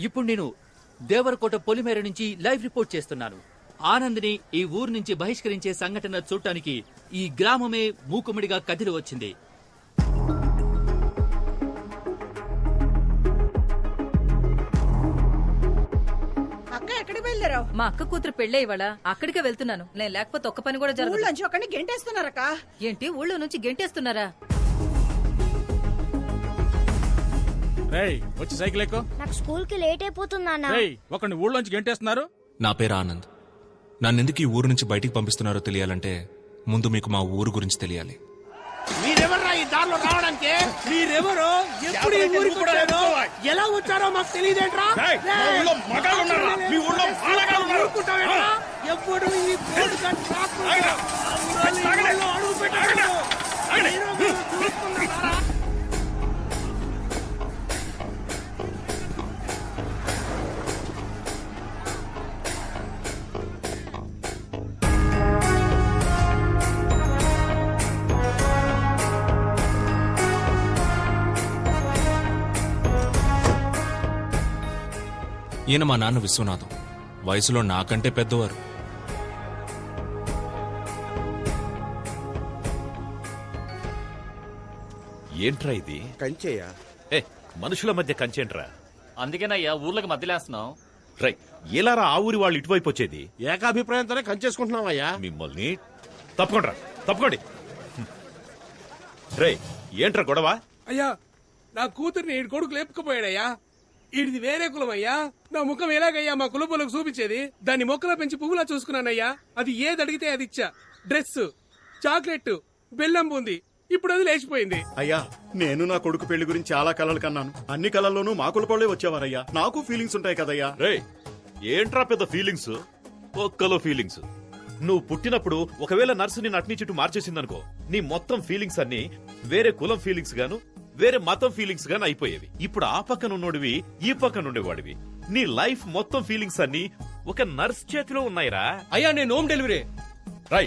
ఇప్పుడు నేను దేవరకోట పొలిమేర నుంచి లైవ్ రిపోర్ట్ చేస్తున్నాను. ఆనంద్ని ఈ ఊరు నుంచి బహిష్కరించే సంఘటన చూడటానికి ఈ గ్రామమే మూకుమ్మడిగా కదిలి వచ్చింది. అక్క ఎక్కడికి వెళ్ళారు? మా అక్క కూతురు పెళ్ళే ఇవాళ. అక్కడికే వెళ్తున్నాను. నేను లేకపోతే ఒక్క పని కూడా జరగదు. ఊళ్ళోంచి ఒకరిని గెంటేస్తున్నారక్క. ఏంటి ఊళ్ళో నుంచి గెంటేస్తున్నారా? వచ్చి సైకిల్ ఎక్కు. నాకు స్కూల్ కి లేట్ అయిపోతుందన్నా. ఒకరిని ఊళ్ళోంచి గెంటేస్తున్నారు. నా పేరు ఆనంద్. నన్నెందుకు ఈ ఊరు నుంచి బయటికి పంపిస్తున్నారో తెలియాలంటే ముందు మీకు మా ఊరు గురించి తెలియాలి. మీరెవర్రా ఈ దారిలో రావడానికి? మీరెవరో, ఎప్పుడు ఈ ఊరికి వచ్చారో, ఎలా వచ్చారో మాకు తెలియదేంట్రా? ఎప్పుడు ఈ బోర్డు కట్టి రాకుండా అడుగు పెట్టారు. ఈయన మా నాన్న విశ్వనాథం. వయసులో నాకంటే పెద్దవారు. ఏంట్రా ఇది? కంచేయా? మనుషుల మధ్య కంచేంట్రా? అందుకేనయ్యా ఊర్లకు మధ్యలేస్తున్నాం. రై, ఎలారా ఆ ఊరి వాళ్ళు ఇటువైపు వచ్చేది? ఏకాభిప్రాయంతోనే కంచేసుకుంటున్నావయ్యా. మిమ్మల్ని తప్పకోండి. రై, ఏంట్రా గొడవ? అయ్యా, నా కూతుర్ని ఈ కొడుకు లేపుకుపోయాడయ్యా. ఇది వేరే కులం అయ్యా. నా ముఖం ఎలాగయ్యా మా కులపోలకు చూపించేది? దాన్ని మొక్కలో పెంచి పువ్వులా చూసుకున్నానయ్యా. అది ఏది అడిగితే అది ఇచ్చా. డ్రెస్, చాక్లెట్, బెల్లం బూంది. ఇప్పుడు అది లేచిపోయింది. అయ్యా, నేను నా కొడుకు పెళ్లి గురించి చాలా కలలు కన్నాను. అన్ని కలల్లోనూ మా కులపోళ్లే వచ్చేవారయ్యా. నాకు ఫీలింగ్స్ ఉంటాయి కదయ్యా. రే, ఏంట్రా పెద్ద ఫీలింగ్స్? ఒక్కలో ఫీలింగ్స్. నువ్వు పుట్టినప్పుడు ఒకవేళ నర్సు ని నటిని చుట్టూ మార్చేసిందనుకో, నీ మొత్తం ఫీలింగ్స్ అన్ని వేరే కులం ఫీలింగ్స్ గాను, వేరే మతం ఫీలింగ్స్ గాను అయిపోయేవి. ఇప్పుడు ఆ పక్కన ఉన్నోడివి, ఈ పక్కన ఉండేవాడివి. నీ లైఫ్ మొత్తం ఫీలింగ్స్ అన్ని ఒక నర్స్ చేతిలో ఉన్నాయిరా. అయ్యా, నేను హోమ్ డెలివరీ. రై,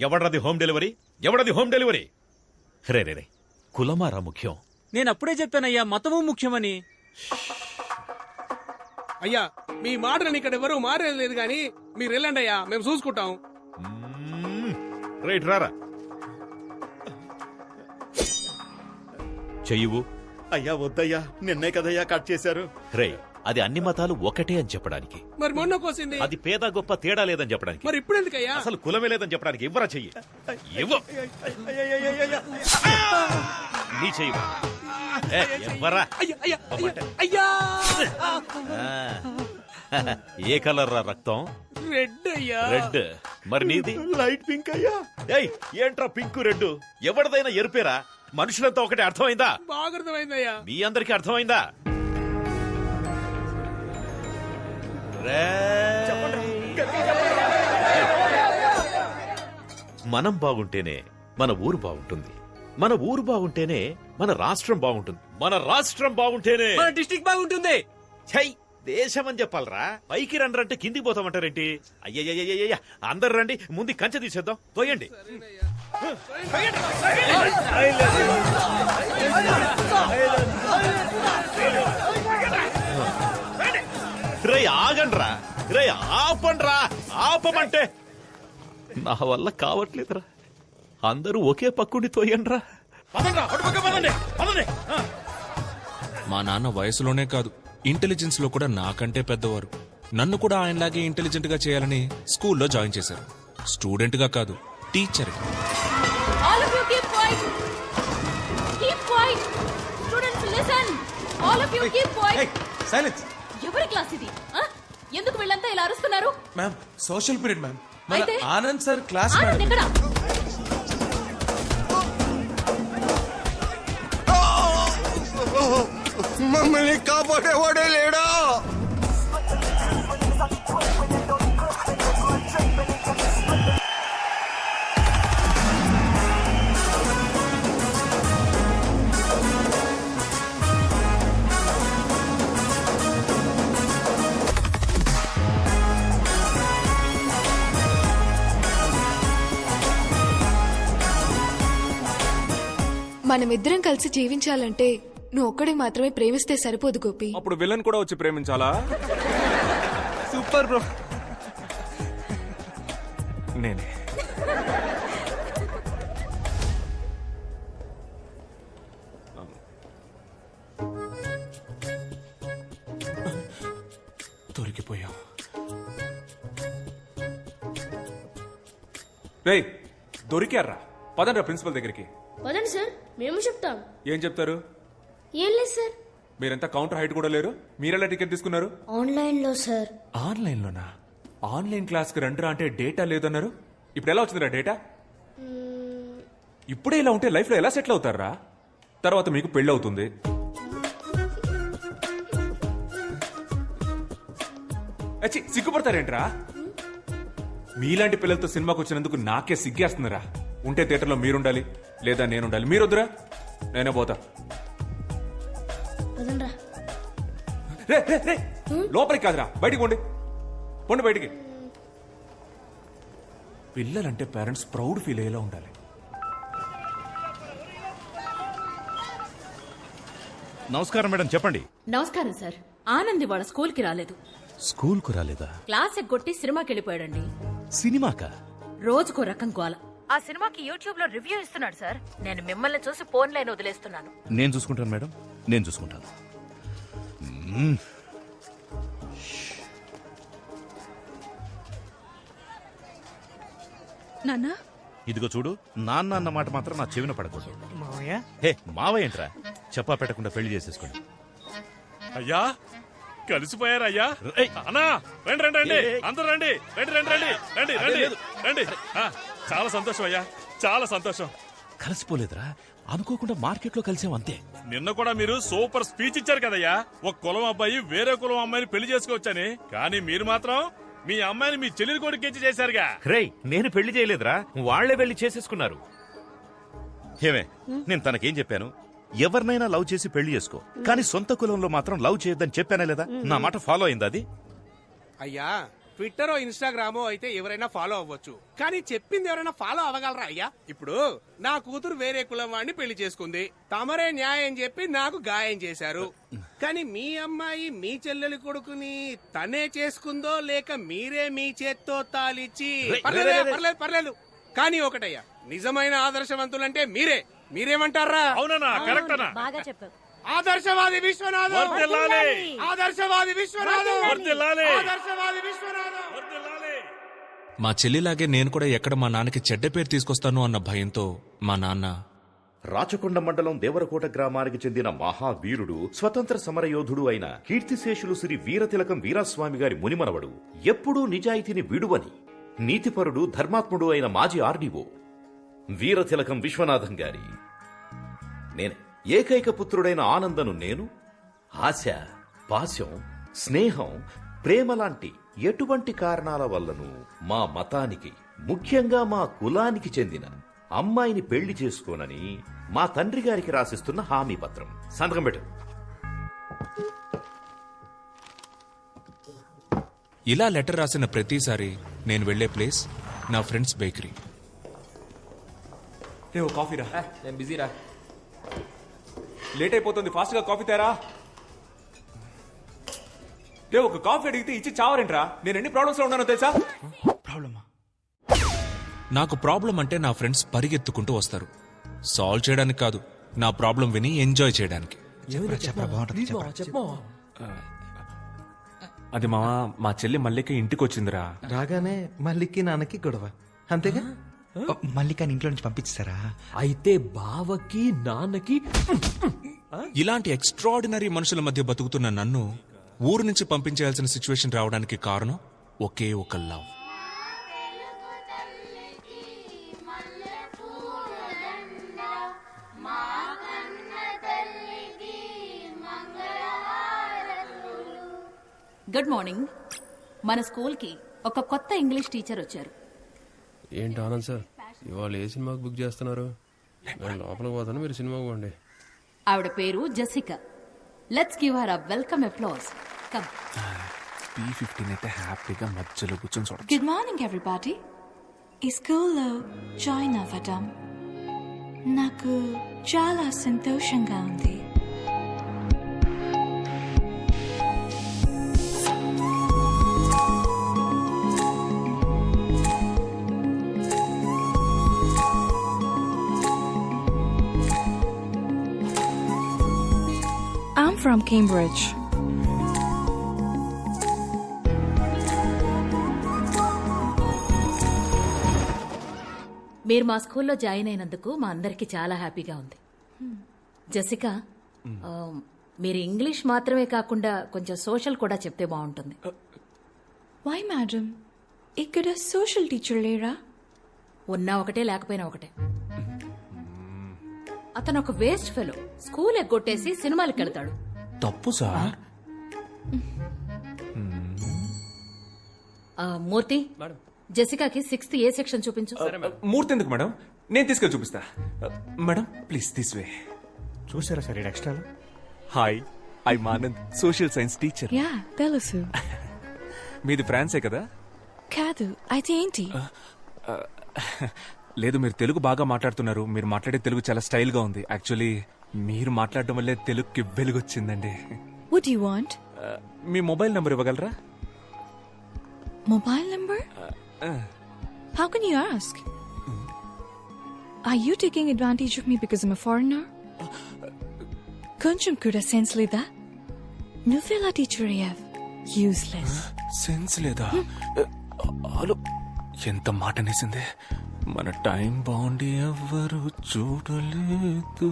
ఎవడది హోమ్ డెలివరీ? ఎవడది హోమ్ డెలివరీ? రే, కులమారా ముఖ్యం. నేను అప్పుడే చెప్పానయ్యా, మతము ముఖ్యమని. అయ్యా, మీ మాటని ఇక్కడ ఎవరు మారేది గాని మీరు వెళ్ళండి అయ్యా, మేము చూసుకుంటాం. రైట్, రారా. చెయ్యవు. అయ్యా వద్దయ్యా, నిన్నే కదయ్యా కట్ చేశారు. రే, అది అన్ని మతాలు ఒకటే అని చెప్పడానికి. మరి మొన్న కోసింది అది పేద గొప్ప తేడా లేదని చెప్పడానికి. మరి ఇప్పుడు ఎందుకయ్యా? అసలు కులమే లేదని చెప్పడానికి. ఇవ్వరా చెయ్యి. నీ చెయ్యి ఇవ్వరా. ఏ కలర్ రా రక్తం? రెడ్ అయ్యా. రెడ్. మరి నీది? లైట్ పింక్ అయ్యా. ఏయ్, ఏంట్రా పింక్ రెడ్? ఎవరిదైనా ఎరుపేరా? మనుషులంతా ఒకటే. అర్థమైందా? బాగా అర్థమైందయ్యా. మీ అందరికీ అర్థమైందా? మనం బాగుంటేనే మన ఊరు బాగుంటుంది. మన ఊరు బాగుంటేనే మన రాష్ట్రం బాగుంటుంది. మన రాష్ట్రం బాగుంటేనే మన డిస్ట్రిక్ట్ బాగుంటుంది. ఛై, దేశం అని చెప్పాలరా. పైకి రండి కిందికి పోతామంటారేంటి? అయ్యయ్యయ్యయ్య, అందరు రండి, ముందు కంచె తీసేద్దాం. తోయండి. రే, ఆగండ్రా. రే, ఆపండ్రా. ఆపమంటే నా వల్ల కావట్లేదురా. అందరూ ఒకే పక్కుండి తోయండ్రా. మా నాన్న వయసులోనే కాదు, ఇంటెలిజెన్స్ లో కూడా నాకంటే పెద్దవారు. నన్ను కూడా ఆయనలాగే ఇంటెలిజెంట్ గా చేయాలని స్కూల్లో జాయిన్ చేశారు. స్టూడెంట్ గా కాదు, టీచర్ గా. ఎవరి క్లాస్ ఇది? ఎందుకు వీళ్ళంతా ఇలా అరుస్తున్నారు? Ma'am, social period ma'am. అయితే ఆనంద్ సార్ క్లాస్. ఆనంద్ ఎక్కడ? మమ్మల్ని కాపాడేవాడే లేడా? మనమిద్దరం కలిసి జీవించాలంటే నువ్వు ఒక్కడే మాత్రమే ప్రేమిస్తే సరిపోదు గోపి. అప్పుడు విలన్ కూడా వచ్చి ప్రేమించాలా? Super bro. నేనే. దొరికిపోయాం. రేయ్, దొరికారా? పదండ్రా ప్రిన్సిపల్ దగ్గరికి. వదండి సార్, మేము చెప్తాం. ఏం చెప్తారు? ఏం లేదు సార్. మీరంతా కౌంటర్ హైట్ కూడా లేరు. మీరెలా టికెట్ తీసుకున్నారు? ఆన్లైన్ లో సార్. ఆన్లైన్ లోనా? ఆన్లైన్ క్లాస్ కి రండిరా అంటే డేటా లేదన్నారు. ఇప్పుడు ఎలా వచ్చిందిరా డేటా? ఇప్పుడే ఇలా ఉంటే లైఫ్ లో ఎలా సెటిల్ అవుతారా? తర్వాత మీకు పెళ్లి అవుతుంది. సిగ్గుపడతారేంట్రా? మీలాంటి పిల్లలతో సినిమాకి వచ్చినందుకు నాకే సిగ్గేస్తుందిరా. ఉంటే థియేటర్లో మీరుండాలి, లేదా నేనుండాలి. మీరొద్దురా, నేనే పోతా. రే రే రే, లోపలికి కాదురా, బయటికి పోండి. పోండి బయటికి. పిల్లలంటే పేరెంట్స్ ప్రౌడ్ ఫీల్ అయ్యేలా ఉండాలి. నమస్కారం మేడం, చెప్పండి. నమస్కారం సార్. ఆనంద్ వాళ్ళ స్కూల్ కి రాలేదు. స్కూల్ కు రాలేదా? క్లాస్ ఎగ్గొట్టి సినిమాకి వెళ్ళిపోయాడండి. సినిమాకా? రోజుకో రకం గోల. ఆ సినిమాకి యూట్యూబ్ లో రివ్యూ ఇస్తున్నాడు సార్. నేను మిమ్మల్ని చూసి ఫోన్ లైన్ వదిలేస్తున్నాను. నేను చూసుకుంటాను మేడం, నేను చూసుకుంటాను. నాన్నా, ఇదిగో చూడు, నాన్న అన్న మాట మాత్రం నా చెవిన పడకూడదు. హే మావయ్య ఏంట్రా, చెప్పా పెట్టకుండా పెళ్లి చేసేసుకోండి. అయ్యా కలిసిపోయారయ్యా. అన్నా రండి రండి రండి, అందరూ రండి, రండి రండి రండి రండి రండి రండి. చాలా సంతోషం అయ్యా, చాలా సంతోషం. కలిసిపోలేదురా, అనుకోకుండా మార్కెట్ లో కలిసాం అంతే. నిన్న కూడా మీరు సూపర్ స్పీచ్ ఇచ్చారు కదయ్యా. ఒక కులం అబ్బాయి వేరే కులం అమ్మాయిని పెళ్లి చేసుకోవచ్చని. కానీ మీరు మాత్రం మీ అమ్మాయిని మీ చెల్లెలి కొడుకు ఇచ్చి చేశారుగా. రేయ్, నేను పెళ్లి చేయలేదురా, వాళ్లే వెళ్లి చేసేసుకున్నారు. ఏమే, నేను తనకేం చెప్పాను? ఎవరినైనా లవ్ చేసి పెళ్లి చేసుకో, కానీ సొంత కులంలో మాత్రం లవ్ చేయొద్దని చెప్పానే లేదా? నా మాట ఫాలో అయిందా అది? అయ్యా, ట్విట్టరో ఇన్స్టాగ్రామో అయితే ఎవరైనా ఫాలో అవ్వచ్చు, కానీ చెప్పింది ఎవరైనా ఫాలో అవ్వగలరా అయ్యా? ఇప్పుడు నా కూతురు వేరే కులం వాడిని పెళ్లి చేసుకుంది, తమరే న్యాయం చెప్పి నాకు గాయం చేశారు. కానీ మీ అమ్మాయి మీ చెల్లెలి కొడుకుని తనే చేసుకుందో లేక మీరే మీ చేత్తో తాలిచ్చి? పర్లేదు పర్లేదు, కానీ ఒకటయ్యా, నిజమైన ఆదర్శవంతులంటే మీరే. మీరేమంటారా? అవునన్నా, కరెక్ట్ అన్నా. బాగా చెప్పావు. ఆదర్శవాది విశ్వనాథం, ఆదర్శవాది విశ్వనాథం, ఆదర్శవాది విశ్వనాథం. మా చెల్లిలాగే నేను కూడా ఎక్కడ మా నాన్నకి చెడ్డ పేరు తీసుకొస్తాను అన్న భయంతో మా నాన్న రాచకొండ మండలం దేవరకోట గ్రామానికి చెందిన మహావీరుడు, స్వతంత్ర సమరయోధుడు అయిన కీర్తిశేషులు శ్రీ వీరతిలకం వీరాస్వామి గారి మునిమనవడు, ఎప్పుడూ నిజాయితీని విడువని నీతిపరుడు, ధర్మాత్ముడు అయిన మాజీ ఆర్డీఓ వీరతిలకం విశ్వనాథం గారి నేనే ఏకైక పుత్రుడైన ఆనందను నేను ఆశ, పాశం, స్నేహం, ప్రేమ లాంటి ఎటువంటి కారణాల వల్లను మా మతానికి, ముఖ్యంగా మా కులానికి చెందిన అమ్మాయిని పెళ్లి చేసుకోనని మా తండ్రి గారికి రాసిస్తున్న హామీ పత్రం. సంతకం పెట్టు. ఇలా లెటర్ రాసిన ప్రతిసారి నేను వెళ్లే ప్లేస్ నా ఫ్రెండ్స్ బేకరీ. రే, ఓ కాఫీ రా. నేను బిజీరా. లేట్ అయిపోతుంది, ఫాస్ట్ గా కాఫీ తేరా. రే, ఒక కాఫీ అడిగితే ఇచ్చి చావరేంట్రా? నేను ఎన్ని ప్రాబ్లమ్స్ లో ఉన్నానో తెలుసా? ప్రాబ్లమా? నాకు ప్రాబ్లం అంటే నా ఫ్రెండ్స్ పరిగెత్తుకుంటూ వస్తారు. సాల్వ్ చేయడానికి కాదు, నా ప్రాబ్లం విని ఎంజాయ్ చేయడానికి. అది మా చెల్లి మల్లిక ఇంటికి వచ్చిందిరా. రాగానే మల్లికి నాన్నకి గొడవ, అంతేగా? మల్లికాని ఇంట్లో నుంచి పంపించారా? అయితే బావకి నాన్నకి. ఇలాంటి ఎక్స్ట్రాడినరీ మనుషుల మధ్య బతుకుతున్న నన్ను ఊరు నుంచి పంపించేయాల్సిన సిచ్యువేషన్ రావడానికి కారణం ఒకే ఒక లవ్. Good morning. మన స్కూల్ కి ఒక కొత్త ఇంగ్లీష్ టీచర్ వచ్చారు. ఏంటి ఆనంద్ సార్, ఇవాళ ఏ సినిమాకి బుక్ చేస్తున్నారు? నేను లోపలికి పోతాను, మీరు సినిమాకి పోండి. ఆవిడ పేరు Jessica. Let's give her a welcome applause. Come. P15 అయితే హ్యాపీగా మధ్యలో కూర్చొని చూడొచ్చు. Good morning everybody. ఈ స్కూల్లో జాయిన్ అవ్వడం నాకు చాలా సంతోషంగా ఉంది. Cambridge. మీరు మా స్కూల్లో జాయిన్ అయినందుకు మా అందరికి చాలా హ్యాపీగా ఉంది. జెసికా, మీరు ఇంగ్లీష్ మాత్రమే కాకుండా కొంచెం సోషల్ కూడా చెప్తే బాగుంటుంది. Why, madam? ఇక్కడ సోషల్ టీచర్ లేరా? ఉన్నా ఒకటే లేకపోయినా ఒకటే. అతను ఒక వేస్ట్ ఫెలో. స్కూల్ ఎగ్గొట్టేసి సినిమాలకు వెళ్తాడు. తప్పు సార్. మూర్తి, జెసికాకి 6th ఏ సెక్షన్ చూపించు. మూర్తి ఎందుకు మేడం? నేను తీసుకెళ్ళి చూపిస్తా. Madam please this way. చూసారా sir extra? Hi, I Anand, social science teacher. Yeah తెలుసు. మీది ఫ్రాన్సే కదా? కాదు, అయితే ఏంటి? లేదు, మీరు తెలుగు బాగా మాట్లాడుతున్నారు. మీరు మాట్లాడే తెలుగు చాలా స్టైల్ గా ఉంది. యాక్చువల్లీ మీరు మాట్లాడడం వల్లే తెలుగుకి వెలుగొచ్చిందండి. What do you want? Me mobile number ఇవ్వగలరా? Mobile number? How can you ask? Are you taking advantage of me because I'm a foreigner? కొంచెం కూడా సెన్స్ లేదా? నువ్వెలా టీచర్ అయ్యావ్? యూస్లెస్. సెన్స్ లేదా? హలో, ఎంత మాట అనేసింది. మన టైం బాగుండి ఎవ్వరు చూడలేదు.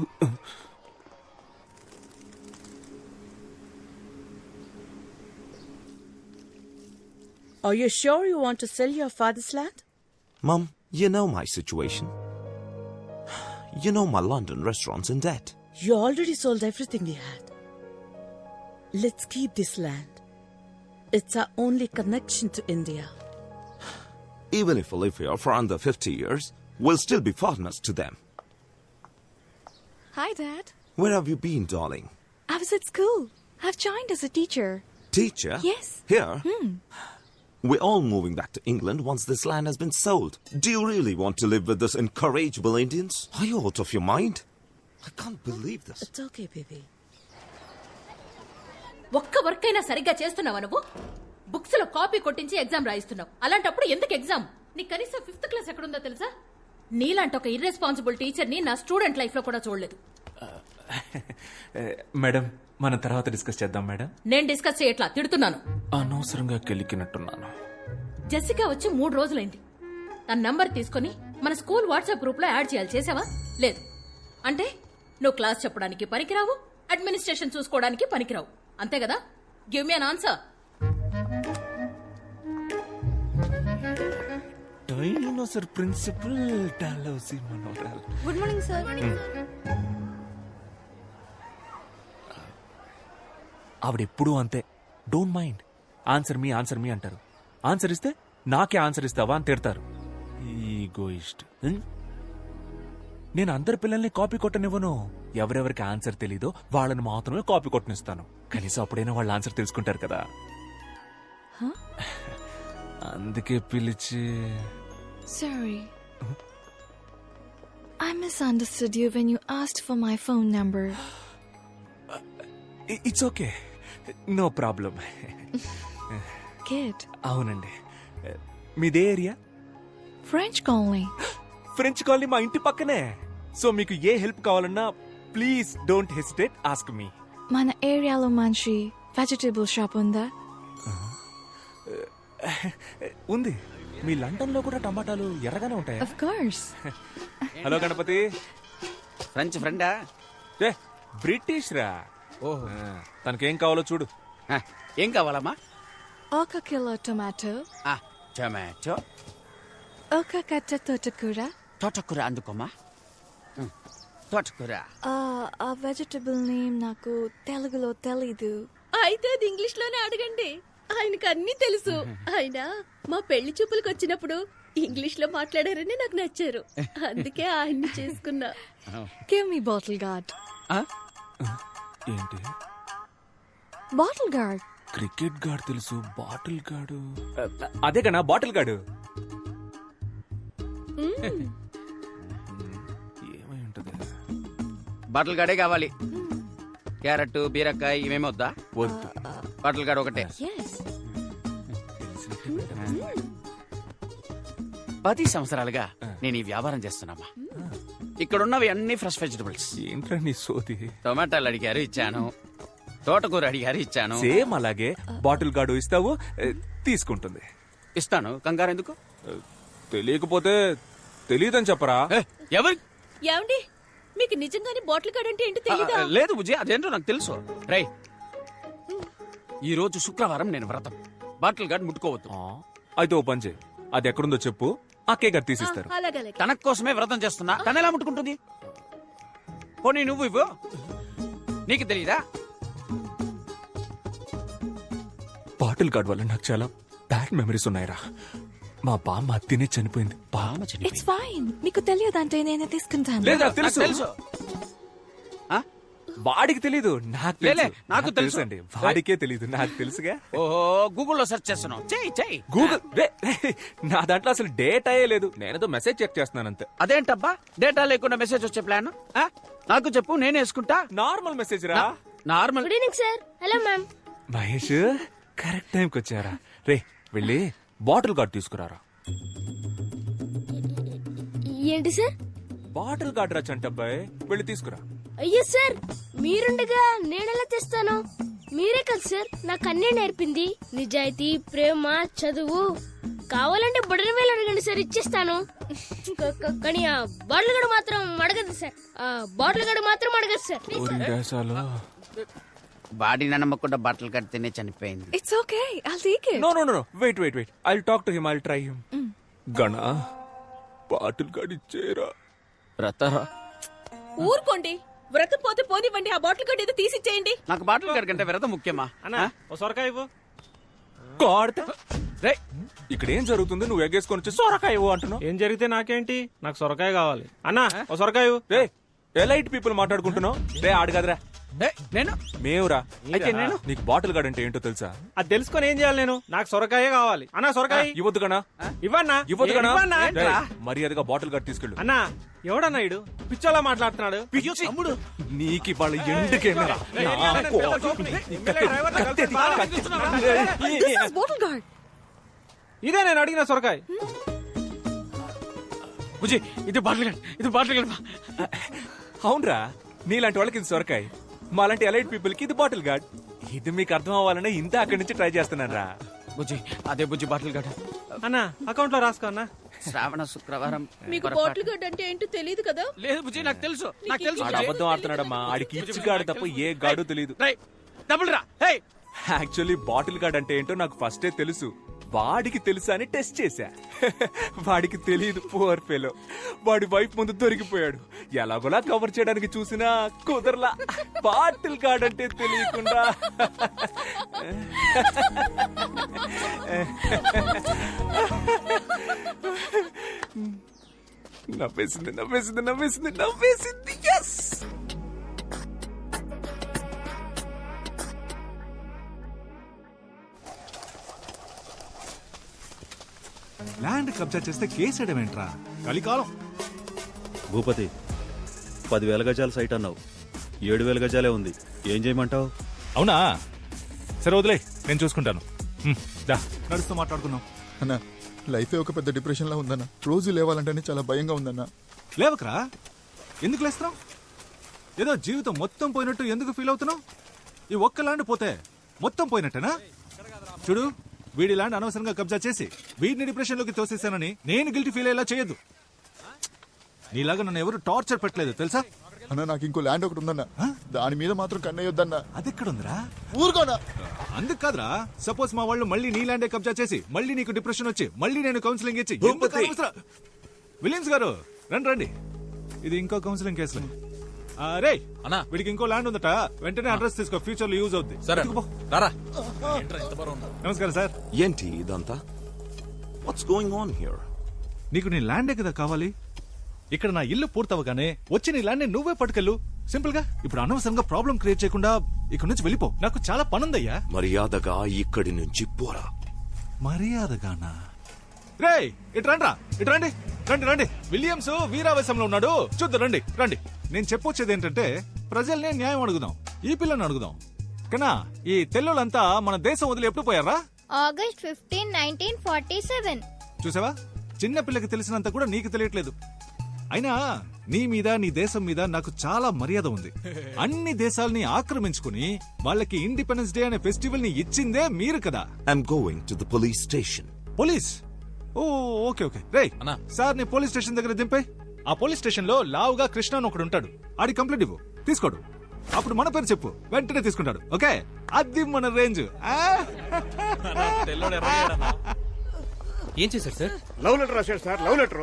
Are you sure you want to sell your father's land? Mum, you know my situation. You know my London restaurant's in debt. You already sold everything we had. Let's keep this land. It's our only connection to India. Even if we live here for under 50 years, we'll still be foreigners to them. Hi, Dad. Where have you been, darling? I was at school. I've joined as a teacher. Teacher? Yes. Here? We're all moving back to England once this land has been sold. Do you really want to live with those incorrigible Indians? Are you out of your mind? I can't believe this. It's okay, baby. ఒక్క work అయినా సరిగ్గా చేస్తున్నావా నువ్వు? Books లో copy కొట్టించి exam రాయిస్తున్నావు. అలాంటప్పుడు ఎందుకు exam? నీ కనీసం 5th క్లాస్ ఎక్కడుందో తెలుసా? నీలాంటి ఒక ఇర్రెస్పాన్సిబుల్ టీచర్ ని నా స్టూడెంట్ లైఫ్ లో కూడా చూడలేదు. మేడం, మనం తర్వాత డిస్కస్ చేద్దాం మేడం. నేను డిస్కస్ చేయట్లా, తిడుతున్నాను. అనవసరంగా కెలికినట్టున్నాను. జెసికా వచ్చి 3 రోజులైంది. తన నంబర్ తీసుకుని మన స్కూల్ వాట్సాప్ గ్రూప్ లో యాడ్ చేయాలి. చేసావా? లేదు. అంటే నువ్వు క్లాస్ చెప్పడానికి పనికిరావు, అడ్మినిస్ట్రేషన్ చూసుకోవడానికి పనికిరావు. అంతే కదా? Give me an answer. Dinosaur principal డాలౌసి మనోరల్. Good morning sir. ఆవిడెప్పుడూ అంతే. Don't mind. ఆన్సర్ మీ అంటారు. ఆన్సర్ ఇస్తే నాకే ఆన్సర్ ఇస్తావా అని తిడతారు. ఈగోయిస్ట్. నేను అందరి పిల్లల్ని కాపీ కొట్టనివ్వను. ఎవరెవరికి ఆన్సర్ తెలీదో వాళ్ళని మాత్రమే కాపీ కొట్టనిస్తాను. కనీసం అప్పుడైనా వాళ్ళ ఆన్సర్ తెలుసుకుంటారు కదా. అందుకే పిలిచి. Sorry. I misunderstood you when you asked for my phone number. It's okay, no problem. Kid. అవునండి. మీదే area? French colony. French colony మా ఇంటి పక్కనే. సో మీకు ఏ హెల్ప్ కావాలన్నా please don't hesitate, ask me. మన ఏరియాలో మంచి వెజిటబుల్ షాప్ ఉందా? ఉంది. మీ లండన్ లో కూడా టమాటాలు ఎర్రగానే ఉంటాయి. Of course. Hello Ganapathi. French ఫ్రెండా? బ్రిటిష్ రా. తనకేం కావాలో చూడు. ఏం కావాలమ్మా? 1 కిలో టొమాటో. టొమాటో. 1 కట్ట తోటకూర. తోటకూర అందుకోమా. తోటకూర. ఆ వెజిటబుల్ నేమ్ నాకు తెలుగులో తెలీదు. అయితే అది ఇంగ్లీష్ లోనే అడగండి, ఆయనకు అన్ని తెలుసు. ఆయన మా పెళ్లి చూపులకు వచ్చినప్పుడు ఇంగ్లీష్ లో మాట్లాడారని నాకు నచ్చారు, అందుకే ఆయన్ని చేసుకున్నా. Give me bottle guard. ఏంటి? Bottle guard. క్రికెట్ గార్డ్ తెలుసు, బాటిల్ గార్డు అదే కన్నా బాటిల్ గార్డు. ఏమై ఉంటది? బాటిల్ గార్డే కావాలి. క్యారెట్, బీరకాయ ఇవేమి వద్దా? వద్దు. బాటిల్ గార్డ్ ఒకటే. 10 సంవత్సరాలుగా నేను ఈ వ్యాపారం చేస్తున్నామా. ఇక్కడున్నవి అన్ని ఫ్రెష్ వెజిటబుల్స్. ఏంట్రా నీ సోది? టొమాటోలు అడిగారు, ఇచ్చాను. తోటకూర అడిగారు ఇచ్చాను. సేమ్ అలాగే బాటిల్ గార్డు ఇస్తావు, తీసుకుంటుంది. ఇస్తాను, కంగారు ఎందుకు? తెలియకపోతే తెలియదని చెప్పరా. ఎవరి ఏమండి మీకు నిజంగానే బాటిల్ గార్డ్ అంటే ఏంటో తెలీదా? లేదు బుజ్జి, అదేంటో నాకు తెలుసు. రై, ఈ రోజు శుక్రవారం నేను వ్రతం. బాటిల్ గార్డ్ ముట్టుకోవద్దు. అయితే ఓ పని చేయి, అది ఎక్కడుందో చెప్పు, అక్కే గారు తీసిస్తారు. అలాగే తన కోసమే వ్రతం చేస్తున్నా, తన ఎలా ముట్టుకుంటుంది? పోనీ నువ్వు ఇవ్వు, నీకు తెలీదా? బాటిల్ గార్డ్ వల్ల నాకు చాలా బ్యాడ్ మెమరీస్ ఉన్నాయిరా. మా బామ్మ తినే చనిపోయింది. బామ్మ It's fine. మీకు తెలియదంటే నేనే తీసుకుంటాను. లేదా తెలుసు. వాడికి తెలీదు, నాకు తెలుసు. నాకు తెలుసు అండి, వాడికే తెలీదు, నాకు తెలుసుగా. ఓహో, గూగుల్లో సెర్చ్ చేస్తున్నావు. చెయ్యి. గూగుల్ నా దాంట్లో అసలు డేటాయే లేదు, నేనేదో మెసేజ్ చెక్ చేస్తున్నాను అంతే. అదేంటబ్బా, డేటా లేకుండా మెసేజ్ వచ్చే ప్లాన్? నాకు చెప్పు, నేనే వేసుకుంటా. నార్మల్ మెసేజ్ రా. Normal. Good evening sir. Hello ma'am. Mahesh correct టైంకి వచ్చారా. రే వెళ్ళి బాటిల్ గార్డ్ తీసుకురారా. ఏంటి సార్? బాటిల్ గార్డ్ రా చంటబ్బాయ్, వెళ్ళి తీసుకురా. అయ్యో సార్, మీరుండగా నేనెలా తెస్తాను? మీరే కదా సార్ నాకు అన్నీ నేర్పింది. నిజాయితీ, ప్రేమ, చదువు. కావాలంటే బుడని వేలు అడగండి సార్, ఇచ్చేస్తాను. కానీ ఆ బాటిల్ గడు మాత్రం అడగదు సార్. బాడీని నమ్మకుండా బట్టలు కడితేనే చనిపోయింది. It's okay. I'll take it. No. Wait. I'll talk to him. I'll try him. గణా, bottle gourd ఇచ్చేరా. వ్రతరా ఊరుకోండి, వ్రతం పోతే పోనివ్వండి. ఆ బాటిల్ గడు ఏదో తీసిచ్చేయండి. నాకు బాటిల్ గార్డ్ కంటే వ్రతం ముఖ్యమా? సొరకాయ ఇవ్వు. గాడ్ రే, ఇక్కడ ఏం జరుగుతుంది? నువ్వు ఎగ్గేసుకొని వచ్చి సొరకాయ ఇవ్వు అంటున్నావు. ఏం జరిగితే నాకేంటి, నాకు సొరకాయ కావాలి. అన్నా ఓ సొరకాయ ఇవ్వు. రే ఎలైట్ పీపుల్ మాట్లాడుకుంటున్నావు. రే ఆడు కదరా, నేను మేవురా. అయితే నేను నీకు బాటిల్ గార్డ్ అంటే ఏంటో తెలుసా? అది తెలుసుకొని ఏం చేయాలి? నేను నాకు సొరకాయే కావాలి. అన్నా సొరకాయ ఇవ్వద్దు గణా. ఇవ్వన్నా. మర్యాదగా బాటిల్ గార్డ్ తీసుకెళ్ళు. అన్నా ఎవడన్నా ఇడు పిచ్చోలా మాట్లాడుతున్నాడు. నీకు వాళ్ళ ఎండుకేమరా. Bottle guard. ఇదే నేను అడిగిన సొరకాయ. బుజ్జి, ఇది బాటిల్ గార్డ్. అవునరా, నీలాంటి వాళ్ళకి ఇది సొరకాయ, మాలాంటి ఎలైట్ పీపుల్ కి ఇది బాటిల్ గార్డ్. ఇది మీకు అర్థం అవ్వాలనే ఇంత అక్కడి నుంచి ట్రై చేస్తున్నాను రా. బుజ్జి, అదే బుజ్జి బాటిల్ గార్డ్. అన్నా అకౌంట్ లో రాసుకో అన్నా. శ్రావణ శుక్రవారం. మీకు బాటిల్ గడ్ అంటే ఏంటో తెలియదు కదా? లేదు బుజ్జి, నాకు తెలుసు. ఆడు అబద్ధం ఆడుతున్నాడమ్మా. ఆడికి ఇచ్చి గాడు తప్ప ఏ గాడు తెలియదు. డబుల్ రా. యాక్చువల్లీ బాటిల్ గార్డ్ అంటే ఏంటో నాకు ఫస్టే తెలుసు. వాడికి తెలుసా అని టెస్ట్ చేశా. వాడికి తెలియదు, పువర్ ఫెలో. వాడి వైఫ్ ముందు దొరికిపోయాడు. ఎలాగోలా కవర్ చేయడానికి చూసినా కుదరలా. బాటిల్ గార్డ్ అంటే తెలియకుండా. నవ్వేసింది. yes! ల్యాండ్ కబ్జా చేస్తే కేసేయడమేంట్రా? కలికాలం. భూపతి, 10,000 గజాల సైట్ అన్నావు, 7,000 గజాలే ఉంది. ఏం చేయమంటావు? అవునా, సరే వదిలే, నేను చూసుకుంటాను. నడుస్తూ మాట్లాడుకున్నాం. అన్నా, లైఫే ఒక పెద్ద డిప్రెషన్ లా ఉందన్న. రోజు లేవాలంటేనే చాలా భయంగా ఉందన్న. లేవకరా, ఎందుకు లేస్తున్నావు? ఏదో జీవితం మొత్తం పోయినట్టు ఎందుకు ఫీల్ అవుతున్నావు? ఈ ఒక్క ల్యాండ్ పోతే మొత్తం పోయినట్టేనా? చూడు, వీడి ల్యాండ్ అనవసరంగా కబ్జా చేసి వీడిని డిప్రెషన్ లోకి తోసేసానని నేను గిల్టీ ఫీల్ అయ్యేలా చేయొద్దు. నీలాగా నన్ను ఎవరు టార్చర్ పెట్టలేదు తెలుసా? అన్న, నాకు ఇంకో ల్యాండ్ ఒకటి ఉందన్న, దాని మీద మాత్రం కన్నయ్యొద్దన్నా. అది ఎక్కడుందిరా? ఊరుకోనా. అందుకు కాదురా, సపోజ్ మా వాళ్ళు మళ్ళీ నీ ల్యాండే కబ్జా చేసి మళ్ళీ నీకు డిప్రెషన్ వచ్చి మళ్ళీ నేను కౌన్సిలింగ్ ఇచ్చి. విలియమ్స్ గారు రండి, ఇది ఇంకో కౌన్సిలింగ్ కేసు. రే అన్నా, వీడికి ఇంకో ల్యాండ్ ఉందట, వెంటనే అడ్రస్ తీసుకో, ఫ్యూచర్ లో యూజ్ అవుద్ది. నమస్కారం సార్. ఏంటి ఇదంతా? What's going on here? నీకు నీ ల్యాండే కదా కావాలి. ఇక్కడ నా ఇల్లు పూర్తవగానే వచ్చి నీ ల్యాండ్ నువ్వే పట్టుకెళ్ళు. సింపుల్ గా. ఇప్పుడు అనవసరంగా ప్రాబ్లం క్రియేట్ చేయకుండా ఇక్కడ నుంచి వెళ్ళిపో. నాకు చాలా పనుందయ్యా. మర్యాదగా ఇక్కడి నుంచి పోరా. మర్యాదగానా? రే ఇటు రండి. రండి. విలియమ్స్ వీరావేశంలో ఉన్నాడు, చూద్దాం. రండి. నేను చెప్పొచ్చేది ఏంటంటే, ప్రజల్ని న్యాయం అడుగుదాం, ఈ పిల్లని అడుగుదాం. కన్నా ఈ తెల్లోళ్ళంతా మన దేశం వదిలి ఎప్పుడు పోయారా? ఆగస్ట్ 15, 1947. చూసావా, చిన్న పిల్లకి తెలిసినంత కూడా నీకు తెలియట్లేదు. అయినా నీ మీద నీ దేశం మీద నాకు చాలా మర్యాద ఉంది. అన్ని దేశాల్ని ఆక్రమించుకుని వాళ్ళకి ఇండిపెండెన్స్ డే అనే ఫెస్టివల్ ని ఇచ్చిందే మీరు కదా. I'm going to the police station. Police? Oh okay okay. రేయ్ సార్ ని పోలీస్ స్టేషన్ దగ్గర దింపే. ఆ పోలీస్ స్టేషన్ లో లావుగా కృష్ణ అని ఒకడు ఉంటాడు. ఆడి కంప్లైంట్ ఇవ్వు, తీసుకోడు. అప్పుడు మన పేరు చెప్పు, వెంటనే తీసుకుంటాడు. ఓకే, అది మన రేంజ్. ఏం చేశారు సార్? లవ్ లెటర్ రాశాడు సార్, లవ్ లెటర్.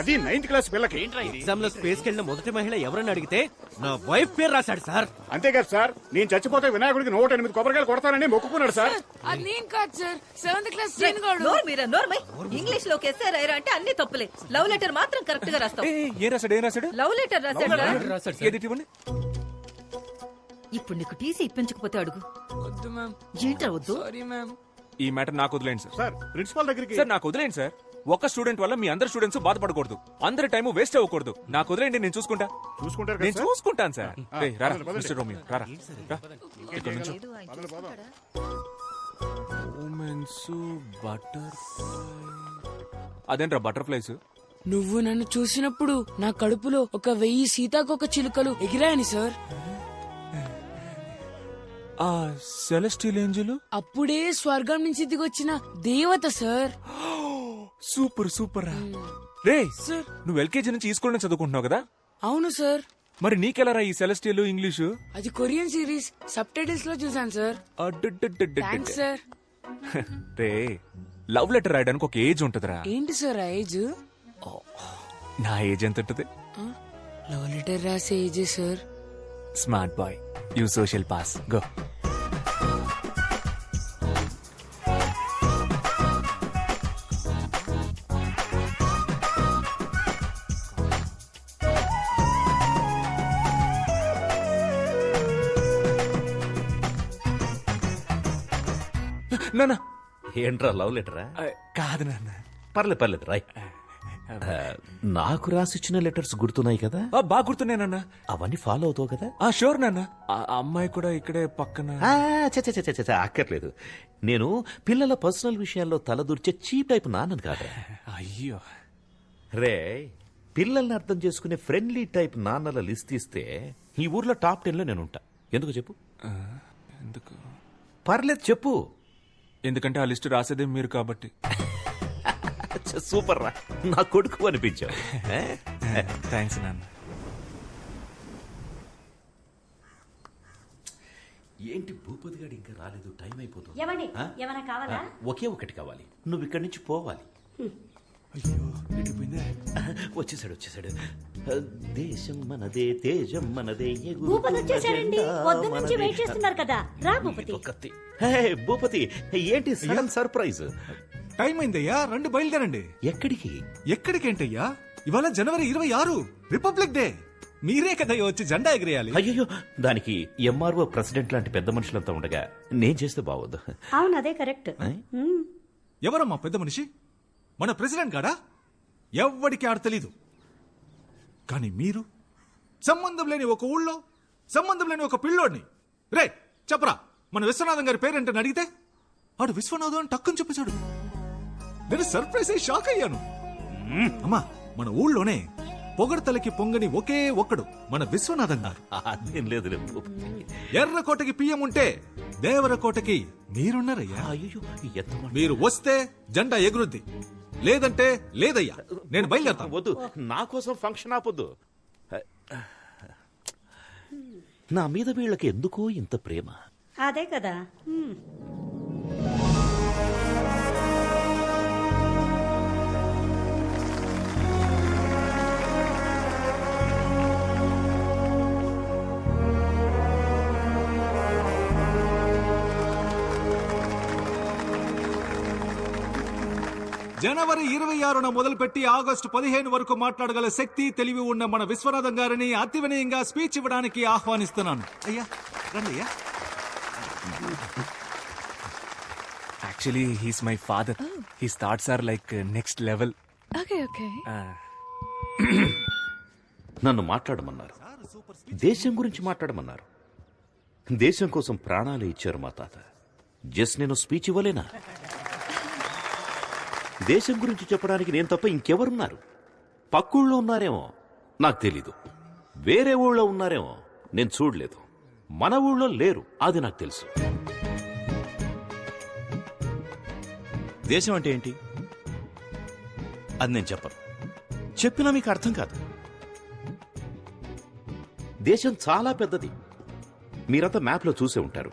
అది 9th క్లాస్ పిల్లకి. ఎగ్జామ్ లో స్పేస్ కెళ్ళిన మొదటి మహిళ ఎవరని అడిగితే నా వైఫ్ పేరు రాశాడు సార్. అంతేకాదు సార్, నేను చచ్చిపోతే వినాయకుడికి 108 కొబ్బరికాయలు కొడతానని మొక్కుకున్నాడు సార్. అది నేను కాదు సార్, 7th క్లాస్ సీనిగాడు. ఇంగ్లీష్ లో ఎస్ఏ రాయరా అంటే అన్ని తప్పులే. లవ్ లెటర్ మాత్రం కరెక్ట్ గా రాస్తావు. ఏం రాశాడు? లవ్ లెటర్ రాశాడు. ఏది ఇవ్వండి. ఇప్పుడు నీకు టీసీ ఇప్పించకపోతే అడుగు. వద్దు మ్యామ్. ఏంట్రా వద్దు? Sorry ma'am. ఈ మ్యాటర్ నాకు వదిలేండి సార్. సార్ ప్రిన్సిపాల్ దగ్గరికి. సార్ నాకు వదిలేండి సార్. ఒక స్టూడెంట్ వల్ల మీ అందరు స్టూడెంట్స్ బాధపడకూడదు. అందరి టైం వేస్ట్ అవ్వకూడదు. నాకు వదిలేండి, నేను చూసుకుంటా. చూసుకుంటారు నేను చూసుకుంటాను సార్. రారా మిస్టర్ రోమియో, రారా. ఇక్కడ నుంచి అదేంట్రా బటర్ఫ్లైస్? నువ్వు నన్ను చూసినప్పుడు నా కడుపులో 1000 సీతాకోక చిలుకలు ఎగిరాయని సార్. ఆ సెలెస్టియల్ ఏంజెల్ అప్పుడే స్వర్గం నుంచి దిగొచ్చిన దేవత సార్. Super super. రే సార్, నువ్వు ఎల్కేజీ నుంచి ఈ స్కూల్ నుంచి చదువుకుంటున్నావు కదా? అవును సార్. మరి నీకెలా రా ఈ సెలెస్టియల్ ఇంగ్లీషు? అది కొరియన్ సిరీస్ సబ్ టైటిల్స్ లో చూసాను సార్. Thanks sir. రే లవ్ లెటర్ రాయడానికి ఒక ఏజ్ ఉంటదిరా. ఏంటి సార్ ఆ ఏజ్? నా ఏజ్ ఎంత ఉంటది? లవ్ లెటర్ రాసే age sir. Smart boy, you social pass, go. నాన్న. ఏంట్రా లవ్ లెటరా? కాదు నాన్న. పర్లేదు రాయ్. నాకు రాసిచ్చిన లెటర్స్ గుర్తున్నాయి కదా? బాగా గుర్తున్నాయనన్నా. అవన్నీ ఫాలో అవుతావు కదా? షూర్ నాన్న. అమ్మాయి కూడా ఇక్కడే పక్కన. అక్కర్లేదు. నేను పిల్లల పర్సనల్ విషయాల్లో తలదూర్చే చీప్ టైప్ నాన్నను కాదా. అయ్యో రే, పిల్లల్ని అర్థం చేసుకునే ఫ్రెండ్లీ టైప్ నాన్నల లిస్ట్ ఇస్తే ఈ ఊర్లో టాప్ 10 లో నేను ఉంటా. ఎందుకు చెప్పు? ఎందుకు? పర్లేదు చెప్పు. ఎందుకంటే ఆ లిస్ట్ రాసేదే మీరు కాబట్టి. సూపర్ రా, నా కొడుకు అనిపించావు. థ్యాంక్స్ నాన్న. ఏంటి భూపతి గారు ఇంకా రాలేదు? టైం అయిపోతుంది. ఏమైనా కావాలా? ఒకే ఒకటి కావాలి. నువ్వు ఇక్కడి నుంచి పోవాలి. వచ్చేసాడు. దేశం మనదే, తేజం మనదే. భూపతి ఏంటి సడన్ సర్ప్రైజ్? టైం అయిందయ్యా, రండి బయలుదేరండి. ఎక్కడికేంటయ్యా? ఇవాళ జనవరి 26 రిపబ్లిక్ డే. మీరే కదా వచ్చి జెండా ఎగిరేయాలి. అయ్యో, దానికి ఎంఆర్ఓ ప్రెసిడెంట్ లాంటి పెద్ద మనుషులంతా ఉండగా నేను చేస్తే బాగోదు. అవును, అదే కరెక్ట్. ఎవరమ్మా పెద్ద మనిషి? మన ప్రెసిడెంట్ గాడా? ఎవ్వడికి ఆడ తెలీదు. కానీ మీరు సంబంధం లేని ఒక ఊళ్ళో సంబంధం లేని ఒక పిల్లోడిని, రే చెప్పరా మన విశ్వనాథం గారి పేరేంటని అడిగితే ఆడు విశ్వనాథం అని టక్కుని చెప్పేశాడు. నేను సర్ప్రైజ్ అయ్యి షాక్ అయ్యాను. అమ్మా, మన ఊళ్ళోనే పొగడతలకి పొంగని ఒకే ఒక్కడు మన విశ్వనాథం గారు. అదేం లేదు. ఎర్రకోటకి పియ్యం ఉంటే దేవరకోటకి మీరున్నారయ్యా. మీరు వస్తే జెండా ఎగురుద్ది, లేదంటే లేదయ్యా. నేను బయలుదేరతాను. వద్దు, నా కోసం ఫంక్షన్ ఆపొద్దు. నా మీద వీళ్ళకి ఎందుకో ఇంత ప్రేమ. అదే కదా. జనవరి 26న మొదలుపెట్టి ఆగస్టు 15 వరకు మాట్లాడగల శక్తి, తెలివి ఉన్న మన విశ్వనాథం గారిని అతి వినయంగా స్పీచ్ ఇవ్వడానికి ఆహ్వానిస్తున్నాను. అయ్యా రండి అయ్యా. Actually he's my father. His thoughts are like next level. నన్ను మాట్లాడమన్నారు, దేశం గురించి మాట్లాడమన్నారు. దేశం కోసం ప్రాణాలు ఇచ్చారు మా తాత. జస్ట్ నేను స్పీచ్ ఇవ్వలేనా? దేశం గురించి చెప్పడానికి నేను తప్ప ఇంకెవరున్నారు? పక్కుళ్ళో ఉన్నారేమో. నాకు తెలీదు. వేరే ఊళ్ళో ఉన్నారేమో, నేను చూడలేదు. మన ఊళ్ళో లేరు, అది నాకు తెలుసు. దేశం అంటే ఏంటి అది నేను చెప్పను. చెప్పినా మీకు అర్థం కాదు. దేశం చాలా పెద్దది. మీరంతా మ్యాప్లో చూసే ఉంటారు.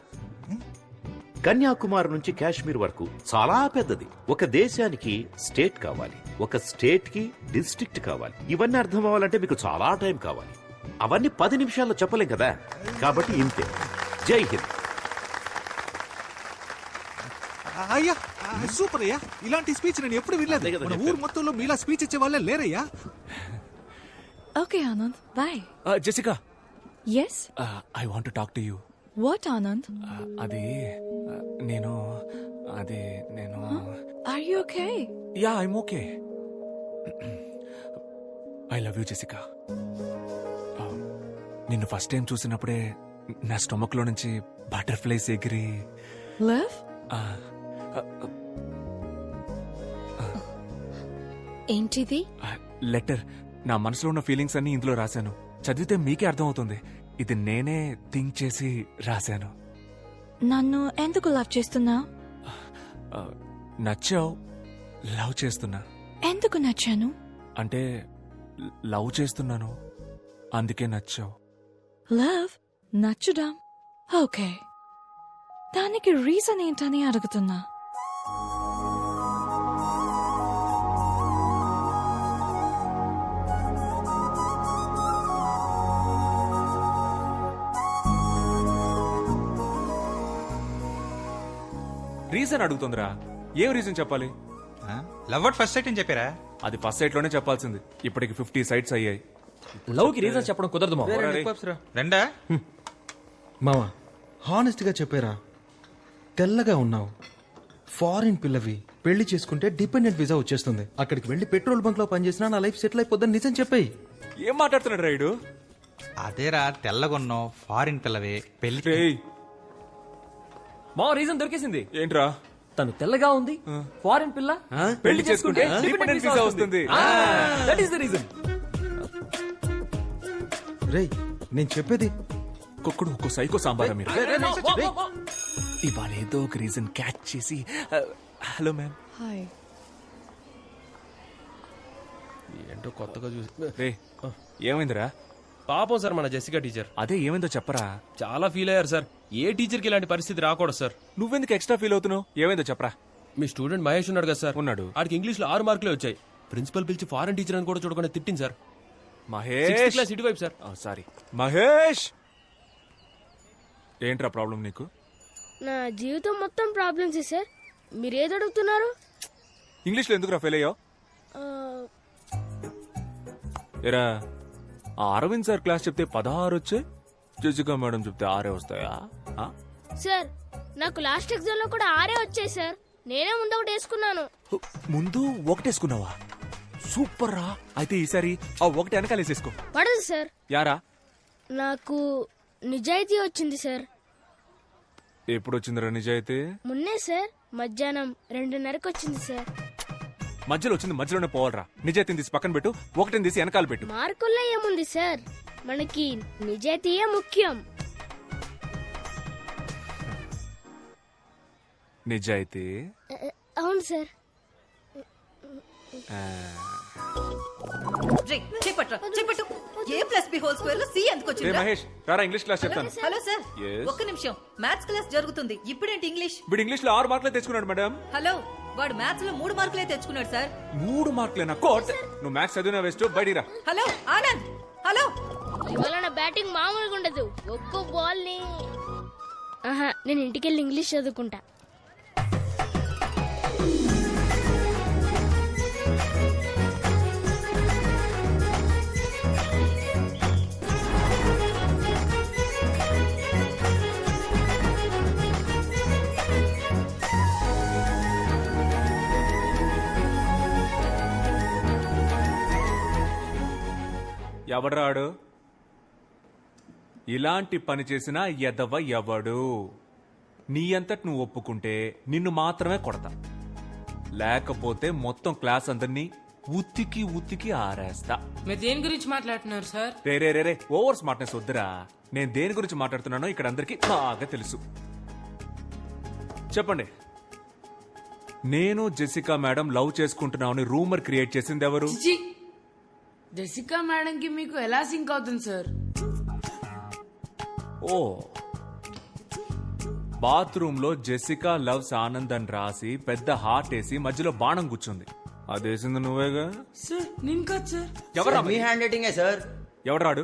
కన్యాకుమారి నుంచి కాశ్మీర్ వరకు చాలా పెద్దది. ఒక దేశానికి స్టేట్ కావాలి, ఒక స్టేట్ కి డిస్ట్రిక్ట్ కావాలి. ఇవన్నీ అర్థం అవ్వాలంటే మీకు చాలా టైం కావాలి. అవన్నీ 10 నిమిషాల్లో చెప్పలేం కదా. కాబట్టి ఇంతే. జై హింద్. అయ్యా సూపర్ అయ్యా, ఇలాంటి స్పీచ్ నేను ఎప్పుడు వినలేదు. మన ఊరు మొత్తంలో మీలా స్పీచ్ ఇచ్చే వాళ్ళే లేరయ్యా. Okay, Anand. Bye. Jessica, Yes? I want to talk to you. What, Anand? అది నేను Are you okay? Yeah I'm okay. I love you Jessica. నిన్ను ఫస్ట్ టైం చూసినప్పుడే నా స్టొమక్ లో నుంచి బటర్ఫ్లైస్ ఎగిరి Love? ఏంటిది? లెటర్. నా మనసులో ఉన్న ఫీలింగ్స్ అన్ని ఇందులో రాశాను. చదివితే మీకే అర్థమవుతుంది. ఇది నేనే థింక్ చేసి రాశాను. నన్ను ఎందుకు లవ్ చేస్తున్నావు? నచ్చావు, లవ్ చేస్తున్నా. ఎందుకు నచ్చాను? అంటే లవ్ చేస్తున్నాను, అందుకే నచ్చావు. లవ్ నచ్చడం ఓకే, దానికి రీజన్ ఏంటని అడుగుతున్నా. రీజన్ అడుగుతుందిరా. ఏం రీజన్ చెప్పాలి? లవ్ అట్ ఫస్ట్ సైట్ అని చెప్పారా? అది ఫస్ట్ సైట్ లోనే చెప్పాల్సింది. ఇప్పటికి 50 సైట్స్ అయ్యాయి. లవ్ కి రీజన్ చెప్పడం కుదరదు మావా. రెండా మావా, హానెస్ట్ గా చెప్పారా? తెల్లగా ఉన్నావు, ఫారిన్ పిల్లవి, పెళ్లి చేసుకుంటే డిపెండెంట్ వీసా వచ్చేస్తుంది. అక్కడికి వెళ్లి పెట్రోల్ బంక్ లో పనిచేసినా నా లైఫ్ సెటిల్ అయిపోద్దని నిజం చెప్పాయి. ఏం మాట్లాడుతున్నాడు రైడు? అదేరా, తెల్లగొన్నావు, ఫారిన్ పిల్లవే, పెళ్లి. మా రీజన్ దొరికేసింది. ఏంట్రా? తను తెల్లగా ఉంది, ఫారిన్ పిల్ల, పెళ్లి చేసుకుంటే డిపెండెంట్ వీసా వస్తుంది. That is the reason. రేయ్, నేను చెప్పేది కుక్కుడు ఒక్కో సైకో సాంబారా మీరు. ఇవాళ ఏదో ఒక రీజన్ క్యాచ్ చేసి హలో మ్యామ్. హాయ్. ఏంటో కొత్తగా చూసి. రే, ఏమైందిరా? పాపం సార్ మన జెసికా టీచర్. అదే ఏమైందో చెప్పరా. చాలా ఫీల్ అయ్యారు సార్. ఏ టీచర్కి ఇలాంటి పరిస్థితి రాకూడదు సార్. నువ్వెందుకు ఎక్స్ట్రా ఫీల్ అవుతున్నావు? ఏమైందో చెప్పరా. మీ స్టూడెంట్ మహేష్ ఉన్నాడు కదా సార్. ఉన్నాడు. ఆడికి ఇంగ్లీష్ లో 6 మార్కులే వచ్చాయి. ప్రిన్సిపల్ పిలిచి ఫారెన్ టీచర్ అని కూడా చూడకుండా తిట్టింది సార్. మహేష్ 6th క్లాస్ ఇటువైపు సార్. సారీ మహేష్. ఏంట్రా ప్రాబ్లం నీకు? నా జీవితం మొత్తం ప్రాబ్లమ్స్ సార్. మీరేది అడుగుతున్నారు? ఇంగ్లీష్లో ఎందుకురా ఫెయిల్ అయ్యావు? ఎరా, ఆ అరవింద్ సార్ క్లాస్ చెప్తే 16 వచ్చాయి, జెసికా మేడం చెప్తే 6 వస్తాయా? సార్, నాకు లాస్ట్ ఎగ్జామ్ లో కూడా 6 వచ్చాయి సార్. నేనే ముందు ఒకటి వేసుకున్నాను. ముందు ఒకటేసుకున్నావా? సూపర్ రా. అయితే ఈసారి ఆ ఒకటి వెనకాలేసేసుకో. పడదు సార్. యారా? నాకు నిజాయితీ వచ్చింది సార్. ఎప్పుడు వచ్చిందిరా నిజాయితీ? మొన్నే సార్, మధ్యాహ్నం 2:30కి వచ్చింది సార్. మధ్యలో వచ్చింది మధ్యలోనే పోవాలరా. నిజాయితీని తీసి పక్కన పెట్టు, ఒకటిని తీసి వెనకాల పెట్టు. మార్కుల్లో ఏముంది సార్, మనకి నిజాయితీయే ముఖ్యం. నిజాయితీ? అవును సార్. చెప్పట్టు. A+B² C ఎందుకు వచ్చింది? మహేష్ రారా, ఇంగ్లీష్ క్లాస్ చెప్తాను. Hello sir, Yes. ఒక్క నిమిషం. మ్యాథ్స్ క్లాస్ జరుగుతుంది. ఇప్పుడేంటి ఇంగ్లీష్? వీడు ఇంగ్లీష్ లో 6 మార్కులే తెచ్చుకున్నాడు మేడం. హలో, వాడు మ్యాథ్స్ లో 3 మార్కులే తెచ్చుకున్నాడు సార్. 3 మార్కులేనా? కోట్, నువ్వు మ్యాథ్స్ చదివినా వేస్ట్, బయటిరా. Hello Anand, hello. ఇవాళ నా బ్యాటింగ్ మామూలుగా ఉండదు. ఒక్కో బాల్ ని నేను ఇంటికెళ్ళి ఇంగ్లీష్ చదువుకుంటా. ఎవడ్రాడు? ఇలాంటి పని చేసిన ఎదవ ఎవడు? నీ అంతటి నువ్వు ఒప్పుకుంటే నిన్ను మాత్రమే కొడతా, లేకపోతే మొత్తం క్లాస్ అందరినీ ఉత్తికి ఉత్తికి ఆరేస్తా. మీరు దేని గురించి మాట్లాడుతున్నారు సార్? రే రే రే రే ఓవర్ స్మార్ట్నెస్ వద్దురా. నేను దేని గురించి మాట్లాడుతున్నానో ఇక్కడ అందరికీ బాగా తెలుసు. చెప్పండి, నేను జెసికా మేడం లవ్ చేసుకుంటున్నామని రూమర్ క్రియేట్ చేసింది ఎవరు? జెసికా మేడం కి మీకు ఎలా సింక్ అవుతుంది సార్? ఓ, బాత్రూమ్ లో జెసికా లవ్స్ ఆనంద్ అని రాసి పెద్ద హార్ట్ వేసి మధ్యలో బాణం కూర్చుంది. అదేసింది నువ్వేగా? సార్ నేను కాదు సార్. ఎవరా మీ హ్యాండ్ రైటింగే సార్. ఎవరాడు?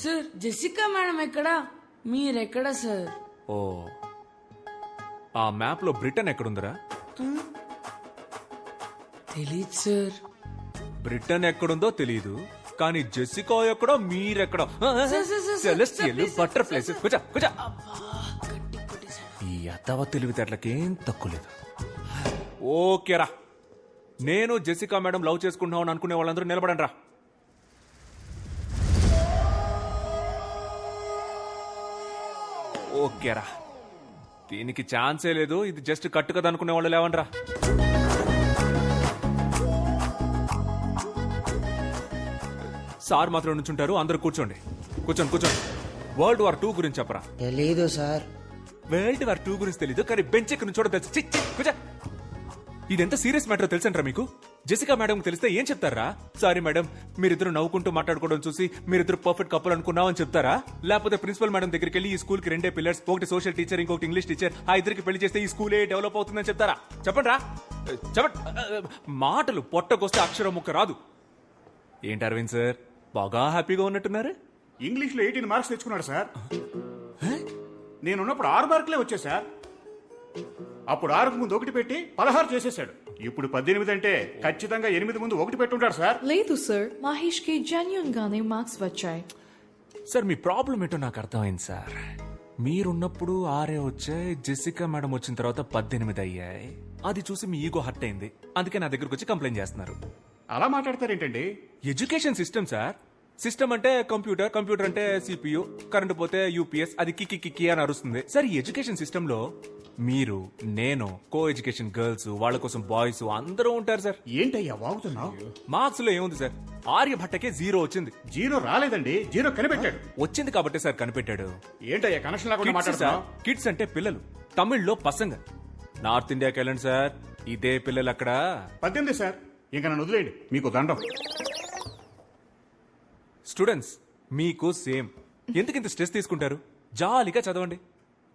సార్ జెసికా మేడం ఎక్కడా, మీరెక్కడా సార్? ఓ, ఆ మ్యాప్ లో బ్రిటన్ ఎక్కడుందిరా? తెలీదు సార్. బ్రిటన్ ఎక్కడుందో తెలీదు, కానీ జెసికా ఎక్కడో మీరెక్కడో. Celestial butterflies. కూర్చో కూర్చో. ఈ అత్తవ తెలివితేటలకేం తక్కువ లేదు. ఓకేరా, నేను జెసికా మేడం లవ్ చేసుకుంటున్నామని అనుకునే వాళ్ళందరూ నిలబడండి రా. ఓకేరా, దీనికి ఛాన్సే లేదు, ఇది జస్ట్ కట్టు కదా అనుకునే వాళ్ళు లేవండి రా. సార్ మాత్రం నుంచుంటారు, అందరూ కూర్చోండి. కూర్చోండి కూర్చోండి. వరల్డ్ వార్ 2 గురించి చెప్పరా? తెలీదు సార్. వరల్డ్ వార్ 2 గురించి తెలీదు, కానీ బెంచ్ ఎక్కడి నుంచో తెలుసు. కూర్చో. ఇదెంత సీరియస్ మ్యాటర్ తెలుసంటారా మీకు? జెసికా మేడం తెలిస్తే ఏం చెప్తారా? సారీ మేడం, మీరిద్దరు నవ్వుకుంటూ మాట్లాడుకోవడం చూసి మీరిద్దరు పర్ఫెక్ట్ కప్పులు అనుకున్నామని చెప్తారా? లేకపోతే ప్రిన్సిపల్ మేడం దగ్గరికి వెళ్ళి ఈ స్కూల్ కి 2 పిల్లర్స్, ఒకటి సోషల్ టీచర్, ఇంకొకటి ఇంగ్లీష్ టీచర్, ఆ ఇద్దరికి పెళ్లి చేస్తే ఈ స్కూలే డెవలప్ అవుతుందని చెప్తారా? చెప్పండి రా, చెప్పండి. మాటలు పొట్టకొస్తే అక్షరం ముక్క రాదు. ఏంటి అరవింద్ సార్, బాగా హ్యాపీగా ఉన్నట్టున్నారు? ఇంగ్లీష్ లో 18 మార్క్స్ తెచ్చుకున్నాడు సార్. నేనున్నప్పుడు 6 మార్కులే వచ్చాయి సార్. అప్పుడు 6కు ముందు 1 పెట్టి 16 చేసేసాడు. ఇప్పుడు 18 అంటే ఖచ్చితంగా 8 ముందు 1 పెట్టుంటాడు సార్. లేదు సార్, మహేష్ కి జెన్యూన్ గానే మార్క్స్ వచ్చాయి. సార్ మీ ప్రాబ్లం ఏంటో నాకు అర్థమైంది సార్. మీరున్నప్పుడు 6 వచ్చాయి, జెసికా మేడం వచ్చిన తర్వాత 18 అయ్యాయి. అది చూసి మీ ఈగో హర్ట్ అయింది, అందుకే నా దగ్గరకు వచ్చి కంప్లైంట్ చేస్తున్నారు. అలా మాట్లాడతారేంటండి? Education system sir. సిస్టమ్ అంటే కంప్యూటర్, కంప్యూటర్ అంటే సిపియు, కరెంట్ పోతే యూపీఎస్, అది కిక్కి కిక్కి అని అరుస్తుంది. సార్ ఈ ఎడ్యుకేషన్ సిస్టమ్ లో మీరు, నేను, కో ఎడ్యుకేషన్ గర్ల్స్, వాళ్ళ కోసం బాయ్స్ అందరూ ఉంటారు సార్. ఏంటయ్యా వాగుతున్నావు? మార్క్స్ లో ఏముంది సార్? ఆర్యభట్టకే 0 వచ్చింది. 0 రాలేదండి, 0 కనిపెట్టాడు. వచ్చింది కాబట్టి సార్ కనిపెట్టాడు. ఏంటయ్యా కనెక్షన్ లేకుండా మాట్లాడుతున్నావు? కిడ్స్ అంటే పిల్లలు, తమిళ్లో పసంగ. నార్త్ ఇండియాకి వెళ్ళండి సార్, ఇదే పిల్లలు అక్కడ. 18 సార్, ఇంకా నన్ను వదిలేయండి, మీకు దండం. స్టూడెంట్స్ మీకు సేమ్. ఎందుకు ఇంత స్ట్రెస్ తీసుకుంటారు? జాలీగా చదవండి.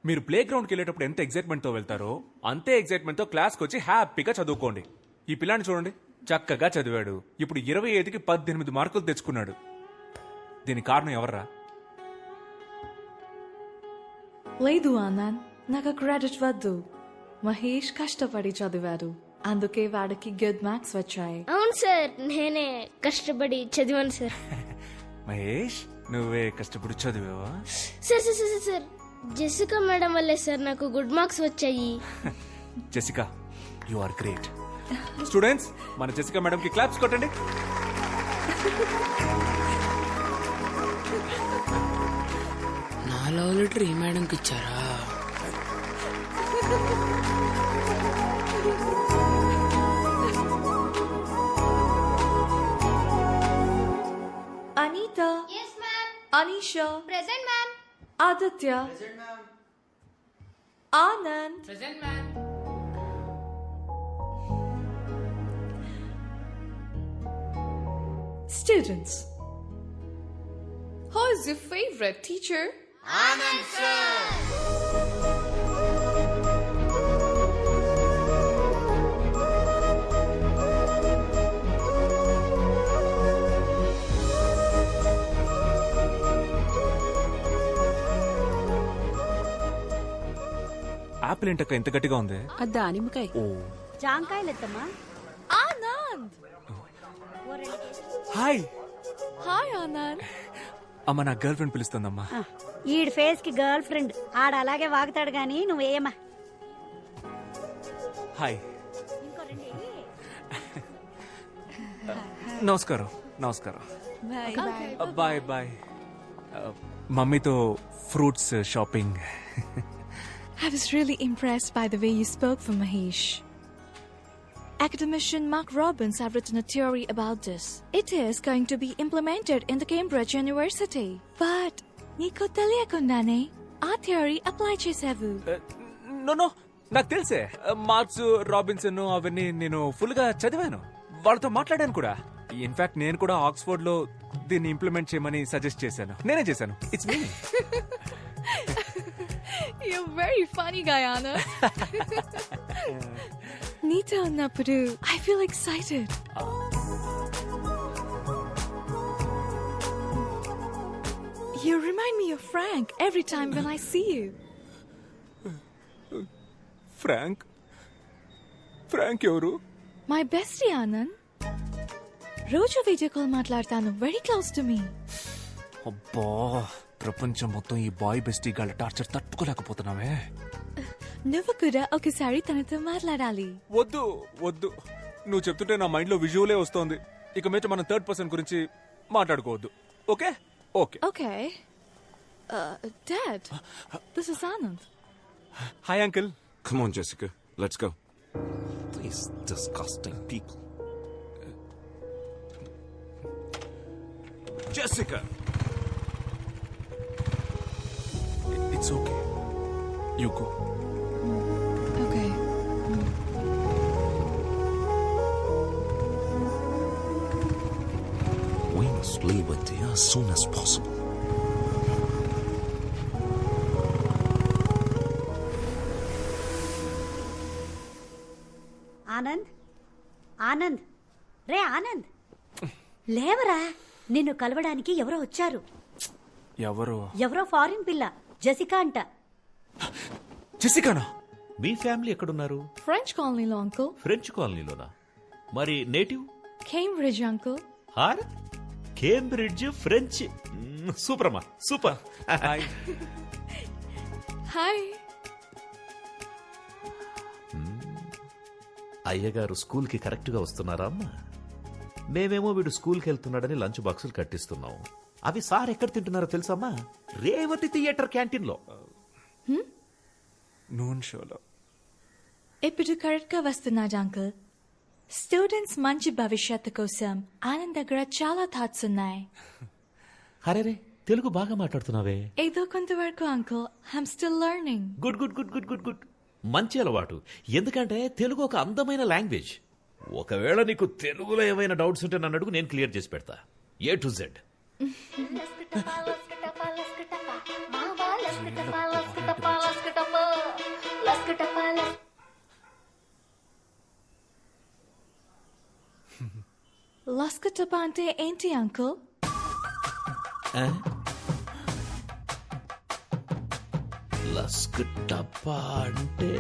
మీరు ప్లే గ్రౌండ్కి వెళ్ళేటప్పుడు ఎంత ఎగ్జైట్మెంట్ తో వెళ్తారో అంతే ఎగ్జైట్మెంట్ తో క్లాస్కి వచ్చి హ్యాపీగా చదువుకోండి. ఈ పిల్లాన్ని చూడండి, చక్కగా చదివాడు, ఇప్పుడు 25కి 18 మార్కులు తెచ్చుకున్నాడు. దీనికి కారణం ఎవర్రా? లేదు ఆనంద్, నాకు క్రెడిట్ వద్దు. మహేష్ కష్టపడి చదివాడు, అందుకే వాడికి గుడ్ మార్క్స్ వచ్చాయి. అవును సార్, నేనే కష్టపడి చదివాను సార్. మహేష్, నువ్వే కష్టపడి చదివావా? Sir sir sir sir, Jessica madam వల్లే సార్ నాకు గుడ్ మార్క్స్ వచ్చాయి. Jessica, you are great. Students, మన జెసికా మేడం కి క్లాప్స్ కొట్టండి. నా లవ్ లెటర్ ఈ మేడంకి ఇచ్చారా? Anita. Yes, ma'am. Anisha. Present, ma'am. Aditya. Present, ma'am. Anand. Present, ma'am. Students. Who is your favorite teacher? Anand sir. Apple ఏంటక్క ఇంత గట్టిగా ఉంది? దానిమ్మకాయ. ఓ, జాంకాయలెత్తమ్మా. Anand. హాయ్. Hi, Anand. అమ్మ, నా గర్ల్ ఫ్రెండ్ పిలుస్తుందమ్మా. ఈడి ఫేస్ కి గర్ల్ ఫ్రెండ్ ఆడ అలాగే వాగుతాడు గాని నువ్వేమా. హాయ్. నమస్కారం. నమస్కారం. Bye bye. మమ్మీతో fruits shopping. I was really impressed by the way you spoke for Mahesh. Academician Mark Robbins have written a theory about this. It is going to be implemented in the Cambridge University. But నీకు తెలియకుండానే ఆ theory apply చేసావు. No నాకు తెలుసే. Marks, Robinson అవన్నీ నేను full గా చదివాను. వాళ్ళతో మాట్లాడాను కూడా. ఇన్ఫాక్ట్ నేను కూడా ఆక్స్ఫోర్డ్ లో దీన్ని ఇంప్లిమెంట్ చేయమని సజెస్ట్ చేశాను. నేనే చేశాను. It's me. You're very funny, Guyana. నీతో ఉన్నప్పుడు I feel excited. You remind me of Frank every time when I see you. Frank ఎవరు? My bestie, Anand. రోజు వీడియో కాల్ మాట్లాడతాను. Very close to me. అబ్బా, ప్రపంచం మొత్తం ఈ బాయ్ బెస్టీ గాళ్ళ టార్చర్ తట్టుకోలేకపోతున్నావే. నువ్వు కూడా ఒకసారి తనతో మాట్లాడాలి. వద్దు నువ్వు చెప్తుంటే నా మైండ్ లో విజువలే వస్తోంది. ఇక మీద మనం థర్డ్ పర్సన్ గురించి మాట్లాడుకోవద్దు. Okay? Okay. Dad, this is Anand. Hi, Uncle. Come on, Jessica. Let's go. These disgusting people. Jessica! It's okay. You go. Okay. We must leave India as soon as possible. Anand రే ఆనంద్, లేవరా. నిన్ను కలవడానికి ఎవరో వచ్చారు. ఎవరో foreign పిల్ల, Jessica అంట. జెసికానా? మీ family ఎక్కడున్నారు? French colony లో అంకుల్. ఫ్రెంచ్ కాలనీలోనా? మరి native? Cambridge uncle. Cambridge French. Super అమ్మా, సూపర్. హాయ్. అయ్యగారు స్కూల్ కి కరెక్ట్ గా వస్తున్నారా అమ్మా? మేమేమో వీడు స్కూల్ కి వెళ్తున్నాడని లంచ్ బాక్సులు కట్టిస్తున్నాం. అవి సార్ ఎక్కడ తింటున్నారో తెలుసమ్మా? రేవతి థియేటర్ క్యాంటీన్ లో. నూన్ షోలో. ఇప్పుడు కరెక్ట్ గా వస్తున్నాడు అంకుల్. స్టూడెంట్స్ మంచి భవిష్యత్తు కోసం ఆనంద్ దగ్గర చాలా థాట్స్ ఉన్నాయి. అరే, తెలుగు బాగా మాట్లాడుతున్నావే. ఏదో కొంతవరకు uncle. I'm still learning. Good good good good good good. మంచి అలవాటు. ఎందుకంటే తెలుగు ఒక అందమైన లాంగ్వేజ్. ఒకవేళ నీకు తెలుగులో ఏమైనా డౌట్స్ ఉంటే నన్ను అడుగు, నేను క్లియర్ చేసి పెడతా. A to Z. లస్కటప అంటే ఏంటి అంకుల్? లస్కటప అంటే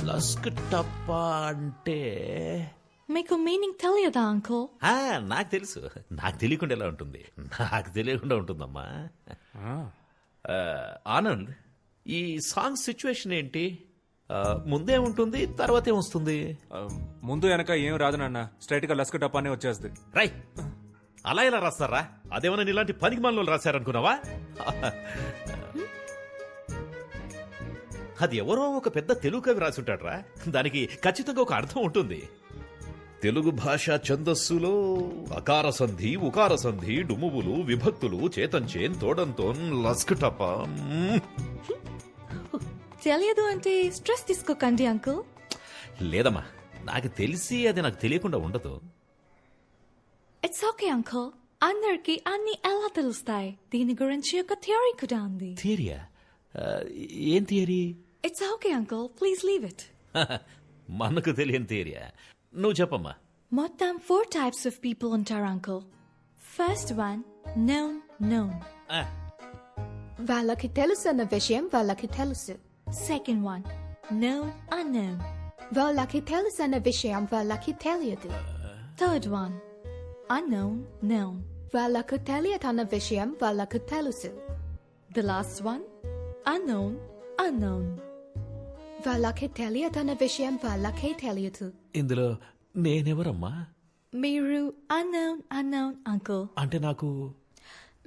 లస్కటప అంటే మీకు మీనింగ్ తెలియదా అంకుల్? నాకు తెలుసు. నాకు తెలియకుండా ఎలా ఉంటుంది? నాకు తెలియకుండా ఉంటుందమ్మా. ఆనంద్, ఈ సాంగ్ సిచ్యువేషన్ ఏంటి? ముందే ఉంటుంది, తర్వాత ఏమొస్తుంది? ముందు వెనక ఏం రాదు నాన్న, స్ట్రైట్ గా లస్కటప్ అనే వచ్చేస్తుంది. రై, అలా ఎలా రాస్తారా? అదేమన్నా ఇలాంటి పనికి మనలో రాశారనుకున్నావా? అది ఎవరో ఒక పెద్ద తెలుగు కవి రాసుంటాడ్రా. దానికి ఖచ్చితంగా ఒక అర్థం ఉంటుంది. తెలుగు భాష ఛందస్సులో అకార సంధి, ఉకార సంధి, డుమువులు, విభక్తులు, చేతంచేన్, తోడంతోన్, లస్కటప. తెలియదు అంటే స్ట్రెస్ తీసుకోకండి అంకుల్. లేదమ్మా, నాకు తెలిసి అది నాకు తెలియకుండా ఉండదు. It's okay uncle. అందరికి అన్ని ఎలా తెలుస్తాయి? దీని గురించి ఒక థియరీ కూడా ఉంది. థియరీయా? ఏం theory? It's okay uncle, please leave it. మనకు తెలియని థియరీయా? నువ్వు చెప్పమ్మా. మొత్తం 4 types of people ఉంటారు అంకుల్. First one, known. వాళ్ళకి తెలుసు అన్న విషయం వాళ్ళకి తెలుసు. Second one, unknown. వాళ్ళకి తెలుసు అన్న విషయం వాళ్ళకి తెలియదు. Third one, known. వాళ్ళకు తెలియదు అన్న విషయం వాళ్ళకు తెలుసు. The last one, unknown. వాళ్ళకి తెలియదు అన్న విషయం వాళ్ళకే తెలియదు. ఇందులో నేనెవరమ్మా? Miru unknown uncle. అంటే నాకు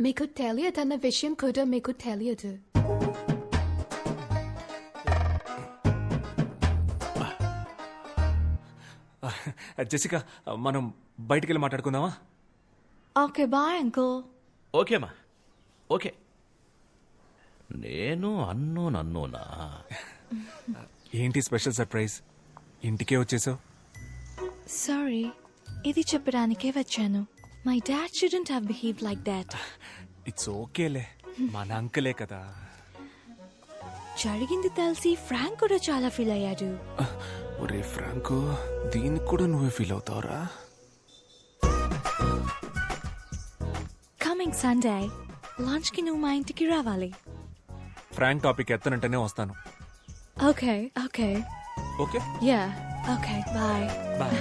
మీకు తెలియదన్న విషయం కూడా మీకు తెలియదు. జెసికా, మనం బయటికి వెళ్ళి మాట్లాడుకుందామా? Okay, bye uncle. ఓకేమా, ఓకే. నేను అన్నోనా? ఏంటి స్పెషల్ సర్ప్రైజ్? ఇంటికే వచ్చేసావు? Sorry, ఇది చెప్పడానికే వచ్చాను. My dad shouldn't have behaved like that. It's ఓకేలే, మన అంకలే కదా. జరిగింది తెలిసి ఫ్రాంక్ కూడా చాలా ఫీల్ అయ్యాడు. ఒరే ఫ్రాంకు, దీనికి కూడా నువ్వే ఫీల్ అవుతావురా? కమింగ్ సండే లంచ్ కి నువ్వు మా ఇంటికి రావాలి. ఫ్రాంక్ టాపిక్ ఎత్తనంటేనే వస్తాను. Okay okay okay yeah okay bye bye.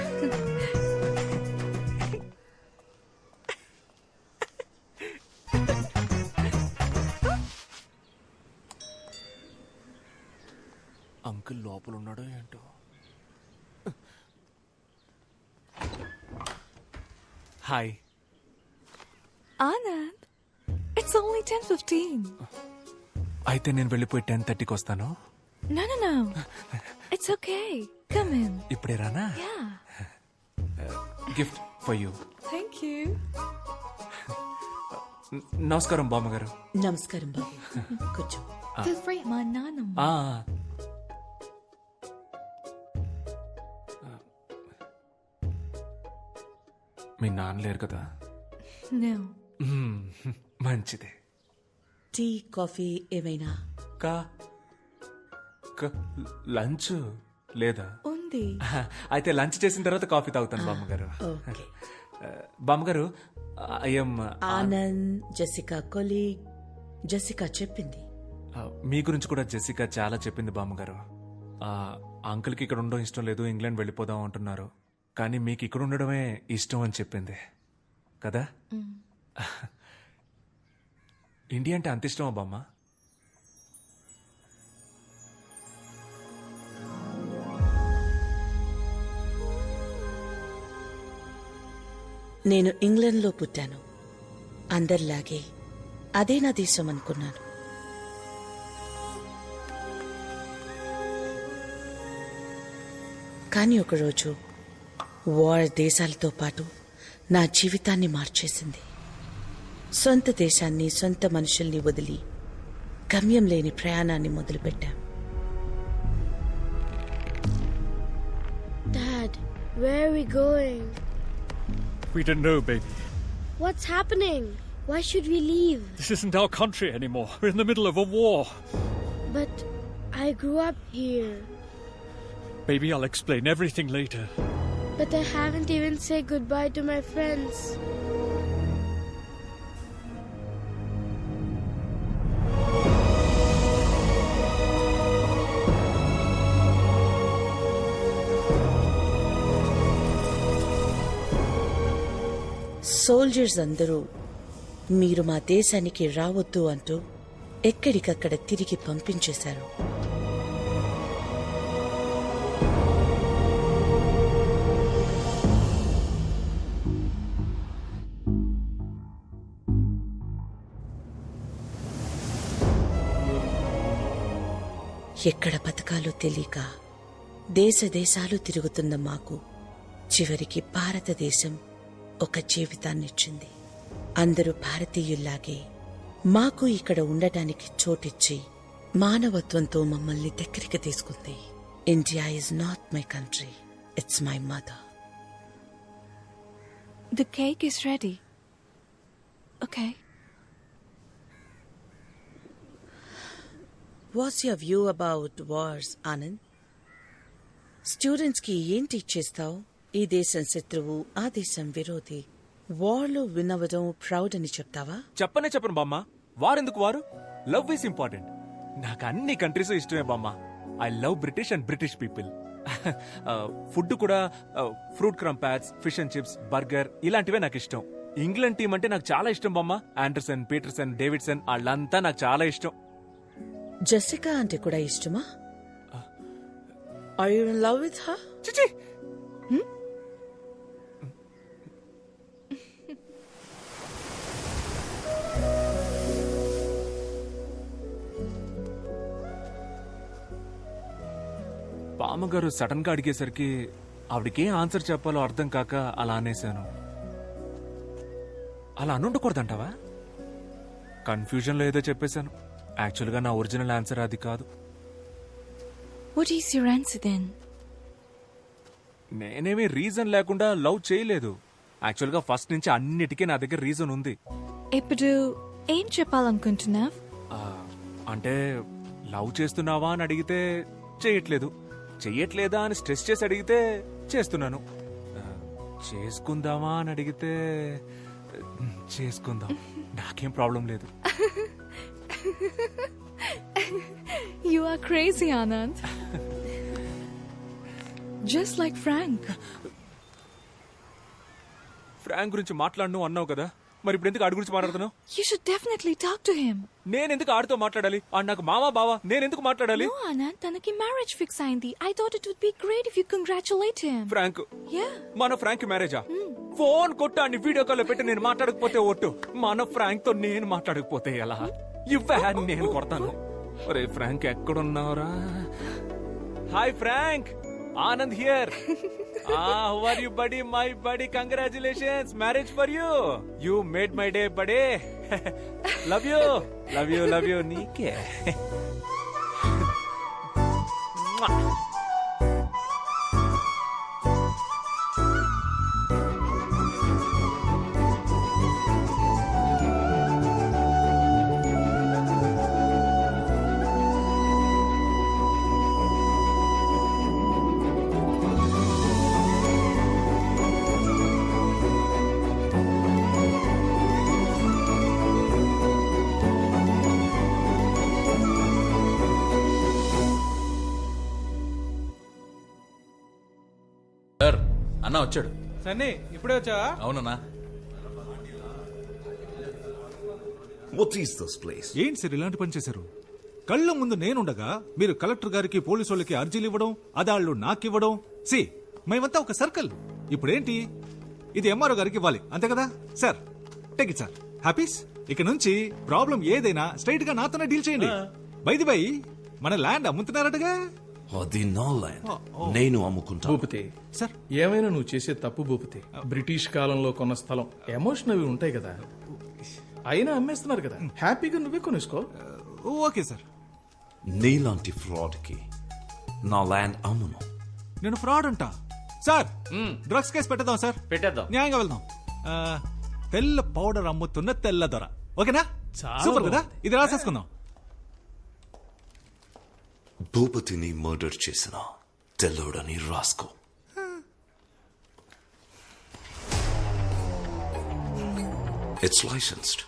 Uncle లోపల ఉన్నాడో ఏంటో. Hi Anand, it's only 10:15. అయితే నేను వెళ్ళిపోయి 10:30కి వస్తాను. No, no, no. It's okay. Come in. ఇప్పుడే రానా? Yeah. Gift for you. Thank you. నమస్కారం బామ్మగారు. నమస్కారం బాబు. కూర్చో. Feel free. మా నాన్నమ్మ. మీ నాన్న లేరు కదా? No. మంచిదే. టీ కాఫీ ఏమైనా? లంచ్ లేదా? ఉంది. అయితే లంచ్ చేసిన తర్వాత కాఫీ తాగుతాను బామ్మగారు. బామ్మగారు, I'm Anand, Jessica colleague. Jessica చెప్పింది. మీ గురించి కూడా జెసికా చాలా చెప్పింది బామ్మగారు. అంకుల్కి ఇక్కడ ఉండడం ఇష్టం లేదు, ఇంగ్లాండ్ వెళ్ళిపోదాం అంటున్నారు. కానీ మీకు ఇక్కడ ఉండడమే ఇష్టం అని చెప్పింది కదా? ఇండియా అంటే అంత ఇష్టమా బామ్మ? నేను ఇంగ్లాండ్లో పుట్టాను. అందరిలాగే అదే నా దేశం అనుకున్నాను. కానీ ఒకరోజు వార్ దేశాలతో పాటు నా జీవితాన్ని మార్చేసింది. సొంత దేశాన్ని, సొంత మనుషుల్ని వదిలి గమ్యం లేని ప్రయాణాన్ని మొదలుపెట్టాం. Dad, where are we going? We don't know, baby. What's happening? Why should we leave? This isn't our country anymore. We're in the middle of a war. But I grew up here. Baby, I'll explain everything later. But I haven't even said goodbye to my friends. Soldiers అందరూ మీరు మా దేశానికి రావద్దు అంటూ ఎక్కడికక్కడ తిరిగి పంపించేశారు. ఎక్కడ బతకాలో తెలియక దేశాలు తిరుగుతున్న మాకు చివరికి భారతదేశం ఒక జీవితాన్నిచ్చింది. అందరూ భారతీయుల్లాగే మాకు ఇక్కడ ఉండటానికి చోటిచ్చి మానవత్వంతో మమ్మల్ని దగ్గరికి తీసుకుంది. India is not my country, it's my mother. The cake is ready. Okay. What's your view about wars, Anand? Students కి ఏం టీచ్ చేస్తావు? ఈ దేశం శత్రువు, ఆ దేశం విరోధి. వార్లో వినవడం ప్రౌడ్ అని చెప్తావా? చెప్పను బామ్మ. వారెందుకు వారు? Love is important. నాకు అన్ని కంట్రీస్ ఇష్టమే బామ్మ. I love British and British people. Food కూడా fruit crumpets, fish and chips, burger ఇలాంటివే నాకు ఇష్టం. ఇంగ్లాండ్ టీం అంటే నాకు చాలా ఇష్టం బామ్మ. ఆండర్సన్, పీటర్సన్, డేవిడ్సన్ వాళ్ళంతా నాకు చాలా ఇష్టం. జెసికా అంటే కూడా ఇష్టమా? Are you in love with her? చిచి, మామగారు సడన్ గా అడిగేసరికి ఆవిడకేం ఆన్సర్ చెప్పాలో అర్థం కాక అలా అనేశాను. అలా అనుండకూడదంటావా? కన్ఫ్యూజన్ లో ఏదో చెప్పేశాను. యాక్చువల్ గా నా ఒరిజినల్ ఆన్సర్ అది కాదు. What is your answer then? నేనేమీ రీజన్ లేకుండా లవ్ చేయలేదు. యాక్చువల్ గా ఫస్ట్ నుంచి అన్నిటికీ నా దగ్గర రీజన్ ఉంది. ఇప్పుడు ఏం చెప్పాలనుకుంటున్నావ్? అంటే లవ్ చేస్తున్నావా అని అడిగితే చేయట్లేదు, చెయ్యట్లేదా అని స్ట్రెస్ చేసి అడిగితే చేస్తున్నాను, చేసుకుందామా అని అడిగితే చేసుకుందాం. నాకేం ప్రాబ్లం లేదు. You are crazy, Anand. Just like Frank. Frank గురించి మాట్లాడను అన్నావు కదా, మరి ఇప్పుడు ఎందుకు ఆడి గురించి మాట్లాడుతున్నావు? You should definitely talk to him. నేనెందుకు ఆడితో మాట్లాడాలి? ఆడు నాకు మావా బావా, నేనెందుకు మాట్లాడాలి? No, Anand, తనకి మ్యారేజ్ ఫిక్స్ అయింది. I thought it would be great if you congratulate him. Frank? Yeah. మన ఫ్రాంక్ మ్యారేజా? ఫోన్ కొట్టాన్ని వీడియో కాల్ పెట్టి నేను మాట్లాడకపోతే ఒట్టు, మన ఫ్రాంక్ తో నేను మాట్లాడకపోతే ఎలా? ఇవ్వే నేను కొడతాను. ఒరే ఫ్రాంక్ ఎక్కడున్నావురా? Hi Frank, Anand here. How are you, buddy? My buddy, congratulations, marriage for you. You made my day, buddy. Love you, love you, love you. Nike. అన్నా వచ్చాడు. సన్నీ ఇప్పుడే వచ్చావా? అవునన్నా. What is this place? ఏంటి సార్ ఇలాంటి పని చేశారు? కళ్ళ ముందు నేనుండగా మీరు కలెక్టర్ గారికి పోలీసు వాళ్ళకి అర్జీలు ఇవ్వడం, అదాళ్ళు నాకివ్వడం. సి మేమంతా ఒక సర్కిల్. ఇప్పుడేంటి, ఇది ఎంఆర్ఓ గారికి ఇవ్వాలి అంతే కదా sir? Take it sir. Happies. ఇక నుంచి ప్రాబ్లం ఏదైనా స్ట్రైట్ గా నాతోనే డీల్ చేయండి. బైది బై మన ల్యాండ్ అమ్ముతున్నారటగా? అది నా ల్యాండ్, నేను అమ్ముకుంటా. భూపతి సార్, ఏమైనా నువ్వు చేసే తప్పు భూపతి. బ్రిటిష్ కాలంలో కొన్న స్థలం, ఎమోషన్ అవి ఉంటాయి కదా. అయినా అమ్మేస్తున్నారు కదా, హ్యాపీగా నువ్వే కొనేసుకో. Okay sir. నీలాంటి ఫ్రాడ్ కి నా ల్యాండ్ అమ్మును. నేను ఫ్రాడ్ అంటా సార్? డ్రగ్స్ కేసు పెట్టేద్దాం సార్. పెట్టేద్దాం. న్యాయంగా వెళ్దాం. తెల్ల పౌడర్ అమ్ముతున్న తెల్ల దొర. ఓకేనా? సూపర్ కదా. ఇది రాసేసుకుందాం. భూపతిని మర్డర్ చేసిన తెల్లోడని రాసుకో. It's licensed.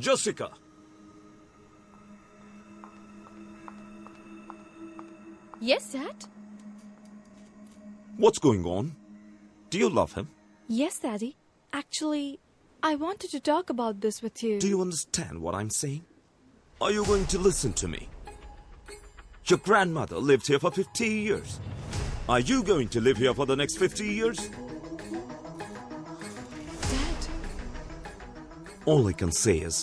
Jessica. Yes, Dad? What's going on? Do you love him? Yes, Daddy. Actually, I wanted to talk about this with you. Do you understand what I'm saying? Are you going to listen to me? Your grandmother lived here for 50 years. Are you going to live here for the next 50 years? Dad. All I can say is,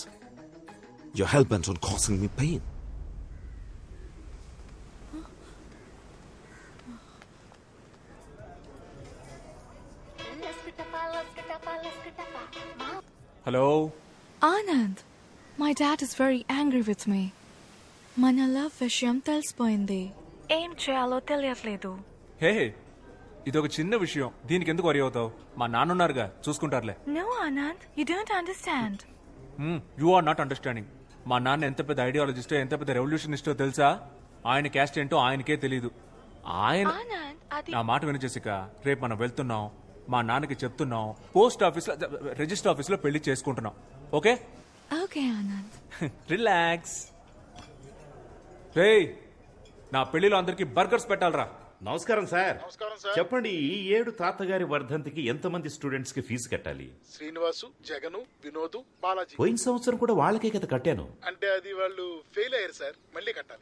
you're hell-bent on causing me pain. Hello? Anand, my dad is very angry with me. మన love విషయం తెలిసిపోయింది. ఏం చేయాలో తెలియట్లేదు. హే, ఇదొక చిన్న విషయం, దీనికి ఎందుకు వరి అవుతావు? మా నాన్నున్నారుగా, చూసుకుంటారులే. No, Anand, you don't understand. You are not understanding. మా నాన్న ఎంత పెద్ద ఐడియాలజిస్టో, ఎంత పెద్ద రెవల్యూషనిస్టో తెలుసా? ఆయన క్యాస్ట్ ఏంటో ఆయనకే తెలీదు. ఆయన నా మాట వినిచేసిక, రేపు మనం వెళ్తున్నాం, మా నాన్నకి చెప్తున్నాం, పోస్ట్ ఆఫీస్ లో, రిజిస్టర్ ఆఫీస్ లో పెళ్లి చేసుకుంటున్నాం. ఓకే? ఓకే ఆనంద్. రిలాక్స్. రేయ్, నా పెళ్లిలో అందరికి బర్గర్స్ పెట్టాలరా. నమస్కారం సార్. చెప్పండి, ఈ ఏడు తాతగారి వర్ధంతికి ఎంతమంది స్టూడెంట్స్ కి ఫీజు కట్టాలి? శ్రీనివాసు, జగను, వినోదు, బాలాజీ. పోయిన సంవత్సరం కూడా వాళ్ళకే కదా కట్టాను. అంటే అది వాళ్ళు ఫెయిల్ అయ్యారు సార్, మళ్ళీ కట్టాలి.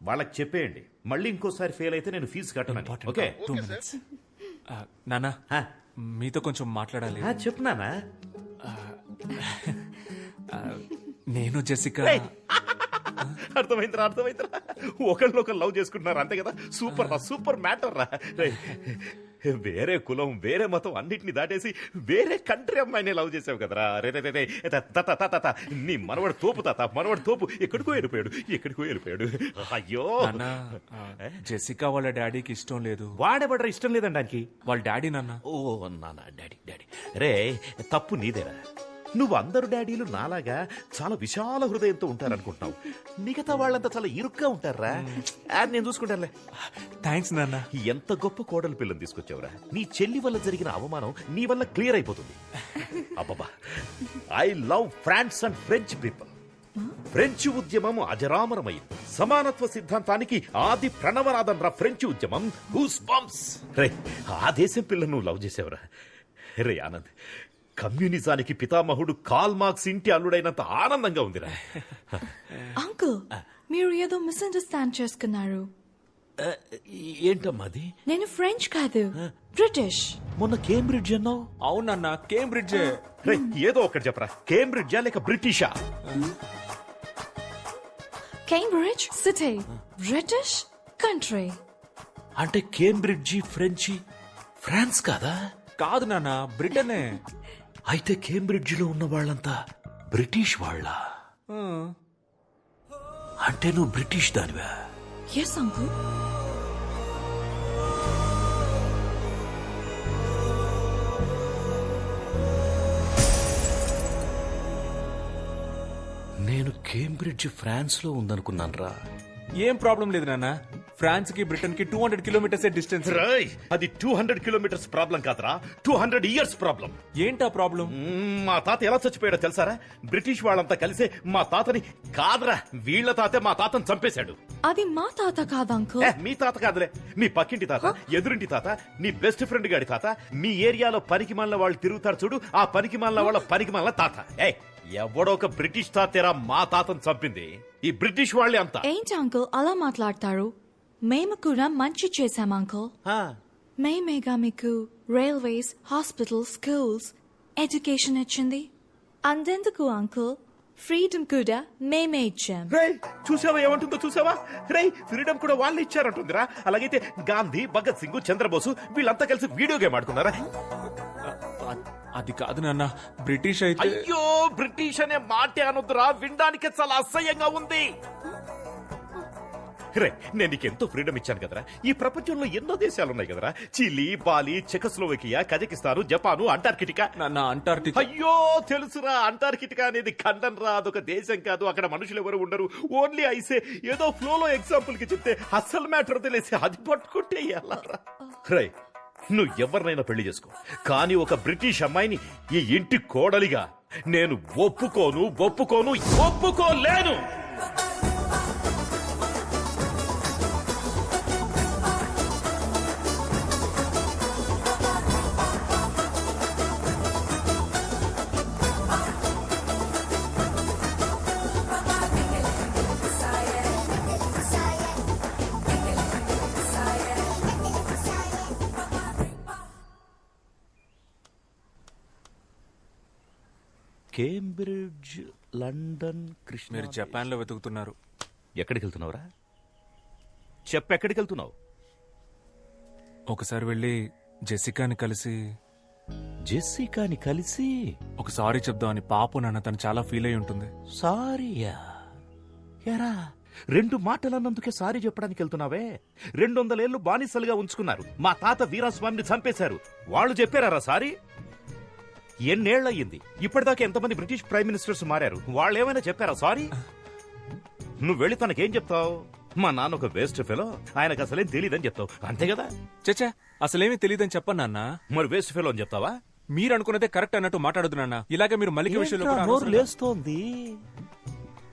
వాళ్ళకి చెప్పేయండి, మళ్ళీ ఇంకోసారి ఫెయిల్ అయితే నేను ఫీజు కట్టను. ఓకే? నానా, మీతో కొంచెం మాట్లాడాలి. చెప్పు నానా. నేను జెసికా. అర్థమైందిరా. ఒకళ్ళొకరు లవ్ చేసుకుంటున్నారు అంతే కదా. సూపర్ మ్యాటర్ రా. వేరే కులం, వేరే మతం అన్నిటిని దాటేసి వేరే కంట్రీ అమ్మాయిని లవ్ చేసావు కదరా. రే నీ మనవడు తోపు ఎక్కడికో వెళ్ళిపోయాడు. అయ్యో, జెసికా వాళ్ళ డాడీకి ఇష్టం లేదు. వాడేబడ్రా ఇష్టం లేదండి దానికి. వాళ్ళ డాడీ నాన్న. ఓ నాన్న, డాడీ. రే, తప్పు నీదేరా. నువ్వు అందరు డాడీలు నాలాగా చాలా విశాల హృదయంతో ఉంటారనుకుంటున్నావు. మిగతా వాళ్ళంతా చాలా ఇరుగ్గా ఉంటారా. నేను చూసుకుంటానులే. థ్యాంక్స్ నాన్న. ఎంత గొప్ప కోడలు పిల్లని తీసుకొచ్చావురా. నీ చెల్లి వల్ల జరిగిన అవమానం నీ వల్ల క్లియర్ అయిపోతుంది. అబ్బబ్బా, I love France and French people. French ఉద్యమం అజరామరమైంది. సమానత్వ సిద్ధాంతానికి ఆది ప్రణవనాదం రా ఫ్రెంచ్ ఉద్యమం. Goose bumps. రే, ఆ దేశం పిల్లను నువ్వు లవ్ చేసావురా. రే ఆనంద్, కమ్యూనిజానికి పితామహుడు కాల్ మార్క్స్ ఇంటి అల్లుడైనంత ఆనందంగా ఉందిరా. అంకుల్, మీరు ఏదో మిస్అండర్స్టాండ్ చేసుకున్నారు. ఏంటమ్మా అది? నేను ఫ్రెంచ్ కాదు, బ్రిటిష్. మొన్న కేంబ్రిడ్జ్ అన్నావు. అవునన్నా, కేంబ్రిడ్జ్. ఏదో ఒకటి చెప్పరా. కేంబ్రిడ్జా లేక బ్రిటిషా? Cambridge city, British country. అంటే కేంబ్రిడ్జి ఫ్రెంచి, ఫ్రాన్స్ కాదా? కాదు నాన్న, బ్రిటనే. అయితే కేంబ్రిడ్జిలో ఉన్న వాళ్ళంతా బ్రిటిష్ వాళ్ళ? అంటే నువ్వు బ్రిటిష్ దానివా? Yes uncle. నేను కేంబ్రిడ్జ్ ఫ్రాన్స్ లో ఉందనుకున్నాను రా. ఏం ప్రాబ్లం లేదు నాన్న. ఫ్రాన్స్ కి బ్రిటన్ కి 200 కిలోమీటర్స్ డిస్టెన్స్. అది 200 కిలోమీటర్స్ ప్రాబ్లం కాదురా, 200 ఇయర్స్ ప్రాబ్లం. ఏంటా ప్రాబ్లం? మా తాత ఎలా చచ్చిపోయాడో తెలుసారా? బ్రిటిష్ వాళ్ళంతా కలిసే మా తాతని కాదురా, వీళ్ల తాతే మా తాతని చంపేశాడు. అది మా తాత కాదు అంకుల్. మీ తాత కాదులే, మీ పక్కింటి తాత, ఎదురింటి తాత, నీ బెస్ట్ ఫ్రెండ్ గాడి తాత. మీ ఏరియాలో పనికి మాలిన వాళ్ళు తిరుగుతారు చూడు, ఆ పనికి మాలిన వాళ్ళ పనికి మాలిన తాత. ఎవడో ఒక బ్రిటిష్ తాతేరా మా తాతను చంపింది. ఈ బ్రిటిష్ వాళ్ళే అంతా. ఏంటి అంకుల్ అలా మాట్లాడతారు? మేము కూడా మంచి చేశాం అంకుల్. మేమేగా మీకు రైల్వేస్, హాస్పిటల్స్, స్కూల్స్, ఎడ్యుకేషన్ ఇచ్చింది. అందెందుకు అంకుల్, ఫ్రీడమ్ కూడా మేమే ఇచ్చాం. చూసావా ఏమంటుందో? చూసావా? ఫ్రీడమ్ కూడా వాళ్ళు ఇచ్చారంటుందిరా. అలాగైతే గాంధీ, భగత్ సింగ్, చంద్రబోసు వీళ్ళంతా కలిసి వీడియో గేమ్ ఆడుకున్నారా? అది కాదు నాన్న, బ్రిటిష్ అయితే. అయ్యో, బ్రిటిష్ అనే మాటే అనొద్దురా, వినడానికి చాలా అసహ్యంగా ఉంది. నేను నీకు ఎంతో ఫ్రీడమ్ ఇచ్చాను కదరా. ఈ ప్రపంచంలో ఎన్నో దేశాలు ఉన్నాయి కదరా. Chile, Bali, Czechoslovakia, Kazakhstan, Japan, Antarctica. Antarctica. అయ్యో తెలుసురా, అంటార్కిటికా అనేది ఖండం రా, అదొక దేశం కాదు. అక్కడ మనుషులు ఎవరు ఉండరు. ఓన్లీ ఐసే. ఏదో ఫ్లోలో ఎగ్జాంపుల్ కి చెప్తే అస్సలు మ్యాటర్ తెలిసి అది పట్టుకుంటే ఎలా రా. నువ్వు ఎవరినైనా పెళ్లి చేసుకో, కానీ ఒక బ్రిటిష్ అమ్మాయిని ఈ ఇంటి కోడలిగా నేను ఒప్పుకోలేను. Cambridge, London, Krishna. మీరు జపాన్ లో వెతుకుతున్నారు. ఎక్కడికి వెళ్తున్నావురా? చెప్పెక్కడికి వెళ్తున్నావు? ఒకసారి వెళ్ళి జెసికాని కలిసి ఒక సారీ చెప్దామని. పాపం నాన్న, తను చాలా ఫీల్ అయి ఉంటుంది. సారీయా? ఎరా, 2 మాటలు అన్నందుకే సారీ చెప్పడానికి వెళ్తున్నావే? 200 ఏళ్లు బానిసలుగా ఉంచుకున్నారు. మా తాత వీరాస్వామిని చంపేశారు. వాళ్ళు చెప్పారా సారీ? ఎన్నేళ్లయ్యింది? ఇప్పటిదాకా ఎంతమంది బ్రిటిష్ ప్రైమ్ మినిస్టర్స్ మారారు. వాళ్ళు ఏమైనా చెప్పారా సారీ? నువ్వు వెళ్ళి తనకేం చెప్తావు? మా నాన్న ఒక వేస్ట్ ఫెలో, ఆయనకు అసలేం తెలియదని చెప్తావు, అంతే కదా? చచ్చా, అసలేమీ తెలియదని చెప్పను నాన్న. మరి వేస్ట్ ఫెలో అని చెప్తావా? మీరు అనుకున్నదే కరెక్ట్ అన్నట్టు మాట్లాడదు నాన్న. ఇలాగే మీరు మల్లిక విషయంలో నోరు లేస్తోంది.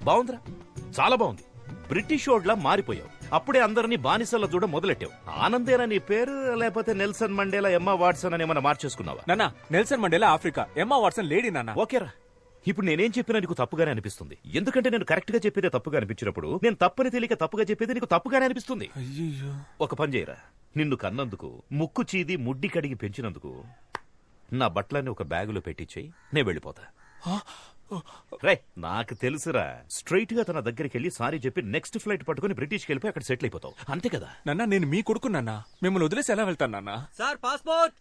బాగుందిరా, చాలా బాగుంది. బ్రిటిష్ ఓడ్లా మారిపోయావు. అప్పుడే అందరినీ బానిసల చూడ మొదలెట్టావు. ఆనందేనా నీ పేరు, లేకపోతే నెల్సన్ మండేలా, ఎమ్మా వాట్సన్ అని ఏమన్నా మార్చేసుకున్నావా? నాన్న, Nelson Mandela Africa, Emma Watson lady నాన్న. ఓకేరా, ఇప్పుడు నేనేం చెప్పినా నీకు తప్పుగానే అనిపిస్తుంది. ఎందుకంటే నేను కరెక్ట్ గా చెప్పేదే తప్పుగా అనిపించినప్పుడు నేను తప్పని తెలియక తప్పుగా చెప్పేది నీకు తప్పుగానే అనిపిస్తుంది. ఒక పని చేయరా, నిన్ను కన్నందుకు, ముక్కు చీది ముడ్డి కడిగి పెంచినందుకు నా బట్టలన్నీ ఒక బ్యాగులో పెట్టించేయి, నేను వెళ్ళిపోతా. రే, నాకు తెలుసురా, స్ట్రైట్ గా తన దగ్గరికి వెళ్ళి సారీ చెప్పి నెక్స్ట్ ఫ్లైట్ పట్టుకుని బ్రిటిష్కి వెళ్ళిపోయి అక్కడ సెటిల్ అయిపోతావు, అంతే కదా? నాన్న, నేను మీ కొడుకు నాన్న, మిమ్మల్ని వదిలేసి ఎలా వెళ్తాను నాన్న? Sir passport.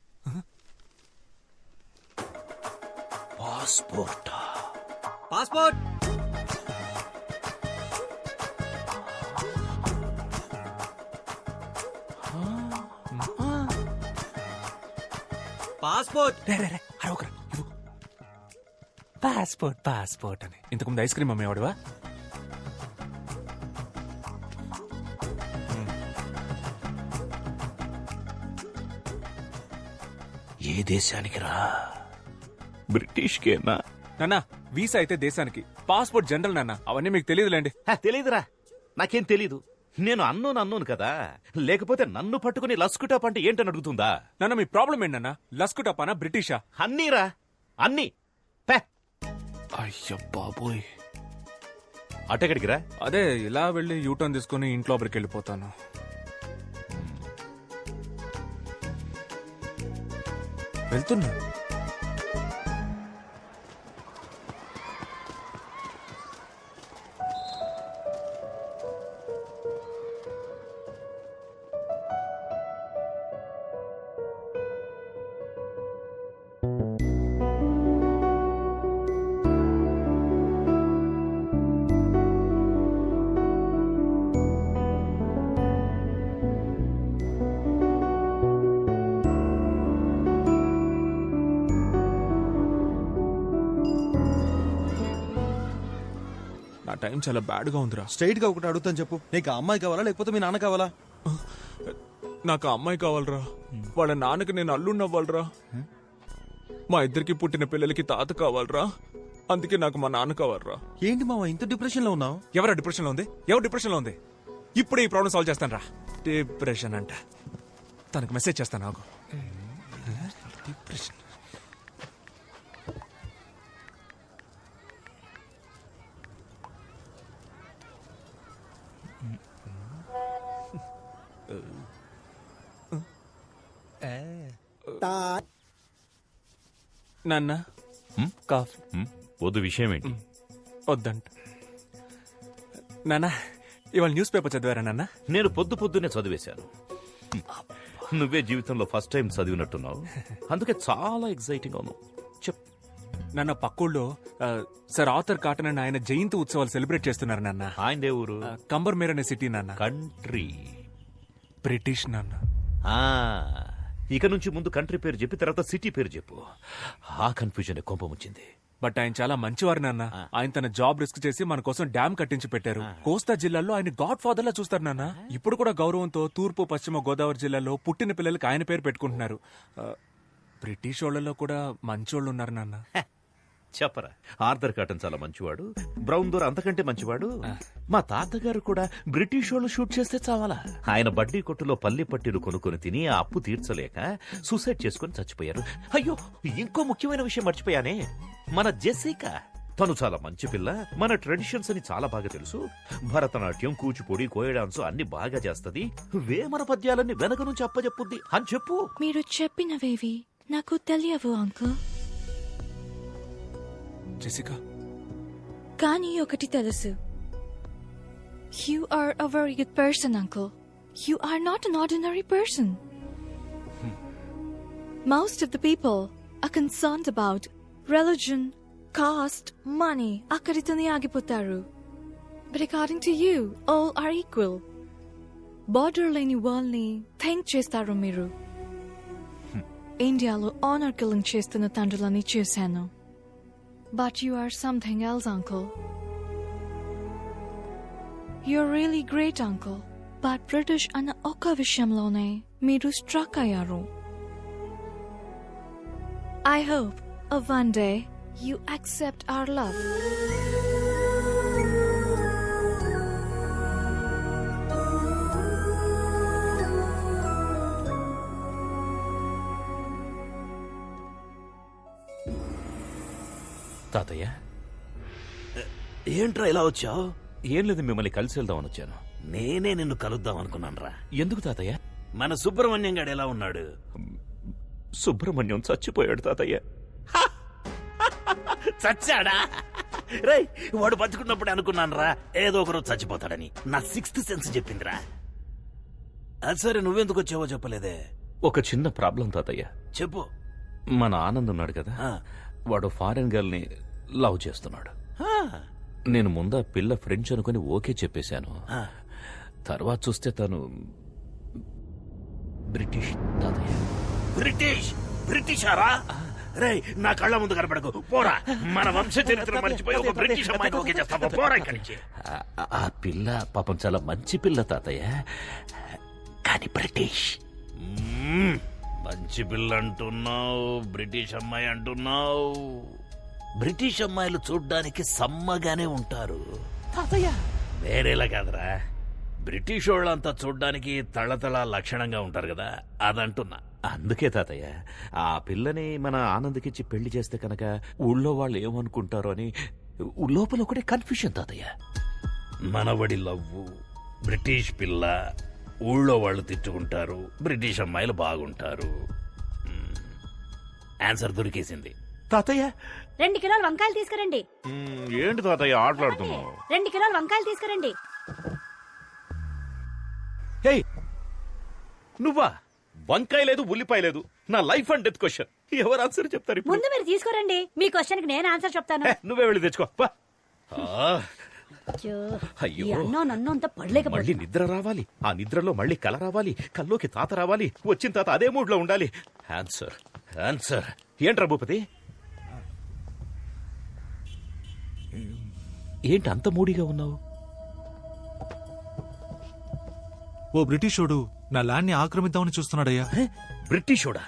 Passport passport passport. Passport passport అని ఇంతకుముందు ఐస్ క్రీమ్ అమ్మేవాడువా? ఏ దేశానికి రా? బ్రిటిష్కేనా? నాన్న, వీసా అయితే దేశానికి, పాస్పోర్ట్ జనరల్ నాన్న, అవన్నీ మీకు తెలియదులేండి. తెలీదురా, నాకేం తెలీదు. నేను అన్నోను కదా, లేకపోతే నన్ను పట్టుకుని లస్కుటాప్ అంటే ఏంటని అడుగుతుందా? నాన్న, మీ ప్రాబ్లం ఏంటన్నా? లస్కుటాపానా, బ్రిటిషా? అన్నీరా, అన్నీ. అయ్యో బాబోయ్, అటెక్కడికి రా? అదే ఇలా వెళ్ళి యూటర్న్ తీసుకుని ఇంట్లో లోపలికి వెళ్ళిపోతాను. వెళ్తున్నా. నా టైం చాలా బ్యాడ్ గా ఉందిరా. స్ట్రైట్ గా ఒకటి అడుగుతాను చెప్పు, నీకు ఆ అమ్మాయి కావాలా లేకపోతే మీ నాన్న కావాలా? నాకు ఆ అమ్మాయి కావాలరా. వాళ్ళ నాన్నకి నేను అల్లుడిని అవ్వాలరా. మా ఇద్దరికి పుట్టిన పిల్లలకి తాత కావాలరా. అందుకే నాకు మా నాన్న కావాలరా. ఏంటి మావా ఇంత డిప్రెషన్ లో ఉన్నావు? ఎవరా డిప్రెషన్ లో ఉంది? ఎవరు డిప్రెషన్ లో ఉంది? ఇప్పుడే ఈ ప్రాబ్లం సాల్వ్ చేస్తాను రా. డిప్రెషన్ అంట, తనకు మెసేజ్ చేస్తాను నాకు. డిప్రెషన్. నాన్న, కాఫీ వద్దు. విషయం ఏంటి? వద్దంట. నాన్న, ఇవాళ న్యూస్ పేపర్ చదివారా నాన్న? నేను పొద్దున్నే చదివేశాను. నువ్వే జీవితంలో ఫస్ట్ టైం చదివినట్టున్నావు, అందుకే చాలా ఎక్సైటింగ్ అవును. చెప్ నాన్న, పక్కూళ్ళో సర్ ఆర్థర్ కాటన్ అని ఆయన జయంతి ఉత్సవాలు సెలబ్రేట్ చేస్తున్నారు నాన్న. ఆయనదే ఊరు? కంబర్మేర్ అనే సిటీ నాన్న. కంట్రీ బ్రిటిష్ నాన్న. ఇక నుంచి ముందు కంట్రీ పేరు చెప్పి తర్వాత సిటీ పేరు చెప్పు. ఆ కన్ఫ్యూజన్ కోపం వచ్చింది. బట్ ఆయన చాలా మంచివారు నాన్న. ఆయన తన జాబ్ రిస్క్ చేసి మన కోసం డ్యామ్ కట్టించి పెట్టారు. కోస్తా జిల్లాలో ఆయన గాడ్ ఫాదర్ లా చూస్తారు నాన్న. ఇప్పుడు కూడా గౌరవంతో తూర్పు పశ్చిమ గోదావరి జిల్లాలో పుట్టిన పిల్లలకి ఆయన పేరు పెట్టుకుంటున్నారు. బ్రిటిష్ వాళ్ళలో కూడా మంచోళ్ళు ఉన్నారు నాన్న. చెప్పరా, ఆర్థర్ కాటన్ చాలా మంచివాడు, బ్రౌన్ దోర్ అంతకంటే మంచివాడు. మా తాతగారు కూడా బ్రిటిష్ వాళ్ళు షూట్ చేస్తే చావాలా. ఆయన బడ్డీ కొట్టులో పల్లి పట్టీలు కొనుక్కొని తిని ఆ అప్పు తీర్చలేక సూసైడ్ చేసుకుని చచ్చిపోయారు. అయ్యో, ఇంకో ముఖ్యమైన విషయం మర్చిపోయానే, మన జెసికా. తను చాలా మంచి పిల్ల, మన ట్రెడిషన్స్ అని చాలా బాగా తెలుసు. భరతనాట్యం, కూచిపూడి, కోయ డాన్స్ అన్ని బాగా చేస్తది. వేమన పద్యాలన్నీ వెనక నుంచి అప్పచెప్పుద్ది అని చెప్పు. మీరు చెప్పినవేవి నాకు తెలియవు అంకుల్. జెసికా, కానీ ఒకటి తెలుసు. You are a very good person, uncle. You are not an ordinary person. Most of the people are concerned about religion, caste, money. Akkaritone agipotaru. But according to you, all are equal. Border leni world ni think chestaru miru. India lo honor killing chestunna tandrulani chusanu. But you are something else, uncle. You're really great, uncle. But British ana oka vishamlone meeru struck ayaru. I hope one day you accept our love. తాతయ్య ఏంట్రా ఇలా వచ్చావు? ఏం లేదు, మిమ్మల్ని కలిసి వెళ్దామని వచ్చాను. నేనే నిన్ను కలుద్దాం అనుకున్నానురా. ఎందుకు తాతయ్య? మన సుబ్రహ్మణ్యం గాడు ఎలా ఉన్నాడు? సుబ్రహ్మణ్యం చచ్చిపోయాడు తాతయ్య. చచ్చాడా? రేయ్, వాడు బతుకున్నప్పుడు అనుకున్నానురా ఏదో ఒకరోజు చచ్చిపోతాడని. నా 6th సెన్స్ చెప్పిందిరా. అది సరే, నువ్వెందుకు వచ్చావో చెప్పలేదే. ఒక చిన్న ప్రాబ్లం తాతయ్య. చెప్పు. మన ఆనంద్ ఉన్నాడు కదా, వాడు ఫారెన్ గర్ల్ ని లవ్ చేస్తున్నాడు. నేను ముందా పిల్ల ఫ్రెండ్స్ అనుకుని ఓకే చెప్పేశాను. తర్వాత చూస్తే తను బ్రిటిష్ తాతయ్య. బ్రిటిషారా? రే, నా కళ్ళ ముందు కనపడకు, పోరా. మన వంశ చరిత్ర మర్చిపోయి ఒక బ్రిటిష్ అమ్మాయిని ఓకే చేస్తావా? పోరా ఇక్కడి నుంచి. ఆ పిల్ల పాపం చాలా మంచి పిల్ల తాతయ్య, కానీ బ్రిటిష్. మంచి పిల్ల అంటున్నావు, బ్రిటిష్ అమ్మాయి అంటున్నావు. బ్రిటిష్ అమ్మాయిలు చూడ్డానికి సమ్మగానే ఉంటారు తాతయ్య, వేరేలా కాదురా. బ్రిటిష్ వాళ్ళంతా చూడ్డానికి తళతళ లక్షణంగా ఉంటారు కదా, అదంటున్నా. అందుకే తాతయ్య, ఆ పిల్లని మన ఆనంద్కిచ్చి పెళ్లి చేస్తే కనుక ఊళ్ళో వాళ్ళు ఏమనుకుంటారో అని లోపల ఒకటే కన్ఫ్యూషన్ తాతయ్య. మనవడి లవ్వు, బ్రిటిష్ పిల్ల, ఊళ్ళో వాళ్ళు తిట్టుకుంటారు, బ్రిటిష్ అమ్మాయిలు బాగుంటారు. ఆన్సర్ దొరికేసింది తాతయ్య. 2 కిలోల వంకాయలు తీసుకురండి. ఏంటి తాతయ్య ఆటలాడుతున్నావు? 2 కిలోల వంకాయలు తీసుకురండి. నువ్వా? వంకాయ లేదు, ఉల్లిపాయ లేదు. నా లైఫ్ అండ్ డెత్ క్వశ్చన్. ఎవరు ఆన్సర్ చెప్తారు ఇప్పుడు? ముందు మీరు తీసుకురండి, మీ క్వశ్చన్ కి నేను ఆన్సర్ చెప్తాను. నువ్వే వెళ్ళి తెచ్చుకో. అయ్యో, నన్ను అంత పడలేక మళ్ళీ నిద్ర రావాలి, ఆ నిద్రలో మళ్ళీ కల రావాలి, కల్లోకి తాత రావాలి, వచ్చిన తాత అదే మూడ్ లో ఉండాలి. ఆన్సర్ ఆన్సర్ ఏంట్రా భూపతి? ఏంటి అంత మూడీగా ఉన్నావు? ఓ బ్రిటిషోడు నా ల్యాండ్ ని ఆక్రమిద్దామని చూస్తున్నాడయ్యా. బ్రిటిషోడా?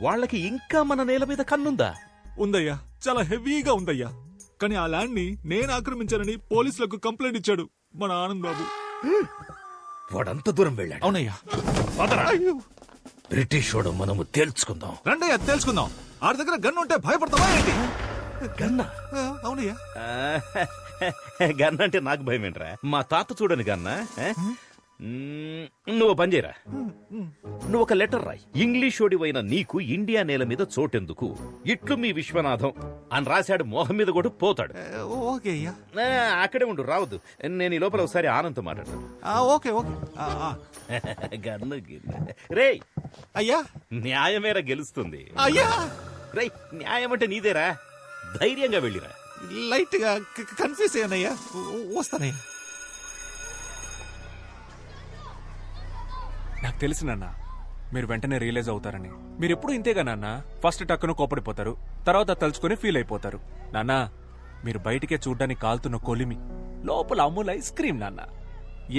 వాళ్ళకి ఇంకా మన నేల మీద కన్నుందా? ఉందయ్యా, చాలా హెవీగా ఉందయ్యా. కానీ ఆ ల్యాండ్ ని నేను ఆక్రమించానని పోలీసులకు కంప్లైంట్ ఇచ్చాడు మన ఆనంద్ బాబు. వాడంత దూరం వెళ్ళాడు? అవునయ్యా. బ్రిటిషోడు మనము తేల్చుకుందాం. రండయ్యా, తేల్చుకుందాం. ఆడి దగ్గర గన్ ఉంటే భయపడతావా ఏంటి? గన్నా? అవునయ్యా. గన్న అంటే నాకు భయం ఏంట్రా? మా తాత చూడని గన్నా. నువ్వు పని చేయరా, నువ్వు ఒక లెటర్ రాయి. ఇంగ్లీషోడివైన నీకు ఇండియా నేల మీద చోటెందుకు, ఇట్లు మీ విశ్వనాథం అని రాశాడు. మోహం మీద కూడా పోతాడు. ఓకే అయ్యా. అక్కడే ఉండు, రావద్దు. నేను ఈ లోపల ఒకసారి ఆనంద్ మాట్లాడతాను. Okay okay. గన్ను రే అయ్యా, న్యాయమేరా గెలుస్తుంది. అయ్యా రే, న్యాయం అంటే నీదేరా, ధైర్యంగా వెళ్ళిరా. లైట్ గా కన్ఫ్యూజ్ అయ్యానయ్యా, వస్తానయ్యా. నాకు తెలుసు నాన్న, మీరు వెంటనే రియలైజ్ అవుతారని. మీరు ఎప్పుడు ఇంతేగా నాన్న, ఫస్ట్ టక్కును కోపడిపోతారు, తర్వాత తలుచుకొని ఫీల్ అయిపోతారు. నాన్న, మీరు బయటికే చూడ్డానికి కాలుతున్న కొలిమి, లోపల అమూల్ ఐస్ క్రీమ్. నాన్న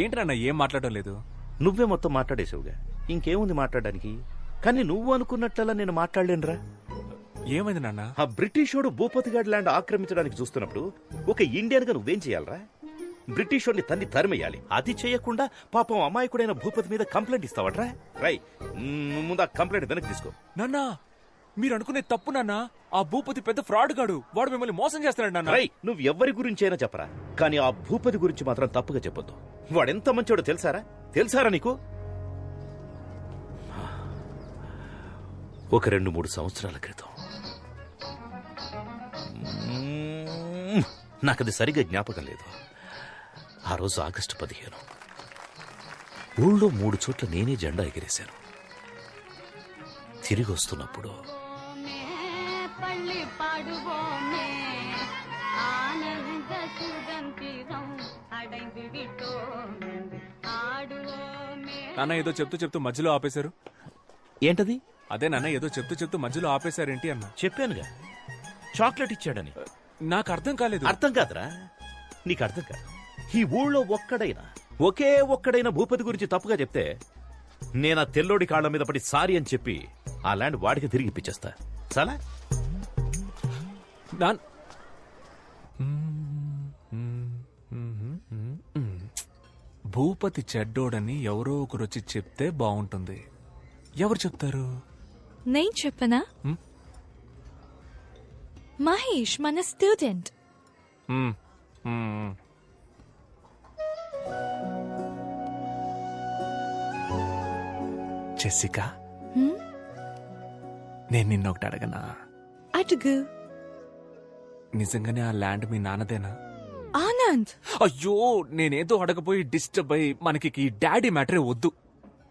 ఏంటి నాన్న ఏం మాట్లాడడం లేదు? నువ్వే మొత్తం మాట్లాడేసావుగా, ఇంకేముంది మాట్లాడడానికి? కానీ నువ్వు అనుకున్నట్లలా నేను మాట్లాడలేనురా. ఏమైంది నాన్న? ఆ బ్రిటిషోడు భూపతిగాడ్ ల్యాండ్ ఆక్రమించడానికి చూస్తున్నప్పుడు ఒక ఇండియన్ గా నువ్వేం చేయాలరా? బ్రిటిషోడిని తన్ని తరిమేయాలి. అది చేయకుండా పాపం అమాయకుడైన భూపతి మీద కంప్లైంట్ ఇస్తావట్రా? రై, ముందు ఆ కంప్లైంట్ వెనక్కి తీసుకో. నాన్న, మీరు అనుకునే తప్పు నాన్న. ఆ భూపతి పెద్ద ఫ్రాడ్ గాడు, వాడు మిమ్మల్ని మోసం చేస్తున్నాడు నాన్న. రై, నువ్వు ఎవరి గురించైనా చెప్పరా, కానీ ఆ భూపతి గురించి మాత్రం తప్పుగా చెప్పొద్దు. వాడెంత మంచోడో తెలుసారా నీకు? ఒక 2-3 సంవత్సరాల క్రితం, నాకది సరిగా జ్ఞాపకం లేదు. ఆ రోజు ఆగస్టు 15, ఊళ్ళో 3 చోట్ల నేనే జెండా ఎగిరేశాను. తిరిగి వస్తున్నప్పుడు నాన్న ఏదో చెప్తూ మధ్యలో ఆపేశారు. ఏంటది? అదే నాన్న, ఏదో చెప్తూ మధ్యలో ఆపేశారేంటి అన్న. చెప్పానుగా, చాక్లెట్ ఇచ్చాడని. నాకు అర్థం కాలేదు. అర్థం కాదురా, నీకు అర్థం కాదు. ఈ ఊళ్ళో ఒకే ఒక్కడైనా భూపతి గురించి తప్పుగా చెప్తే నేను ఆ తెల్లోడి కాళ్ళ మీద పడి సారీ అని చెప్పి ఆ ల్యాండ్ వాడికి తిరిగి ఇప్పించేస్తా. చాలా భూపతి చెడ్డోడని ఎవరో ఒకరొచ్చి చెప్తే బాగుంటుంది. ఎవరు చెప్తారు? నేను చెప్పనా? మహేష్ మన స్టూడెంట్. జెసికా, నేను నిన్నొకటి అడగనా? అడుగు. నిజంగానే ఆ ల్యాండ్ మీ నాన్నదేనా? ఆనంద్, అయ్యో, నేనేదో అడగపోయి డిస్టర్బ్ అయ్యి మనకి ఈ డాడీ మ్యాటరే వద్దు.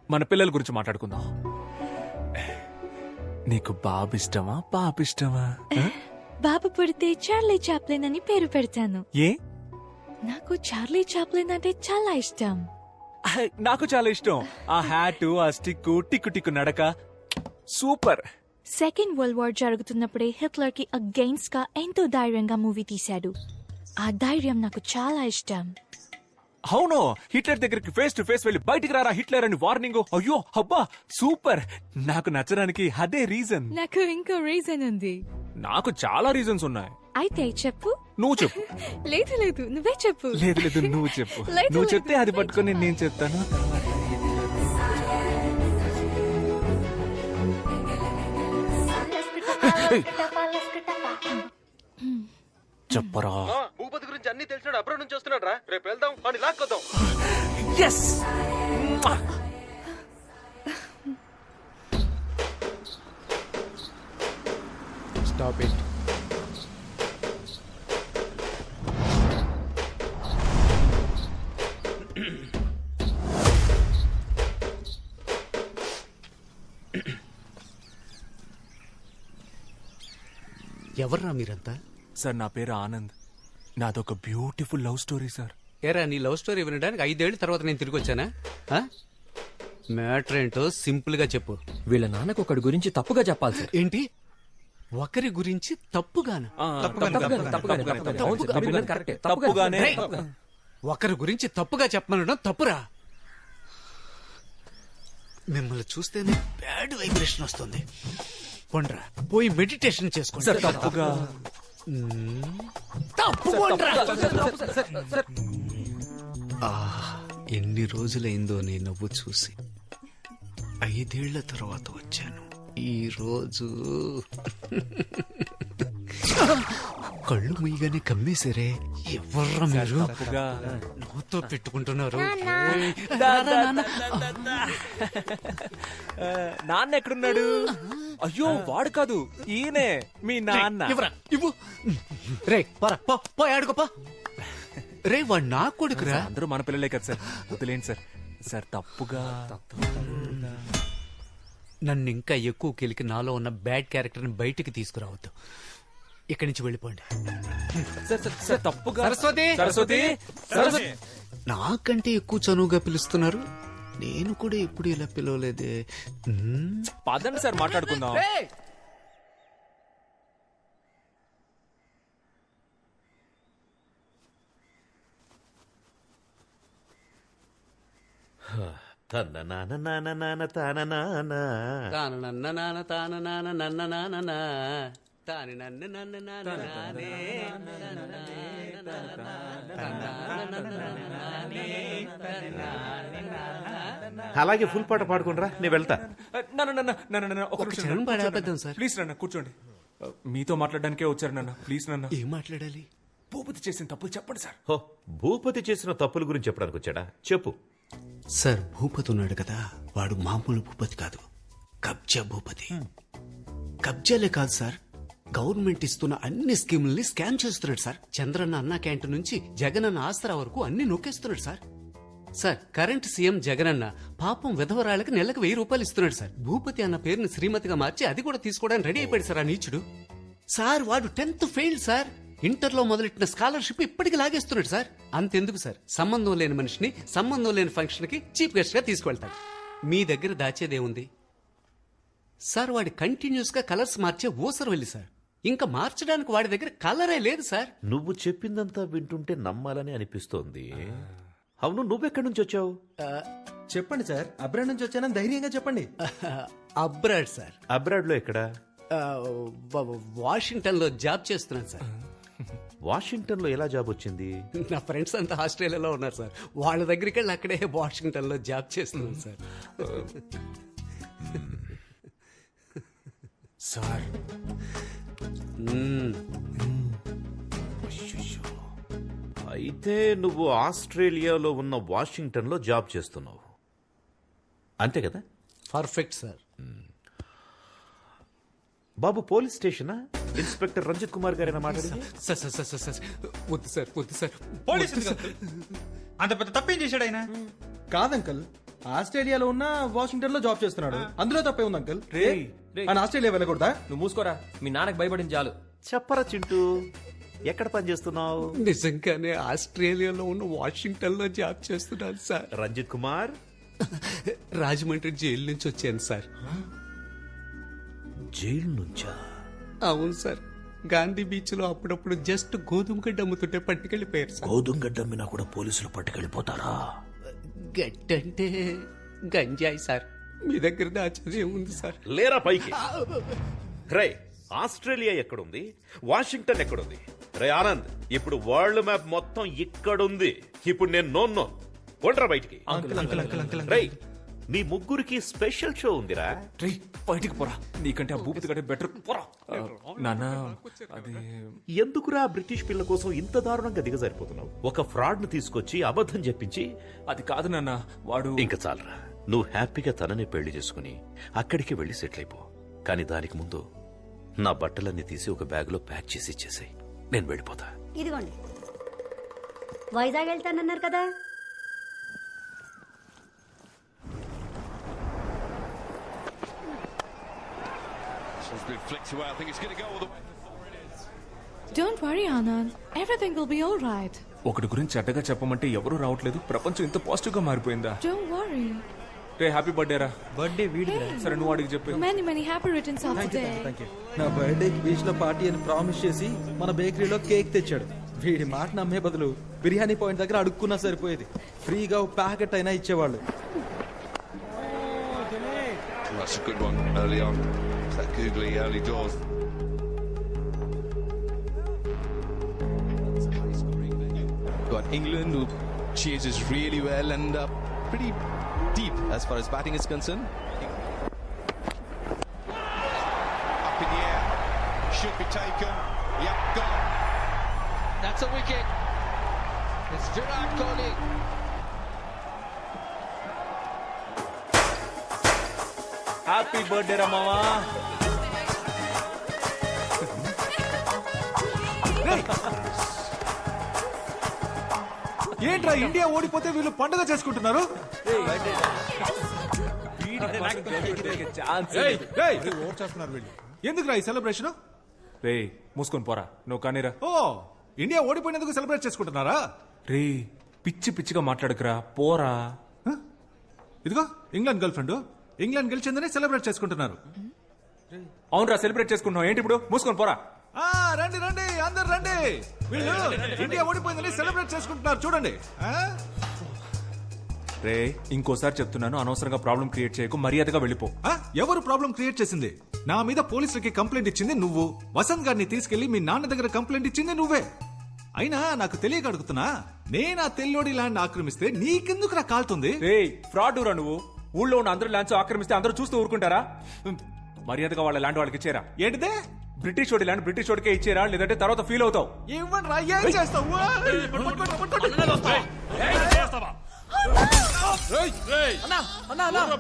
మన పిల్లల గురించి మాట్లాడుకుందాం. నీకు బాబు ఇష్టమా పాప ఇష్టమా? బాబు పుడితే చార్లీ చాప్లిన్ అని పేరు పెడతాను. ఏ? నాకు చార్లీ చాప్లిన్ అంటే చాలా ఇష్టం. నాకు చాలా ఇష్టం. ఆ హ్యాట్, ఆ స్టిక్, టిక్కు టిక్కు నడక సూపర్. సెకండ్ వరల్డ్ వార్ జరుగుతున్నప్పుడే హిట్లర్ కి అగెయిన్స్ట్ గా ఎంతో ధైర్యంగా మూవీ తీశాడు. ఆ ధైర్యం నాకు చాలా ఇష్టం. అవును, హిట్లర్ దగ్గరికి ఫేస్ టు ఫేస్ వెళ్ళి బయటికి రారా హిట్లర్ అని వార్నింగ్. అయ్యో అబ్బా సూపర్. నాకు నచ్చడానికి అదే రీజన్. నాకు ఇంకో రీజన్ ఉంది. నాకు చాలా రీజన్స్ ఉన్నాయి. అయితే చెప్పు. నువ్వు చెప్పు. లేదు లేదు, నువ్వే చెప్పు. లేదు లేదు, నువ్వు చెప్పు. లేదు, నువ్వు లేదు, చెప్తే అది పట్టుకొని నేను చెప్తాను. చెప్పరా. భూపతి గురించి అన్ని తెలిసినాడు, అబ్రాడ్ నుంచి వస్తున్నాడు రా. రేపు వెళ్దాం, వాడిని లాక్కొద్దాం. ఎస్. Stop it. ఎవర్రా మీరంతా? సార్, నా పేరు ఆనంద్. నాదొక బ్యూటిఫుల్ లవ్ స్టోరీ సార్. ఏరా, నీ లవ్ స్టోరీ వినడానికి 5 ఏళ్ల తర్వాత నేను తిరిగి వచ్చానా? మ్యాటర్ ఏంటో సింపుల్ గా చెప్పు. వీళ్ళ నాన్నకు ఒకటి గురించి తప్పుగా చెప్పాలి సార్. ఏంటి? ఒకరి గురించి తప్పుగానా? ఒకరి గురించి తప్పుగా చెప్పమనడం తప్పురా. మిమ్మల్ని చూస్తేనే బ్యాడ్ వైబ్రేషన్ వస్తుంది. కొండ్రా, పోయి మెడిటేషన్ చేసుకోండి. తప్పుగా ఎన్ని రోజులైందో నీ నవ్వు చూసి. 5 ఏళ్ల తర్వాత వచ్చాను. ఈ రోజు కళ్ళు ముయ్యగానే కమ్మేశారే. ఎవర్రా మీరు? నవ్వుతో పెట్టుకుంటున్నారు. నాన్న ఎక్కడున్నాడు? అయ్యో, వాడు కాదు, ఈయనే మీ నాన్న. ఇవ్వు. రే పో ఆడుకోపా. రే, వాడు నా కొడుకురా. అందరూ మన పిల్లలే కదా సార్, వదిలేండి సార్. సార్, తప్పుగా నన్ను ఇంకా ఎక్కువ కెలికి నాలో ఉన్న బ్యాడ్ క్యారెక్టర్ ని బయటికి తీసుకురావద్దు. ఇక్కడి నుంచి వెళ్ళిపోండి. తప్పుగా. సరస్వతి, సరస్వతి, సరస్వతి. నాకంటే ఎక్కువ చనువుగా పిలుస్తున్నారు. నేను కూడా ఎప్పుడు ఇలా పిలవలేదే. పదండి సార్, మాట్లాడుకుందాం. తన నాన్న నాన్న నాన్న తాన నాన్న తాన నన్న నాన్న తాన నాన్న నన్న నాన్న తాని నన్ను నన్ను నానే. అలాగే ఫుల్ పాట పాడుకుంటారా, నేను వెళ్తా. ప్లీజ్ నాన్న, కూర్చోండి. మీతో మాట్లాడడానికే వచ్చారు నాన్న. ప్లీజ్ నాన్న. ఏం మాట్లాడాలి? భూపతి చేసిన తప్పులు చెప్పండి సార్. హో, భూపతి చేసిన తప్పుల గురించి చెప్పడానికి వచ్చాడా? చెప్పు. సార్, భూపతి ఉన్నాడు కదా, వాడు మామూలు భూపతి కాదు, కబ్జా భూపతి. కబ్జాలే కాదు సార్, గవర్నమెంట్ ఇస్తున్న అన్ని స్కీముల్ని స్కామ్ చేస్తున్నాడు సార్. చంద్రన్న అన్న క్యాంటీన్ నుంచి జగనన్న ఆసరా వరకు అన్ని నొక్కేస్తున్నాడు sir. Sir, current CM Jagananna పాపం విధవరాళ్ళకి నెలకు 1000 రూపాయలు ఇస్తున్నాడు సార్. భూపతి అన్న పేరుని శ్రీమతిగా మార్చి అది కూడా తీసుకోవడానికి రెడీ అయిపోయాడు సార్ ఆ నీచుడు. సార్, వాడు 10th ఫెయిల్ సార్. ఇంటర్లో మొదలెట్టిన స్కాలర్షిప్ ఇప్పటికి లాగేస్తున్నాడు సార్. అంతెందుకు సార్, సంబంధం లేని మనిషిని సంబంధం లేని ఫంక్షన్ కి చీఫ్ గెస్ట్ గా తీసుకువెళ్తాడు. మీ దగ్గర దాచేదేముంది సార్? వాడి కంటిన్యూస్ గా కలర్స్ మార్చే ఊసరు వెళ్ళి సార్. ఇంకా మార్చడానికి వాడి దగ్గర కలరే లేదు సార్. నువ్వు చెప్పిందంతా వింటుంటే నమ్మాలని అనిపిస్తోంది. అవును, నువ్వెక్కడి నుంచి వచ్చావు? చెప్పండి సార్. అబ్రాడ్ నుంచి వచ్చానని ధైర్యంగా చెప్పండి. Abroad sir. అబ్రాడ్ లో ఎక్కడ? వాషింగ్టన్ లో జాబ్ చేస్తున్నాను సార్. వాషింగ్టన్ లో ఎలా జాబ్ వచ్చింది? నా ఫ్రెండ్స్ అంతా ఆస్ట్రేలియాలో ఉన్నారు సార్. వాళ్ళ దగ్గరికి వెళ్ళి అక్కడే వాషింగ్టన్ లో జాబ్ చేస్తున్నాను సార్. సార్, అయితే నువ్వు ఆస్ట్రేలియాలో ఉన్న వాషింగ్టన్ లో జాబ్ చేస్తున్నావు అంతే కదా? Perfect sir. బాబు పోలీస్ స్టేషనా? ఇన్స్పెక్టర్ రంజిత్ కుమార్ గారేనా మాట్లాడింది? సార్ సార్ సార్ సార్ వద్దు సార్ వద్దు సార్. అంత పెద్ద తప్పేం చేశాడు ఆయన? కాదంకల్, ఆస్ట్రేలియాలో ఉన్న వాషింగ్టన్ లో జాబ్ చేస్తున్నాడు, అందులో తప్పే ఉంది అంకల్. ఆయన ఆస్ట్రేలియా వెళ్ళకూడదా? నువ్వు మూసుకోరా, మీ నాన్నకు భయపడింది చాలు. చెప్పరా చింటూ, ఎక్కడ పని చేస్తున్నావు? నిజంగానే ఆస్ట్రేలియాలో ఉన్న వాషింగ్టన్ లో జాబ్ చేస్తున్నాను సార్. రంజిత్ కుమార్, రాజమండ్రి జైలు నుంచి వచ్చాను సార్. జైలు నుంచా? అవును సార్. గాంధీ బీచ్ లో అప్పుడప్పుడు జస్ట్ గోధుమ గడ్డ అమ్ముతుంటే పట్టుకెళ్ళిపోయారు సార్. గోధుమ గడ్డ అమ్మినా కూడా పోలీసులు పట్టుకెళ్ళిపోతారా? గడ్డంటే గంజాయి సార్. మీ దగ్గర దాచేది ఏముంది సార్? లేరా పైకి. రే, ఆస్ట్రేలియా ఎక్కడుంది, వాషింగ్టన్ ఎక్కడుంది? రే ఆనంద్, ఇప్పుడు వరల్డ్ మ్యాప్ మొత్తం ఇక్కడుంది. ఇప్పుడు నేను నో కొండ్రా బయటికి. రే, మీ ముగ్గురికి స్పెషల్ షో ఉందిరా. రే, బయటికి పోరా, నీకంటే ఆ భూపతి కంటే బెటర్. పోరా నాన్న. అది ఎందుకురా బ్రిటిష్ పిల్ల కోసం ఇంత దారుణంగా దిగజారిపోతున్నావు? ఒక ఫ్రాడ్ ను తీసుకొచ్చి అబద్ధం చెప్పించి. అది కాదు నాన్న, వాడు. ఇంకా చాలరా, నువ్వు హ్యాపీగా తనని పెళ్లి చేసుకుని అక్కడికి వెళ్లి సెటిల్ అయిపో. కానీ దానికి ముందు నా బట్టలన్నీ తీసి ఒక బ్యాగ్ లో ప్యాక్ చేసి ఇచ్చేసాయి. నేను వెళ్ళిపోతా. ఇదిగోండి. వైజాగ్ వెళ్తానన్నారు కదా. Don't worry, Anand. Everything will be all right. ఒకటి గురించి చెడ్డగా చెప్పమంటే ఎవరూ రావట్లేదు. ప్రపంచం ఇంత పాజిటివ్ గా మారిపోయిందా? Don't worry. Ray, happy birthday రా. బర్త్డే వీడిదిరా. సరే, నువ్వు అడిగి చెప్పు. Many happy returns of the day. నా బర్త్డేకి బీచ్ లో పార్టీ అని ప్రామిస్ చేసి మన బేకరీలో కేక్ తెచ్చాడు. వీడి మాట నమ్మే బదులు బిర్యానీ పాయింట్ దగ్గర అడుక్కున్నా సరిపోయేది. ఫ్రీగా ప్యాకెట్ అయినా ఇచ్చేవాళ్ళు. That's a good one early on. That googly early doors. Got England, who chases really well and pretty deep as far as batting is concerned. Up in the air, should be taken. Yep, gone. That's a wicket. It's Virat Kohli. Happy birthday రా మావా. ఏంట్రా India ఓడిపోతే వీళ్ళు పండుగ చేసుకుంటున్నారు? ఎందుకురా ఈ celebration? రే, మూసుకొని పోరా. నువ్వు కానీరా. ఓ, ఇండియా ఓడిపోయినందుకు సెలబ్రేట్ చేసుకుంటున్నారా? రే, పిచ్చి పిచ్చిగా మాట్లాడకురా, పోరా. ఇదిగో ఇంగ్లాండ్ గర్ల్ ఫ్రెండ్, ఇంగ్లాండ్ గెలిచిందని సెలబ్రేట్ చేసుకుంటున్నారు. అవునరా, సెలబ్రేట్ చేసుకుంటున్నావు ఏంటి ఇప్పుడు? మూసుకొని పోరా. రండి రండి, అందరు రండి. వీళ్ళు ఇండియా ఓడిపోయిందని సెలబ్రేట్ చేసుకుంటున్నారు చూడండి. రే, ఇంకోసారి చెప్తున్నాను, అనవసరంగా ప్రాబ్లం క్రియేట్ చేయకు, మర్యాదగా వెళ్ళిపో. ఎవరు ప్రాబ్లం క్రియేట్ చేసింది? నా మీద పోలీసులకి కంప్లైంట్ ఇచ్చింది నువ్వు. వసంత్ గారిని తీసుకెళ్లి మీ నాన్న దగ్గర కంప్లైంట్ ఇచ్చింది నువ్వే. అయినా నాకు తెలియక అడుగుతున్నా, నేను ఆ తెల్లోడి ల్యాండ్ ఆక్రమిస్తే నీకెందుకు రా కాలుతుంది? రే, ఫ్రాడ్ రా నువ్వు. ఊళ్ళో ఉన్న అందరూ ల్యాండ్స్ ఆక్రమిస్తే అందరూ చూస్తూ ఊరుకుంటారా? మర్యాదగా వాళ్ళ ల్యాండ్ వాళ్ళకి ఇచ్చేరా. ఏంటిదే? బ్రిటిష్ వాడి ల్యాండ్ బ్రిటిష్ వాడికే ఇచ్చేరా, లేదంటే తర్వాత ఫీల్ అవుతావు. ఇవ్వండి రా, ఏం చేస్తావు?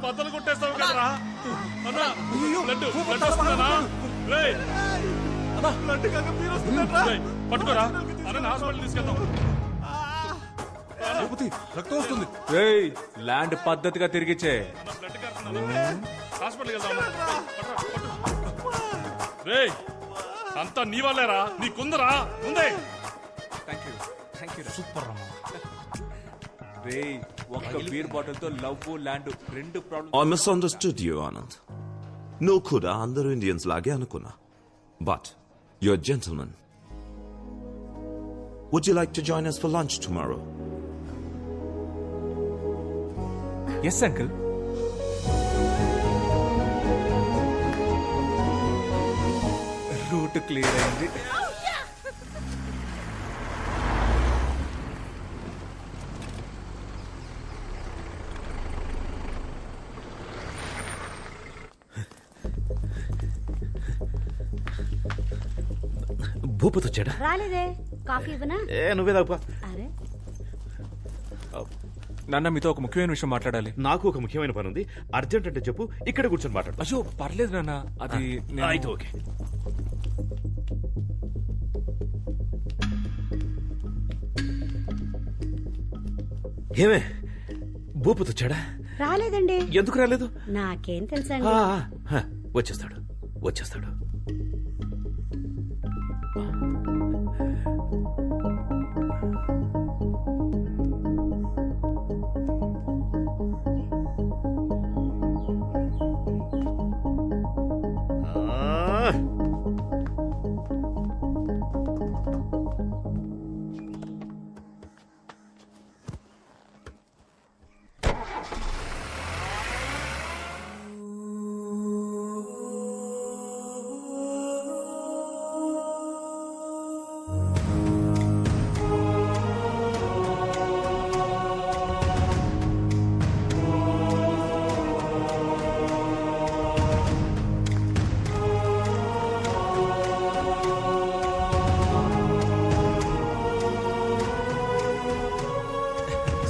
బద్దలు కొట్టేస్తావు కదరా. పట్టుకోరా, అన్న హాస్పిటల్ తీసుకెళ్తాం. రక్తం వస్తుంది. ల్యాండ్ పద్ధతిగా తిరిగిచ్చే. హాస్పిటల్కి వెళ్దాం. రేయ్, అంతా నీ వాళ్ళేరా, నీకుందరా ముందే. సూపర్ రా. రే, ఒక్క బీర్ బాటిల్ తో లవ్ ల్యాండ్ రెండు problem. I misunderstood you, Anand. No kuda andaru Indians lage anukuna. But you're a gentleman. Would you like to join us for lunch tomorrow? Yes, uncle. Route clear అయింది. భూపతి వచ్చాడా? రాలేదే. Coffee ఇవ్వనా? నువ్వే తాగుపా. అరే నాన్న మీతో ఒక ముఖ్యమైన విషయం మాట్లాడాలి. నాకు ఒక ముఖ్యమైన పని ఉంది, అర్జెంట్ అంటే చెప్పు, ఇక్కడ కూర్చొని మాట్లాడు. అయ్యో పర్లేదు నాన్న, అది అయితే ఓకే. ఏమే భూపతి వచ్చాడా? రాలేదండి. ఎందుకు రాలేదు? నాకేం తెలుసండి. వచ్చేస్తాడు వచ్చేస్తాడు.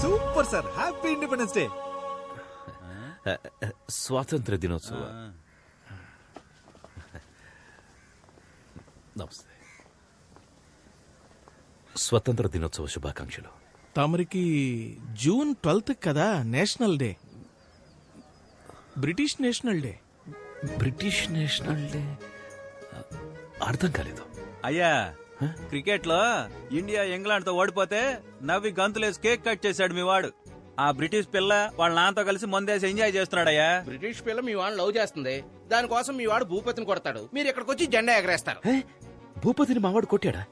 Super sir, happy independence day. స్వాతంత్ర దినోత్సవం. నమస్తే. స్వతంత్ర దినోత్సవ శుభాకాంక్షలు. తమరికి జూన్ 12 కదా national day, British national day. British national day అర్థం కాలేదు. అయ్యా, క్రికెట్ లో ఇండియా ఇంగ్లాండ్ తో ఓడిపోతే నవ్వి గంతులేసి కేక్ కట్ చేశాడు మీ వాడు. ఆ బ్రిటిష్ పిల్ల వాళ్ళ నాన్నతో కలిసి మందేసి ఎంజాయ్ చేస్తున్నాడయ్యా. బ్రిటిష్ పిల్ల మీ వాడు లవ్ చేస్తుంది, దానికోసం మీ వాడు భూపతిని కొడతాడు, మీరు ఇక్కడికి వచ్చి జెండా ఎగరేస్తారు. భూపతిని మావాడు కొట్టాడా?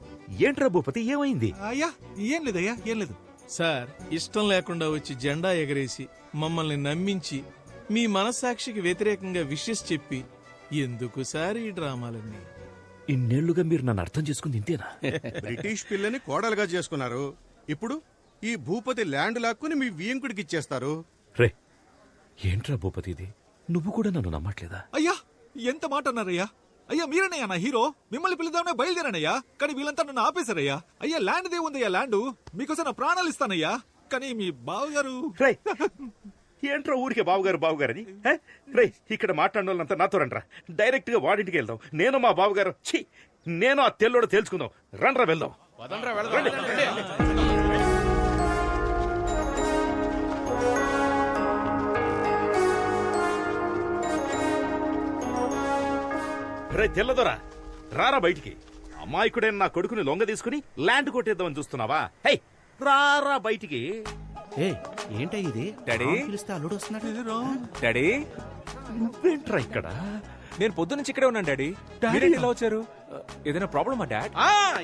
ఏంట్రా భూపతి, ఏమైంది? అయ్యా ఏం లేదయ్యా, ఏం లేదు సార్. ఇష్టం లేకుండా వచ్చి జెండా ఎగరేసి మమ్మల్ని నమ్మించి మీ మనస్సాక్షికి వ్యతిరేకంగా విషెస్ చెప్పి ఎందుకు సార్ ఈ డ్రామాలన్నీ? ఇన్నేళ్లుగా మీరు నన్ను అర్థం చేసుకుంది ఇంతేనా? బ్రిటిష్ పిల్లని కోడలుగా చేసుకున్నారు, ఇప్పుడు ఈ భూపతి ల్యాండ్ లాక్కుని మీ వియంకుడికి ఇచ్చేస్తారు. రే ఏంట్రా భూపతి ఇది, నువ్వు కూడా నన్ను నమ్మట్లేదా? అయ్యా ఎంత మాట అన్నారయ్యా. అయ్యా మీరనయ్యా నా హీరో, మిమ్మల్ని పిలుద్దామనే బయలుదేరానయ్యా, కానీ వీళ్ళంతా నన్ను ఆపేశారయ్యా. అయ్యా ల్యాండ్ దే ఉందయ్యా, ల్యాండ్ మీకోసం నా ప్రాణాలు ఇస్తానయ్యా, కానీ మీ బావగారు. ఏంట్రా ఊరికే బావగారు బావగారని? రే ఇక్కడ మాట్లాడిన వాళ్ళంతా నాతో రండ్రా, డైరెక్ట్ గా వాడింటికి వెళ్దాం. నేను మా బావగారు నేను ఆ తెల్లోడు తేల్చుకుందాం. రండ్రా వెళ్దాం. రే తెల్లదొరా, రారా బయటికి. అమాయకుడైన నా కొడుకుని లొంగ తీసుకుని ల్యాండ్ కొట్టేద్దామని చూస్తున్నావా? హై రారా బయటికి. ఏంటా ఇది? డాడీ పిలిస్తే అల్లుడు వస్తున్నాడు. డాడీ నువ్వేంట్రా ఇక్కడ? నేను పొద్దు నుంచి ఇక్కడే ఉన్నాను డాడీ. మీరేంటి ఇలా వచ్చారు? ఏదైనా ప్రాబ్లమా డాడ్?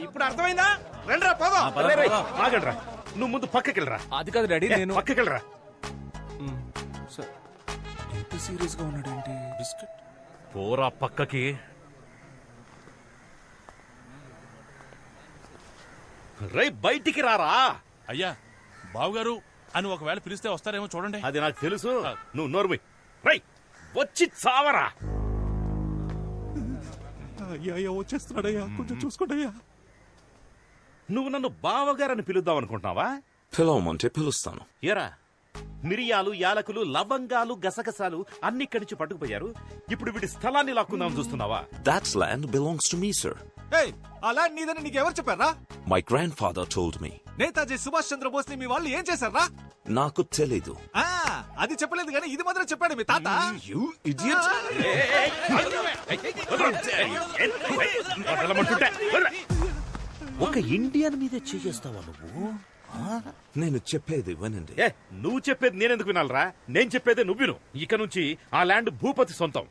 ఇప్పుడు అర్థమైందా? రండ్రా పోదాం. ఆగండ్రా, నువ్వు ముందు పక్కకెళ్ళరా. అది కాదు డాడీ, నేను పక్కకెళ్ళరా. ఎంత సీరియస్ గా ఉన్నాడు ఏంటి? బిస్కెట్ పోరా పక్కకి. రై బయటికి రారా. అయ్యా బావగారు అని ఒకవేళ పిలిస్తే వస్తారేమో చూడండి. అది నాకు తెలుసు, నువ్వు నోర్మై. రై వచ్చి చావరా. అయ్యా వచ్చేస్తున్నాడయ్యా, కొంచెం చూసుకోండియ్యా. నువ్వు నన్ను బావగారని పిలుద్దాం అనుకుంటున్నావా? పిలవమంటే పిలుస్తాను. ఎరా మిరియాలు, యాలకులు, లవంగాలు, గసగసాలు అన్ని ఇక్కడి నుంచి పట్టుకుపోయారు. ఇప్పుడు వీడి స్థలాన్ని లాక్కుందాం చూస్తున్నావా? That land belongs to me, sir. ఆ ల్యాండ్ నీదని నీకెవరు చెప్పారా? My grandfather told me. Netaji Subhash Chandrabose ని మీ వాళ్ళు ఏం చేశారా? నాకు తెలీదు. అది చెప్పలేదు కానీ ఇది మాత్రం చెప్పాడు మీ తాత. You idiot! ఒక ఇండియన్ మీదే చేస్తావా నువ్వు? నేను చెప్పేది వినండి. నువ్వు చెప్పేది నేనెందుకు వినాలరా? నేను చెప్పేదే నువ్వు విను. ఇక నుంచి ఆ ల్యాండ్ భూపతి సొంతం.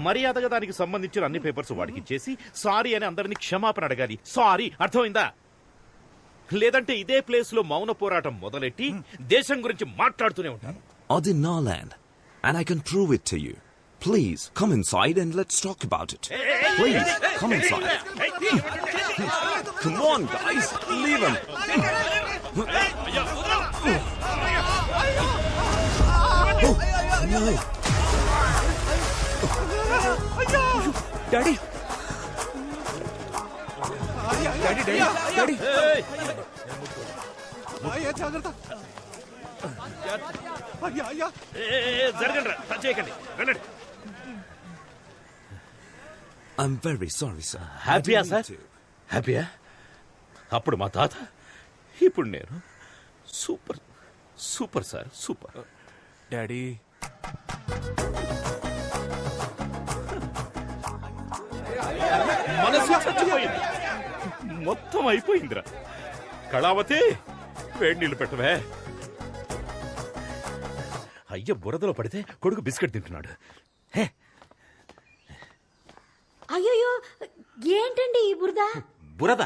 మర్యాదగా దానికి సంబంధించిన అన్ని పేపర్స్ వాడికి ఇచ్చేసి సారీ అని అందరినీ క్షమాపణ అడగాలి. సారీ, అర్థమైందా? లేదంటే ఇదే ప్లేస్ లో మౌన పోరాటం మొదలెట్టి దేశం గురించి మాట్లాడుతూనే ఉంటాను. అది నా land and I can prove it to you. Please come inside and let's talk about it. Please come inside. Come on guys, leave him. Daddy జాగ్రత్త. జరగండి, టచ్ చేయకండి, రండి. I'm very sorry, sir. హ్యాపీయా సార్? హ్యాపీయా? అప్పుడు మా తాత, ఇప్పుడు నేను. Super super sir, super. Daddy మనసు చచ్చిపోయింది, మొత్తం అయిపోయిందిరా. కళావతి, వేడి నీళ్ళు పెట్టవే. అయ్య బురదలో పడితే కొడుకు బిస్కెట్ తింటున్నాడు. అయ్యో ఏంటండి ఈ బురద? బురద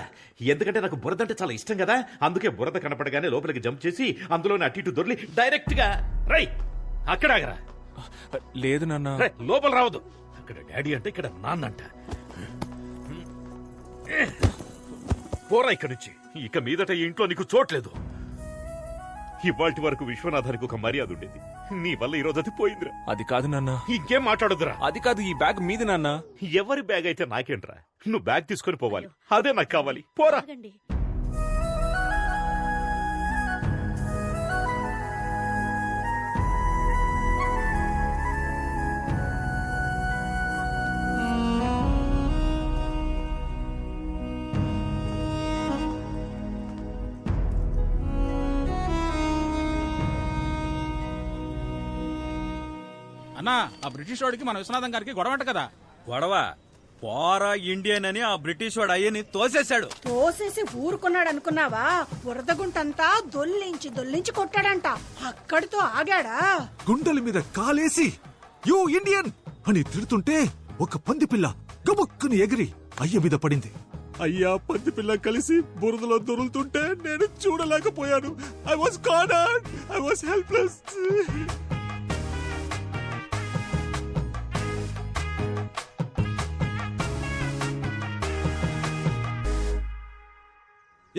ఎందుకంటే నాకు బురద అంటే చాలా ఇష్టం కదా, అందుకే బురద కనపడగానే లోపలికి జంప్ చేసి అందులోనే అటు ఇటు దొర్లి డైరెక్ట్ గా రై అక్కడ ఆగరా. లేదు నాన్న, లోపల రావద్దు. అక్కడ డాడీ అంటే ఇక్కడ నాన్న అంట. పోరా ఇక్కడి నుంచి, ఇక మీదట ఈ ఇంట్లో నీకు చోట్లేదు. ఇవాల్టి వరకు విశ్వనాథానికి ఒక మర్యాద ఉండేది, నీ వల్ల ఈ రోజు అది పోయిందిరా. అది కాదు నాన్న. ఇంకేం మాట్లాడొద్దురా. అది కాదు, ఈ బ్యాగ్ మీది నాన్న. ఎవరి బ్యాగ్ అయితే నాకేంట్రా, నువ్వు బ్యాగ్ తీసుకొని పోవాలి, అదే నాకు కావాలి. పోరా. అన్నా, ఆ బ్రిటిష్ వాడికి మన విశ్వనాథం గారికి గొడవంట కదా. గొడవ పోరా ఇండియన్ అని ఆ బ్రిటిష్ వాడు అయ్యని తోసేశాడు. తోసేసి ఊరుకున్నాడు అనుకున్నావా? బురదగుంటంతా దొల్లించి కొట్టాడంట. అక్కడితో ఆగాడా? గుండెల మీద కాలేసి యూ ఇండియన్ అని తిడుతుంటే ఒక పంది పిల్ల గబుక్కుని ఎగిరి అయ్య మీద పడింది. అయ్యా పంది పిల్ల కలిసి బురదలో దొరులుతుంటే నేను చూడలేకపోయాను. I was cornered, I was helpless.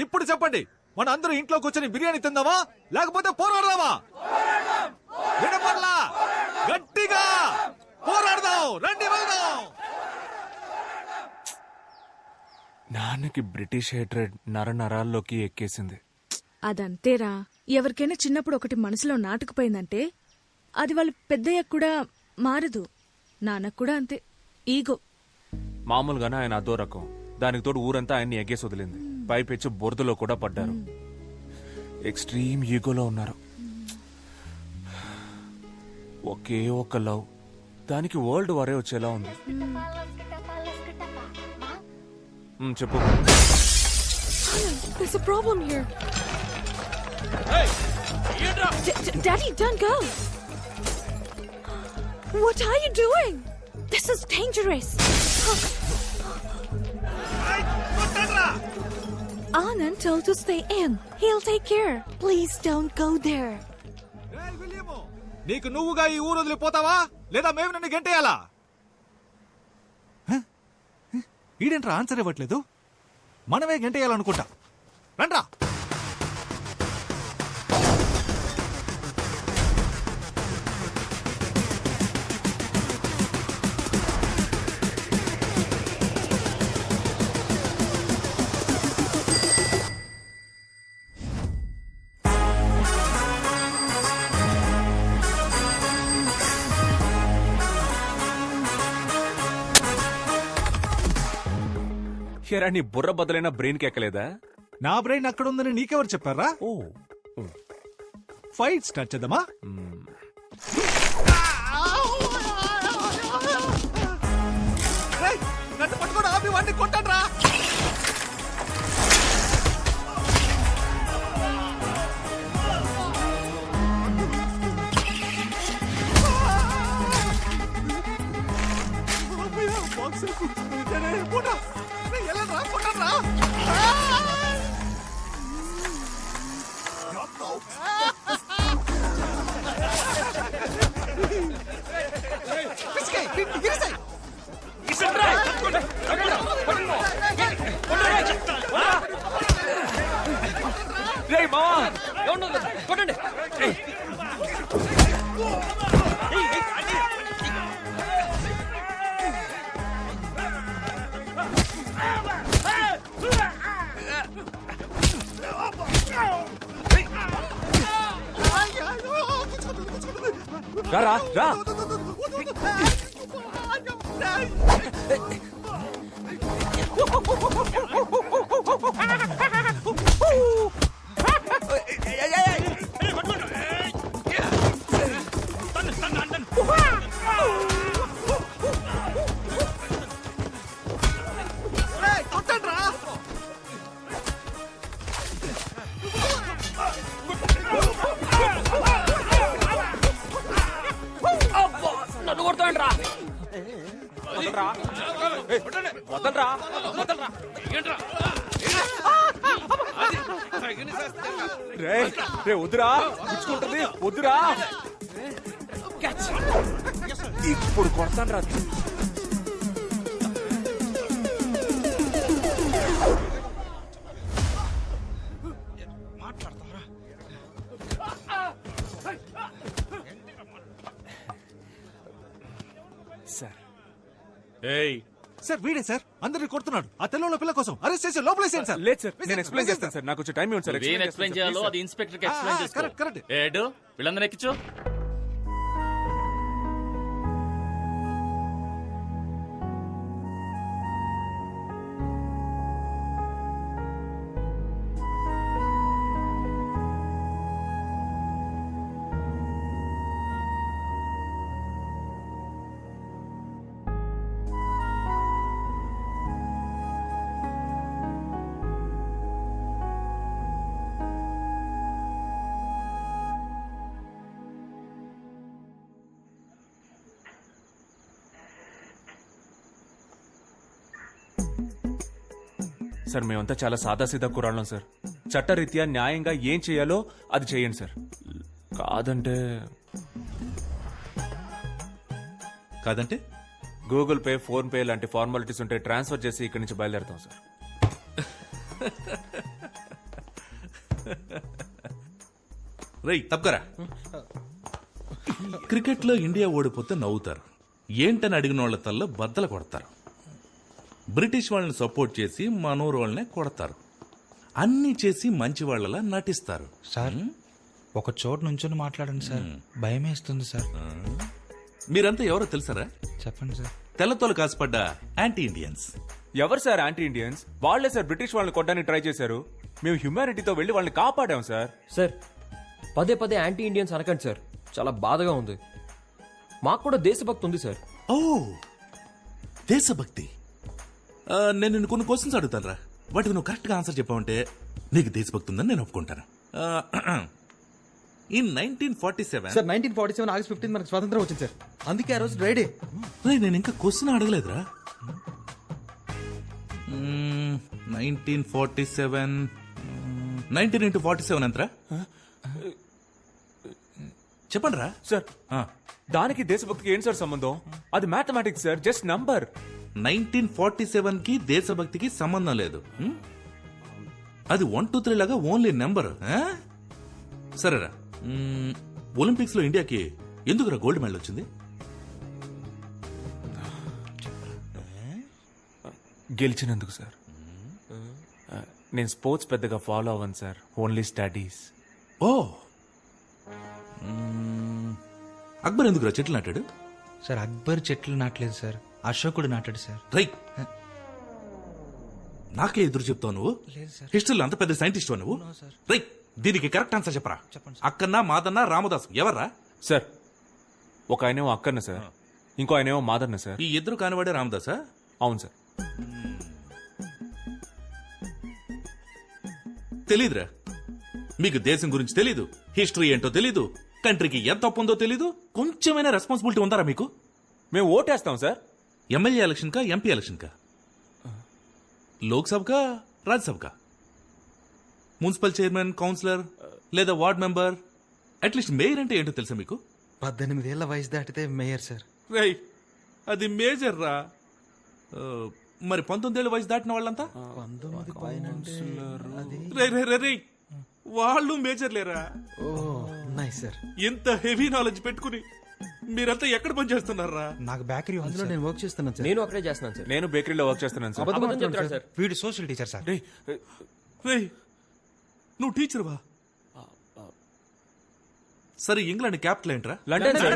ఇప్పుడు చెప్పండి, మన అందరూ ఇంట్లో కూర్చొని బిర్యానీ తిందామా లేకపోతే పోరాడదామా? వినపడలా? గట్టిగా పోరాడదాం, రండి వెళ్దాం. నాన్నకి బ్రిటిష్ హేట్రెడ్ నరాల్లోకి ఎక్కేసింది. అదంతేరా, ఎవరికైనా చిన్నప్పుడు ఒకటి మనసులో నాటుకుపోయిందంటే అది వాళ్ళు పెద్దయ్యాక కూడా మారదు. నాన్నకు కూడా అంతే, ఈగో. మామూలుగానే ఆయన అదో రకం, దానికి తోడు ఊరంతా ఆయన్ని ఎగ్గేసి వదిలింది. పైపెచ్చి బురదలో కూడా పడ్డారు. ఎక్స్ట్రీమ్ ఈగోలో ఉన్నారు. ఒకే ఒక్క లవ్, దానికి వరల్డ్ వారే వచ్చేలా ఉంది. చెప్పు. There's a problem here. Daddy, don't go. What are you doing? This is dangerous. Anand told to stay in. He'll take care. Please don't go there. నీకు నువ్వుగా ఈ ఊరు వదిలిపోతావా లేదా మేము నన్ను గంటేయాలా? ఈడేంట్రా ఆన్సర్ ఇవ్వట్లేదు? మనమే గంటేయాలనుకుంటా. రండ్రా. ఎరా, నీ బుర్ర బదులైన బ్రెయిన్ కి ఎక్కలేదా? నా బ్రెయిన్ అక్కడ ఉందని నీకెవరు చెప్పారా? ఫైట్ స్టార్ట్ చేద్దామా? నన్ను పట్టుకోడు, ఆపి వాడిని కొట్టండ్రా. రా రా నన్ను కొడతాండ్రా వదలరా వదలరా రే రే వద్దురా పుచ్చుకుంటుంది వద్దురా ఇప్పుడు కొడతాండ్రా సార్ సార్ వీడే సార్ అందరిని కొడుతున్నాడు. ఆ తెల్లంలో పిల్ల కోసం అరెస్ట్ చేసి లోపలేసేయండి సార్. లేదు సార్ నేను ఎక్స్ప్లెయిన్ చేస్తాను సార్. నాకు కొంచెం టైం ఇవ్వండి సార్. ఏం ఎక్స్ప్లెయిన్ చేయాలో అది ఇన్స్పెక్టర్ కి ఎక్స్ప్లెయిన్ చేసుకో. Correct correct. ఏడు వీళ్ళందరూ ఎక్కించు. సార్ మేమంతా చాలా సాదాసీదా కురాళ్ళం సార్. చట్టరీత్యా న్యాయంగా ఏం చేయాలో అది చేయండి సార్. కాదంటే గూగుల్ పే, ఫోన్ పే లాంటి ఫార్మాలిటీస్ ఉంటే ట్రాన్స్ఫర్ చేసి ఇక్కడి నుంచి బయలుదేరుతాం సార్. రై తప్పకరా. క్రికెట్ లో ఇండియా ఓడిపోతే నవ్వుతారు, ఏంటని అడిగిన వాళ్ళ తల్ల బద్దలు కొడతారు. బ్రిటిష్ వాళ్ళని సపోర్ట్ చేసి మనూరు వాళ్ళనే కొడతారు. అన్ని చేసి మంచి వాళ్ళలా నటిస్తారు. సార్ ఒక చోటు నుంచొని మాట్లాడండి సార్, భయం వేస్తుంది సార్. మీరంతా ఎవరో తెలుసారా? చెప్పండి సార్. తెల్లతోలు కాసుపడ్డ యాంటీ ఇండియన్స్. ఎవరు సార్ యాంటీ ఇండియన్స్? వాళ్లే సార్ బ్రిటిష్ వాళ్ళని కొట్టడానికి ట్రై చేశారు. మేము హ్యూమానిటీతో వెళ్లి వాళ్ళని కాపాడాం సార్. సార్ పదే పదే యాంటీ ఇండియన్స్ అనకండి సార్, చాలా బాధగా ఉంది. మాకు కూడా దేశభక్తి ఉంది సార్. ఓ దేశభక్తి. నేను నిన్ను కొన్ని క్వశ్చన్స్ అడుగుతాను. వాటికి నువ్వు కరెక్ట్ గా ఆన్సర్ చెప్పావంటే నీకు దేశభక్తి ఉందని నేను ఒప్పుకుంటాను. ఇన్ 1947 సార్ 1947 ఆగస్ట్ 15 మనకు స్వాతంత్రం వచ్చింది సార్. అందుకే ఆ రోజు డ్రైడే. నేను ఇంకా క్వశ్చన్ అడగలేదురా. 1947 19 into 47 ఎంతరా? చెప్పండి రా సార్. దానికి దేశభక్తికి ఏం సార్ సంబంధం? అది మ్యాథమెటిక్స్ సార్, జస్ట్ నంబర్. 1947 కి దేశభక్తికి సంబంధం లేదు. అది 1 2 3 లాగా ఓన్లీ నెంబర్. సరేరా, ఒలింపిక్స్ లో ఇండియాకి ఎందుకురా గోల్డ్ మెడల్ వచ్చింది? గెలిచినందుకు సార్. నేను స్పోర్ట్స్ పెద్దగా ఫాలో అవ్వను సార్, ఓన్లీ స్టడీస్. ఓ అక్బర్ ఎందుకురా చెట్లు నాటాడు? సార్ అక్బర్ చెట్లు నాటలేదు సార్, అశోకుడు నాటాడు సార్. రైట్. నాకే ఎదురు చెప్తావు నువ్వు? హిస్టరీలో అంత పెద్ద సైంటిస్ట్ నువ్వు? రైట్. దీనికి కరెక్ట్ ఆన్సర్ చెప్పరా. అక్కన్నా, మాదన్నా, రామదాసు ఎవర్రా? సార్ ఒక ఆయనేమో అక్కన్న సార్, ఇంకో ఆయనేమో మాదన్న సార్. ఈ ఇద్దరు కానివాడే రామదాసా? అవును సార్. తెలీదురా మీకు, దేశం గురించి తెలీదు, హిస్టరీ ఏంటో తెలీదు, కంట్రీకి ఎంత తప్పు ఉందో తెలీదు. కొంచెమైనా రెస్పాన్సిబిలిటీ ఉందారా మీకు? మేము ఓటేస్తాం సార్. ఎమ్మెల్యే ఎలక్షన్ కా, ఎంపీ ఎలక్షన్ కా, లోక్సభ కా, రాజ్యసభ కా, మున్సిపల్ చైర్మన్, కౌన్సిలర్ లేదా వార్డ్ మెంబర్, అట్లీస్ట్ మేయర్ అంటే ఏంటో తెలుసా మీకు? 18 ఏళ్ల వయసు దాటితే మేయర్ సార్. రైట్, అది మేజర్ రా. మరి 19 ఏళ్ల వయసు దాటిన వాళ్ళంతా 19 పైన వాళ్ళు మేజర్ లేరా? ఓ నైస్ సార్. ఎంత హెవీ నాలెడ్జ్ పెట్టుకుని మీరంతా ఎక్కడ పని చేస్తున్నారా? నాకు బేకరీ అందులో నేను వర్క్ చేస్తున్నాను సార్. నేను అక్కడే చేస్తున్నాను సార్. నేను బేకరీలో వర్క్ చేస్తున్నాను సార్. అబద్ధం చెప్తాడు సార్. వీడు సోషల్ టీచర్ సార్. నువ్వు టీచర్వా? సరే ఇంగ్లాండ్ క్యాపిటల్ ఏంట్రా? London sir.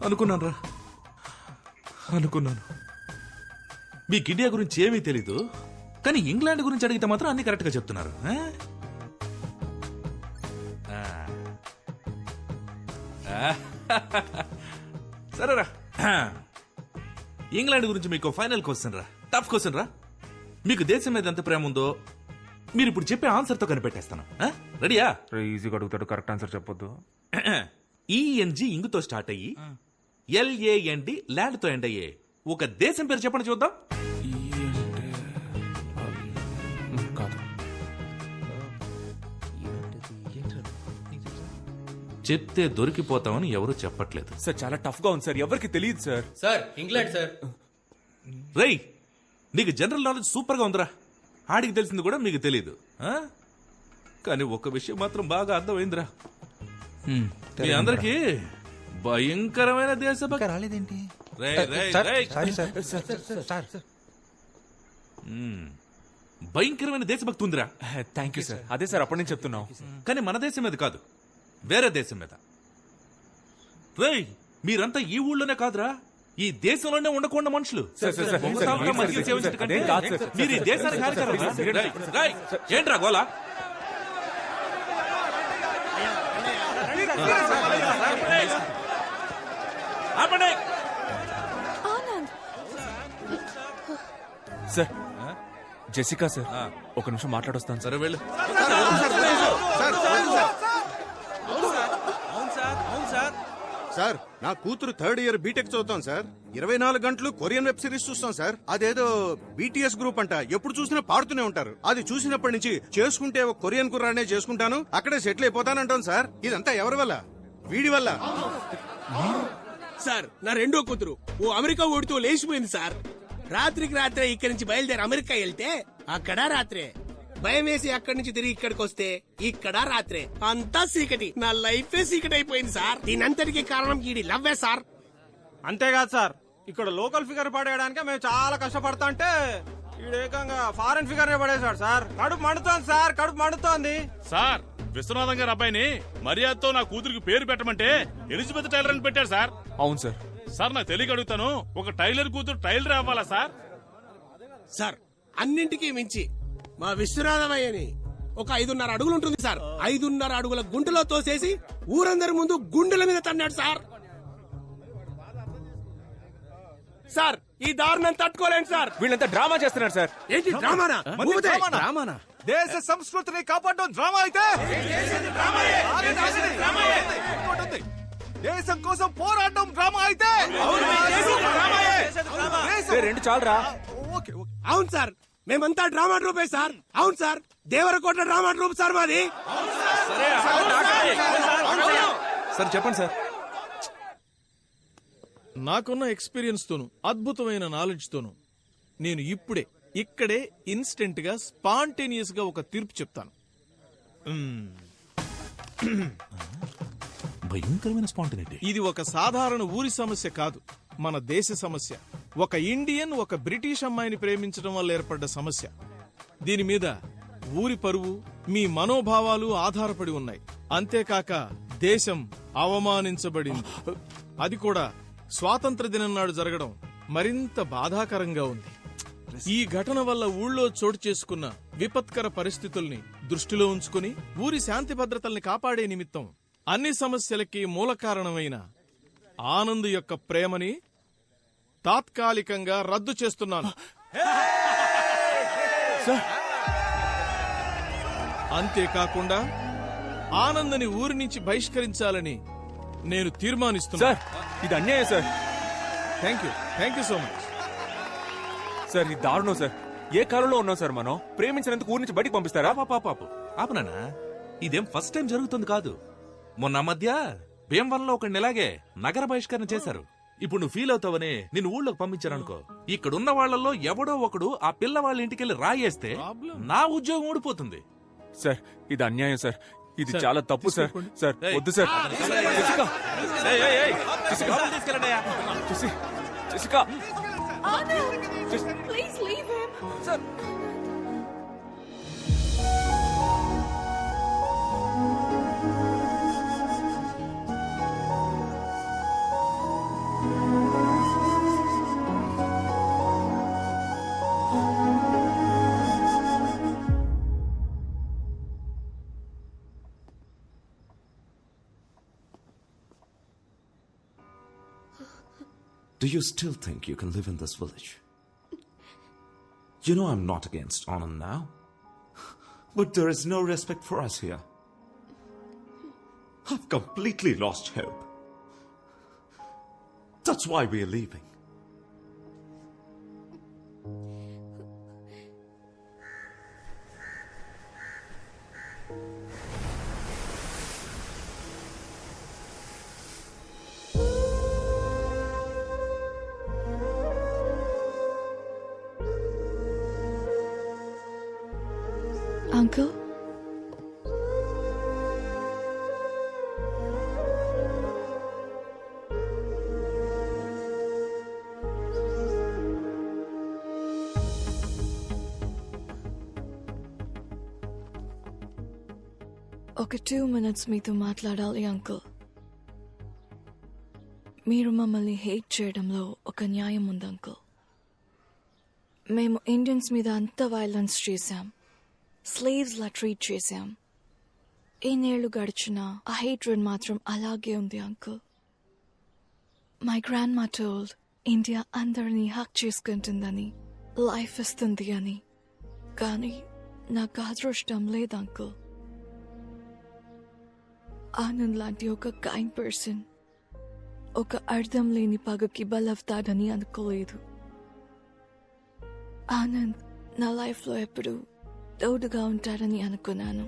అనుకున్నాను. మీకు ఇండియా గురించి ఏమీ తెలీదు, కానీ ఇంగ్లాండ్ గురించి అడిగితే మాత్రం అన్ని కరెక్ట్ గా చెప్తున్నారు. సరేరా, ఇంగ్లాండ్ గురించి మీకు ఫైనల్ క్వశ్చన్ రా, టఫ్ క్వశ్చన్ రా. మీకు దేశం మీద ఎంత ప్రేమ ఉందో మీరు ఇప్పుడు చెప్పే ఆన్సర్ తో కనిపెట్టేస్తాను. రెడీయా? ఈజీగా అడుగుతాడు, కరెక్ట్ ఆన్సర్ చెప్పొద్దు. ఈఎన్జి ఇంగుతో స్టార్ట్ అయ్యి ఎల్ఏఎన్డి ల్యాండ్ తో ఎండ్ అయ్యే ఒక దేశం పేరు చెప్పండి చూద్దాం. చెప్తే దొరికిపోతామని ఎవరు చెప్పట్లేదు సార్. చాలా టఫ్ గా ఉంది సార్, ఎవరికి తెలియదు సార్. Sir England sir. రేయ్, నీకు జనరల్ నాలెడ్జ్ సూపర్ గా ఉందిరా. ఆడికి తెలిసింది కూడా మీకు తెలియదు. కానీ ఒక్క విషయం మాత్రం బాగా అర్థమైందిరా, మీ అందరికి భయంకరమైన దేశభక్తి రాలేదేంటి? భయంకరమైన దేశభక్తి ఉందిరా. Thank you sir. అదే సార్ అప్పటి నుంచి చెప్తున్నాం. కానీ మన దేశం మీద కాదు, వేరే దేశం మీద. రేయ్, మీరంతా ఈ ఊళ్ళోనే కాదురా, ఈ దేశంలోనే ఉండకుండా మనుషులు. మీరు ఈ దేశానికి హానికరం. ఏంట్రా గోలా? సార్, జెసికా సార్, ఒక నిమిషం మాట్లాడొస్తాను. సరే వెళ్ళు. సార్, నా కూతురు 3rd ఇయర్ బీటెక్ చదువుతాం సార్. 24 గంటలు కొరియన్ వెబ్ సిరీస్ చూస్తాం సార్. అదేదో బీటీఎస్ గ్రూప్ అంట, ఎప్పుడు చూసినా పాడుతూనే ఉంటారు. అది చూసినప్పటి నుంచి చేసుకుంటే ఒక కొరియన్ కుర్రానే చేసుకుంటాను, అక్కడే సెటిల్ అయిపోతానంటాను సార్. ఇదంతా ఎవరి వల్ల? వీడి వల్ల. సార్, నా రెండో కూతురు ఓ అమెరికా ఓడితో లేచిపోయింది సార్. రాత్రికి రాత్రే ఇక్కడి నుంచి బయలుదేరి అమెరికా వెళ్తే అక్కడ రాత్రే, భయం వేసి అక్కడి నుంచి తిరిగి ఇక్కడికి వస్తే ఇక్కడ రాత్రే, అంతా చీకటి. నా లైఫ్ చీకటి అయిపోయింది సార్. దీనంతటికి కారణం ఈడి లవ్వే సార్. అంతేకాదు సార్, ఇక్కడ లోకల్ ఫిగర్ పడేయడానికి మేము చాలా కష్టపడతా అంటే ఈడేకంగా ఫారెన్ ఫిగర్ పడేశాడు సార్. కడుపు మండుతోంది సార్, కడుపు మండుతోంది సార్. విశ్వనాథం గారి అబ్బాయిని మర్యాదతో నా కూతురికి పేరు పెట్టమంటే ఎలిజబెత్ టైలర్ అని పెట్టారు సార్. అవును సార్. సార్, నాకు తెలియక అడుగుతాను, ఒక టైలర్ కూతురు టైలర్ అవ్వాలా సార్? సార్, అన్నింటికీ మించి మా విశ్వనాథమయ్యని ఒక 5.5 అడుగులు ఉంటుంది సార్. 5.5 అడుగుల గుంటలో తోసేసి ఊరందరి ముందు గుండెల మీద తన్నాడు సార్. సార్, ఈ దారుణం తట్టుకోలేండి సార్. వీళ్ళంతా డ్రామా చేస్తున్నారు సార్. ఏంటి డ్రామానా? డ్రామానా? దేశ సంస్కృతిని కాపాడడం డ్రామా అయితే, దేశం కోసం పోరాటం డ్రామా అయితే, రెండు చాలరా. అవును సార్, మేమంతా డ్రామా ట్రూపే సార్. అవును sir, Devarakota drama troupe sir మాది. సరే చెప్పండి సార్. నాకున్న ఎక్స్పీరియన్స్ తోను, అద్భుతమైన నాలెడ్జ్ తోను నేను ఇప్పుడే ఇక్కడే ఇన్స్టెంట్ గా స్పాంటేనియస్ గా ఒక తీర్పు చెప్తాను. భయంకరమైన స్పాంటేనిటీ. ఇది ఒక సాధారణ ఊరి సమస్య కాదు, మన దేశ సమస్య. ఒక ఇండియన్ ఒక బ్రిటిష్ అమ్మాయిని ప్రేమించడం వల్ల ఏర్పడ్డ సమస్య. దీని మీద ఊరి పరువు, మీ మనోభావాలు ఆధారపడి ఉన్నాయి. అంతేకాక దేశం అవమానించబడింది. అది కూడా స్వాతంత్ర దినం నాడు జరగడం మరింత బాధాకరంగా ఉంది. ఈ ఘటన వల్ల ఊళ్ళో చోటు చేసుకున్న విపత్కర పరిస్థితుల్ని దృష్టిలో ఉంచుకుని ఊరి శాంతి భద్రతల్ని కాపాడే నిమిత్తం అన్ని సమస్యలకి మూల కారణమైన ఆనంద్ యొక్క ప్రేమని తాత్కాలికంగా రద్దు చేస్తున్నాను. అంతేకాకుండా ఆనంద్ని ఊరి నుంచి బహిష్కరించాలని నేను తీర్మానిస్తున్నా. ఇది అన్యాయం sir. Thank you so much sir. ఇది దారుణం సార్. ఏ కాలంలో ఉన్నాం సార్ మనం? ప్రేమించినందుకు ఊరి నుంచి బయటికి పంపిస్తారా? పాపు ఆపనా, ఇదేం ఫస్ట్ టైం జరుగుతుంది కాదు. మొన్న మధ్య భీమవరంలో ఒక ఇలాగే నగర బహిష్కరణ చేశారు. ఇప్పుడు నువ్వు ఫీల్ అవుతావని నిన్ను ఊళ్ళోకి పంపించారనుకో, ఇక్కడున్న వాళ్లలో ఎవడో ఒకడు ఆ పిల్ల వాళ్ళ ఇంటికెళ్ళి రాయేస్తే నా ఉద్యోగం ఊడిపోతుంది. సార్, ఇది అన్యాయం సార్. ఇది చాలా తప్పు సార్. సార్ వద్దు sir. Jessica, Please leave him. Sir. Do you still think you can live in this village? You know I'm not against Anand now. But there is no respect for us here. I've completely lost hope. That's why we're leaving. Uncle? ఒక 2 minutes మీతో మాట్లాడాలి uncle. మీరు మమ్మల్ని hate చేయడంలో ఒక న్యాయం ఉంది uncle. మేము ఇండియన్స్ మీద అంత వైలెన్స్ చేశాం, స్లేవ్స్ లా ట్రీట్ చేశాం. ఎన్నేళ్లు గడిచినా ఆ హేట్రెడ్ మాత్రం అలాగే ఉంది అంకుల్. మై గ్రాండ్ మా టోల్డ్ ఇండియా అందరినీ హక్ చేసుకుంటుందని, లైఫ్ ఇస్తుంది అని. కానీ నాకు అదృష్టం లేదు అంకుల్. ఆనంద్ లాంటి ఒక కైండ్ పర్సన్ ఒక అర్థం లేని పగకి బలవుతాడని అనుకోలేదు. ఆనంద్ నా లైఫ్లో ఎప్పుడు తోడుగా ఉంటాడని అనుకున్నాను,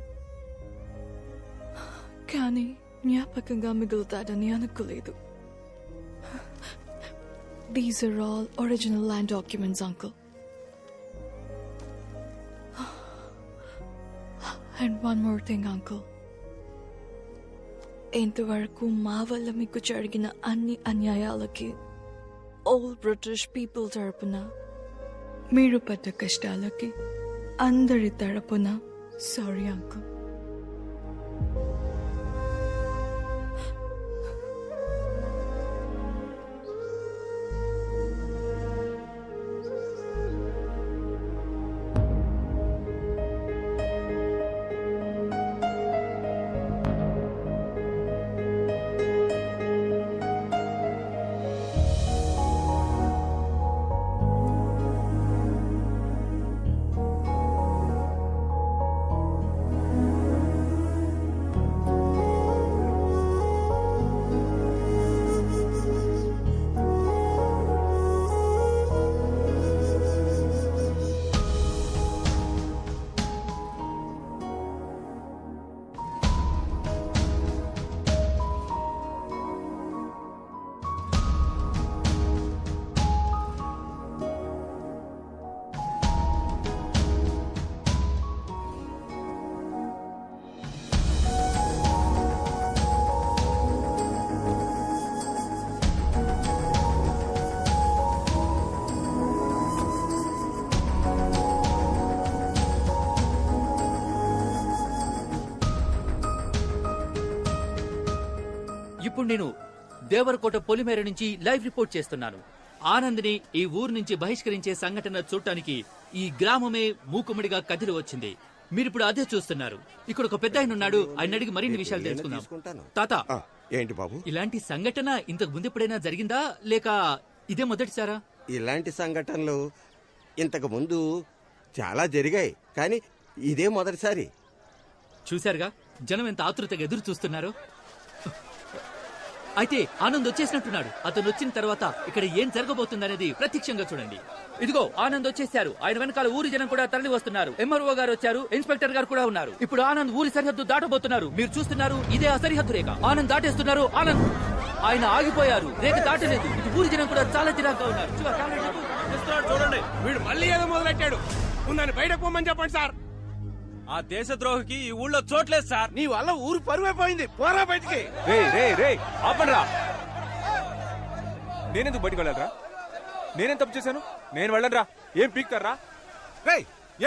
కానీ జ్ఞాపకంగా మిగులుతాడని అనుకోలేదు. These are all original land documents, uncle. And one more thing, uncle. ఇంతవరకు మా వల్ల మీకు జరిగిన అన్ని అన్యాయాలకి ఓల్డ్ బ్రిటిష్ పీపుల్ తరపున, మీరు పడ్డ కష్టాలకి అందరి తరపున సారీ అంకుల్. ఇప్పుడు నేను దేవరకోట పొలిమేర నుంచి లైవ్ రిపోర్ట్ చేస్తున్నాను. ఆనంద్ని ఈ ఊరు నుంచి బహిష్కరించే సంఘటన చూడటానికి ఈ గ్రామమే మూకుమ్మడిగా కదిలి వచ్చింది. మీరిప్పుడు అదే చూస్తున్నారు. ఇక్కడ ఒక పెద్ద ఆయన ఉన్నాడు, ఆయన అడిగి మరిన్ని విషయాలు తెలుసుకుందాం. తాత, ఏంటి బాబు? ఇలాంటి సంఘటన ఇంతకు ముందు ఎప్పుడైనా జరిగిందా, లేక ఇదే మొదటిసారా? ఇలాంటి సంఘటనలు ఇంతకు ముందు చాలా జరిగాయి, కానీ ఇదే మొదటిసారి. చూశారుగా జనం ఎంత ఆతృతగా ఎదురు చూస్తున్నారు. అయితే ఆనంద్ వచ్చేసినట్టున్నాడు. అతను వచ్చిన తర్వాత ఇక్కడ ఏం జరగబోతుందనేది ప్రత్యక్షంగా చూడండి. ఇదిగో ఆనంద్ వచ్చేసారు. ఆయన వెనకాల ఊరి జనం కూడా తరలి వస్తున్నారు. ఎంఆర్ఓ గారు వచ్చారు, ఇన్స్పెక్టర్ గారు కూడా ఉన్నారు. ఇప్పుడు ఆనంద్ ఊరి సరిహద్దు దాటబోతున్నారు. మీరు చూస్తున్నారు, ఇదే ఆ సరిహద్దు రేఖ. ఆనంద్ దాటేస్తున్నారు. ఆనంద్ ఆయన ఆగిపోయారు, రేఖ దాటలేదు. ఇటు ఊరి జనం కూడా చాలా చిరాగ్గా ఉన్నారు. చూడండి, వీడు మళ్ళీ ఏదో మొదలెట్టాడు. నన్ను బయటకు పోమని చెప్పండి సార్. ఆ దేశద్రోహికి ఈ ఊళ్ళో చోట్లేదు సార్. నీ వల్ల ఊరు పరువైపోయింది. పోరా బయటికి. ఆపండ్రా. నేనెందుకు బయటకు వెళ్ళాలరా? నేనేం తప్పు చేశాను? నేను వెళ్ళనురా. ఏం పీక్తారా?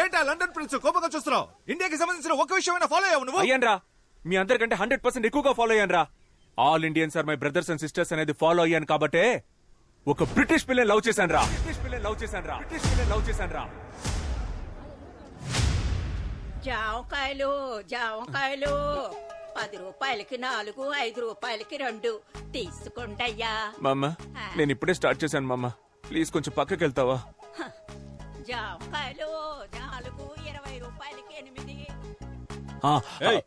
ఏంటా లండన్ ప్రిన్స్ కోపంగా చూస్తున్నావు? ఇండియాకి సంబంధించిన ఒక విషయమైనా ఫాలో అయ్యావు నువ్వు? అయ్యాన్రా, మీ అందరికంటే 100% ఎక్కువగా ఫాలో అయ్యాన్రా. All Indians are my brothers and sisters అనేది ఫాలో అయ్యాను కాబట్టే ఒక బ్రిటిష్ పిల్లని లవ్ చేశాన్రా. జామకాయలు జామకాయలు 10 రూపాయలకి 4, 5 రూపాయలకి 2 తీసుకోండయ్యా. మామ నేను ఇప్పుడే స్టార్ట్ చేశాను మామ, ప్లీజ్ కొంచెం పక్కకి వెళ్తావా? జామకాయలు 4, 20 రూపాయలకి 8. ఏయ్,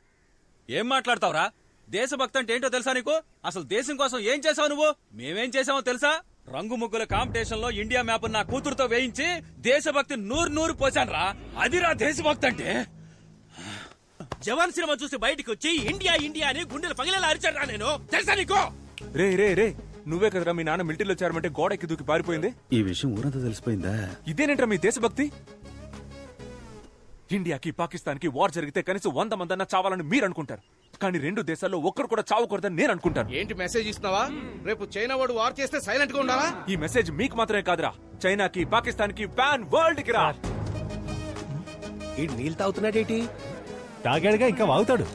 ఏం మాట్లాడతావురా? దేశభక్తి అంటే ఏంటో తెలుసా నీకు? అసలు దేశం కోసం ఏం చేసావు నువ్వు? మేమేం చేసామో తెలుసా? రంగు ముగ్గుల కాంపిటీషన్ లో ఇండియా మ్యాప్ నా కూతురుతో వేయించి దేశభక్తి 100 పోసాను రా. అదిరా దేశభక్తి అంటే. జవాన్ సినిమా చూసి బయటికి వచ్చి ఇండియా ఇండియా అని గుండెలు పగిలేలా అరిచారా నేను, తెలుసా నీకు? రే రే రే, నువ్వే కదరా మీ నాన్న మిలిటరీలో చేరమంటే గోడ ఎక్కి దూకి పారిపోయింది? ఈ విషయం ఊరంతా తెలిసిపోయిందా? ఇదేనేంట్రా మీ దేశభక్తి? ఇండియాకి పాకిస్తాన్ కి వార్ జరిగితే కనీసం 100 మందన్నా చావాలని మీరు అనుకుంటారు, కానీ 2 దేశాల్లో ఒక్కరు కూడా చావకూడదని నేను అనుకుంటాను. ఏంటి మెసేజ్ ఇస్తున్నావా? రేపు చైనా వాడు వార్ చేస్తే సైలెంట్ గా ఉండాలా? ఈ మెసేజ్ మీకు మాత్రమే కాదురా, చైనాకి, పాకిస్తాన్ కి, పాన్ వరల్డ్ కి రా. ఈ నీళ్ళు తాగుతున్నాడేటి? తాగాడుగా, ఇంకా వాగుతాడు.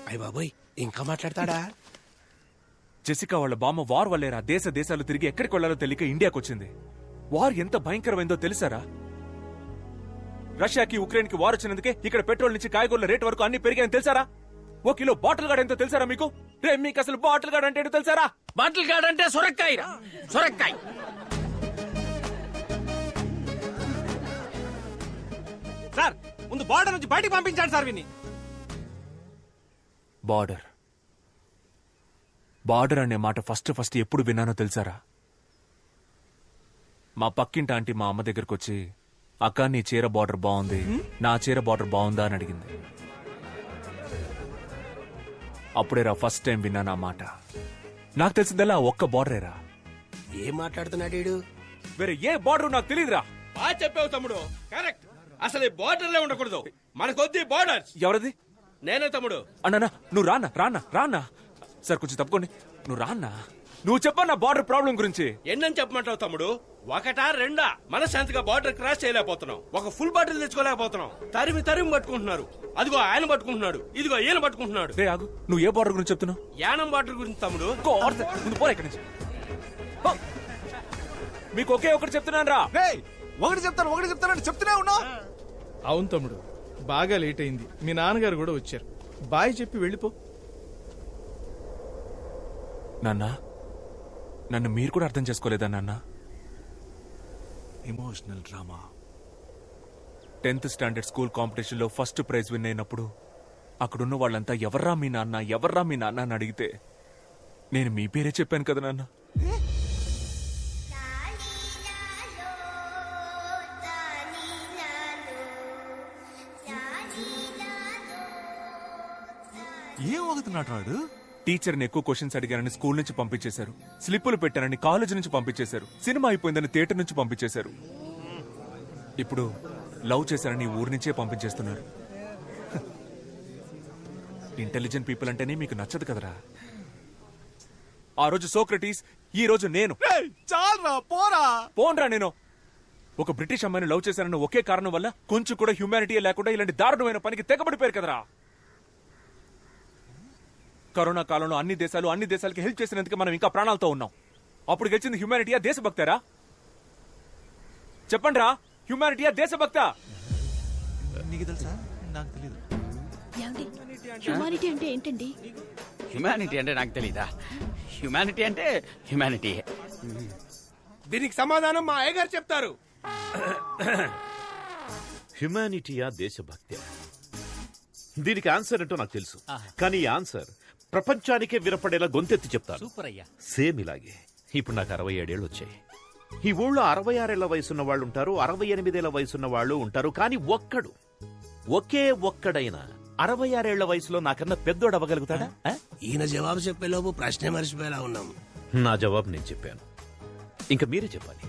అయ్య బాబోయ్, ఇంకా మాట్లాడతాడా? జెసికా వాళ్ళ బామ్మ వార్ వల్లేరా దేశాలు తిరిగి ఎక్కడికి వెళ్లాలో తెలియక ఇండియాకి వచ్చింది. వార్ ఎంత భయంకరమైందో తెలుసారా? రష్యాకి ఉక్రెయిన్ కి వార్ వచ్చినందుకే ఇక్కడ పెట్రోల్ నుంచి కాయగూరల రేట్ వరకు అన్ని పెరిగాయని తెలుసారా? 1 కిలో బాటిల్ గార్డ్ ఎంతో తెలుసారా మీకు? రే, మీకు అసలు బాటిల్ గార్డ్ అంటే తెలుసారా? బాటిల్ గార్డ్ అంటే సొరకాయ, సొరకాయ. సార్, ముందు బార్డర్ నుంచి బయటికి పంపించాడు సార్ విని. బార్డర్ అనే మాట ఫస్ట్ ఎప్పుడు విన్నానో తెలుసారా? మా పక్కింటి ఆంటీ మా అమ్మ దగ్గరకు వచ్చి, అక్క నీ చీర బార్డర్ బాగుంది, నా చీర బార్డర్ బాగుందా అని అడిగింది. అప్పుడేరా ఫస్ట్ టైం విన్నాను ఆ మాట. నాకు తెలిసిందల్లా ఒక్క బార్డరేరా. ఏం మాట్లాడుతున్నాడు? వేరే ఏ బార్డర్ నాకు తెలియదురా. బాగా చెప్పావు తమ్ముడు, కరెక్ట్. అసలు ఈ బార్డర్లే ఉండకూడదు, మనకొద్ది బార్డర్. ఎవరది? నేనే తమ్ముడు. అన్నా నువ్వు రానా సార్, కొంచెం తప్పుకోండి. నువ్వు రాన్నా, నువ్వు చెప్పన్నా బార్డర్ ప్రాబ్లం గురించి. ఎన్నని చెప్పమంటావు తమ్ముడు? 1, 2 మనశాంతిగా బార్డర్ క్రాస్ చేయలేకపోతున్నాం, ఒక ఫుల్ బాటిల్ తెచ్చుకోలేకపోతున్నాం. తరిమి పట్టుకుంటున్నారు. అదిగో ఆయన పట్టుకుంటున్నాడు, ఇదిగో ఈయన పట్టుకుంటున్నాడు. రే ఆగు, నువ్వు ఏ బార్డర్ గురించి చెప్తున్నావు? యానం బార్డర్ గురించి తమ్ముడు. ముందు పోరా ఇక్కడి నుంచి. మీకు ఒకే ఒకటి చెప్తున్నాను రా. ఒకటి చెప్తానని చెప్తూనే ఉన్నా. అవును తమ్ముడు, బాగా లేట్ అయింది. మీ నాన్నగారు కూడా వచ్చారు. బాయ్ చెప్పి వెళ్ళిపో. నన్ను మీరు కూడా అర్థం చేసుకోలేదా నాన్న? Emotional drama. 10th standard school competition లో ఫస్ట్ ప్రైజ్ విన్ అయినప్పుడు అక్కడున్న వాళ్ళంతా ఎవర్రా మీ నాన్న అని అడిగితే నేను మీ పేరే చెప్పాను కదా నాన్న. ఏం అవుతున్నాడు వాడు? టీచర్ని ఎక్కువ క్వశ్చన్స్ అడిగానని స్కూల్ నుంచి పంపించేశారు, స్లిప్పులు పెట్టానని కాలేజ్ నుంచి పంపించేశారు, సినిమా అయిపోయిందని థియేటర్ నుంచి పంపించేశారు, ఇప్పుడు లవ్ చేశానని ఊరి నుంచే పంపించేస్తున్నారు. ఇంటెలిజెంట్ పీపుల్ అంటేనే మీకు నచ్చదు కదరా. ఆ రోజు సోక్రటీస్, ఈ రోజు నేను. పోన్రా నేను. ఒక బ్రిటిష్ అమ్మాయిని లవ్ చేశానన్న ఒకే కారణం వల్ల కొంచెం కూడా హ్యూమానిటీ లేకుండా ఇలాంటి దారుణమైన పనికి తెగబడిపోయారు కదరా. కరోనా కాలంలో అన్ని దేశాలకి హెల్ప్ చేసినందుకు మనం ఇంకా ప్రాణాలతో ఉన్నాం. అప్పుడు గెలిచింది హ్యూమానిటీయా దేశభక్తారా? చెప్పండి రా, హ్యూమానిటీయా దేశభక్త? నీకు తెలుసా? నాకు తెలియదు. హ్యూమానిటీ అంటే ఏంటండి? హ్యూమానిటీ అంటే నాకు తెలీదా? హ్యూమానిటీ అంటే హ్యూమానిటీ. దీనికి సమాధానం మా అయ్యగారు చెప్తారు. హ్యుమానిటీయా దేశభక్తి? దీనికి ఆన్సర్ ఏంటో నాకు తెలుసు, కానీ ఈ ఆన్సర్ ప్రపంచానికే వినపడేలా గొంతెత్తి చెప్తాను. సేమ్ ఇలాగే ఇప్పుడు నాకు 67 ఏళ్ళు వచ్చాయి. ఈ ఊళ్ళో 66 ఏళ్ల వయసున్న వాళ్ళు ఉంటారు, 68 ఏళ్ల వయసున్న వాళ్ళు ఉంటారు, కానీ ఒకే ఒక్కడైనా 66 ఏళ్ల వయసులో నాకన్నా పెద్దోడు అవ్వగలుగుతాడా? ఈయన జవాబు చెప్పేలోపు ప్రశ్నే మర్చిపోయేలా ఉన్నాం. నా జవాబు నేను చెప్పాను, ఇంకా మీరే చెప్పాలి.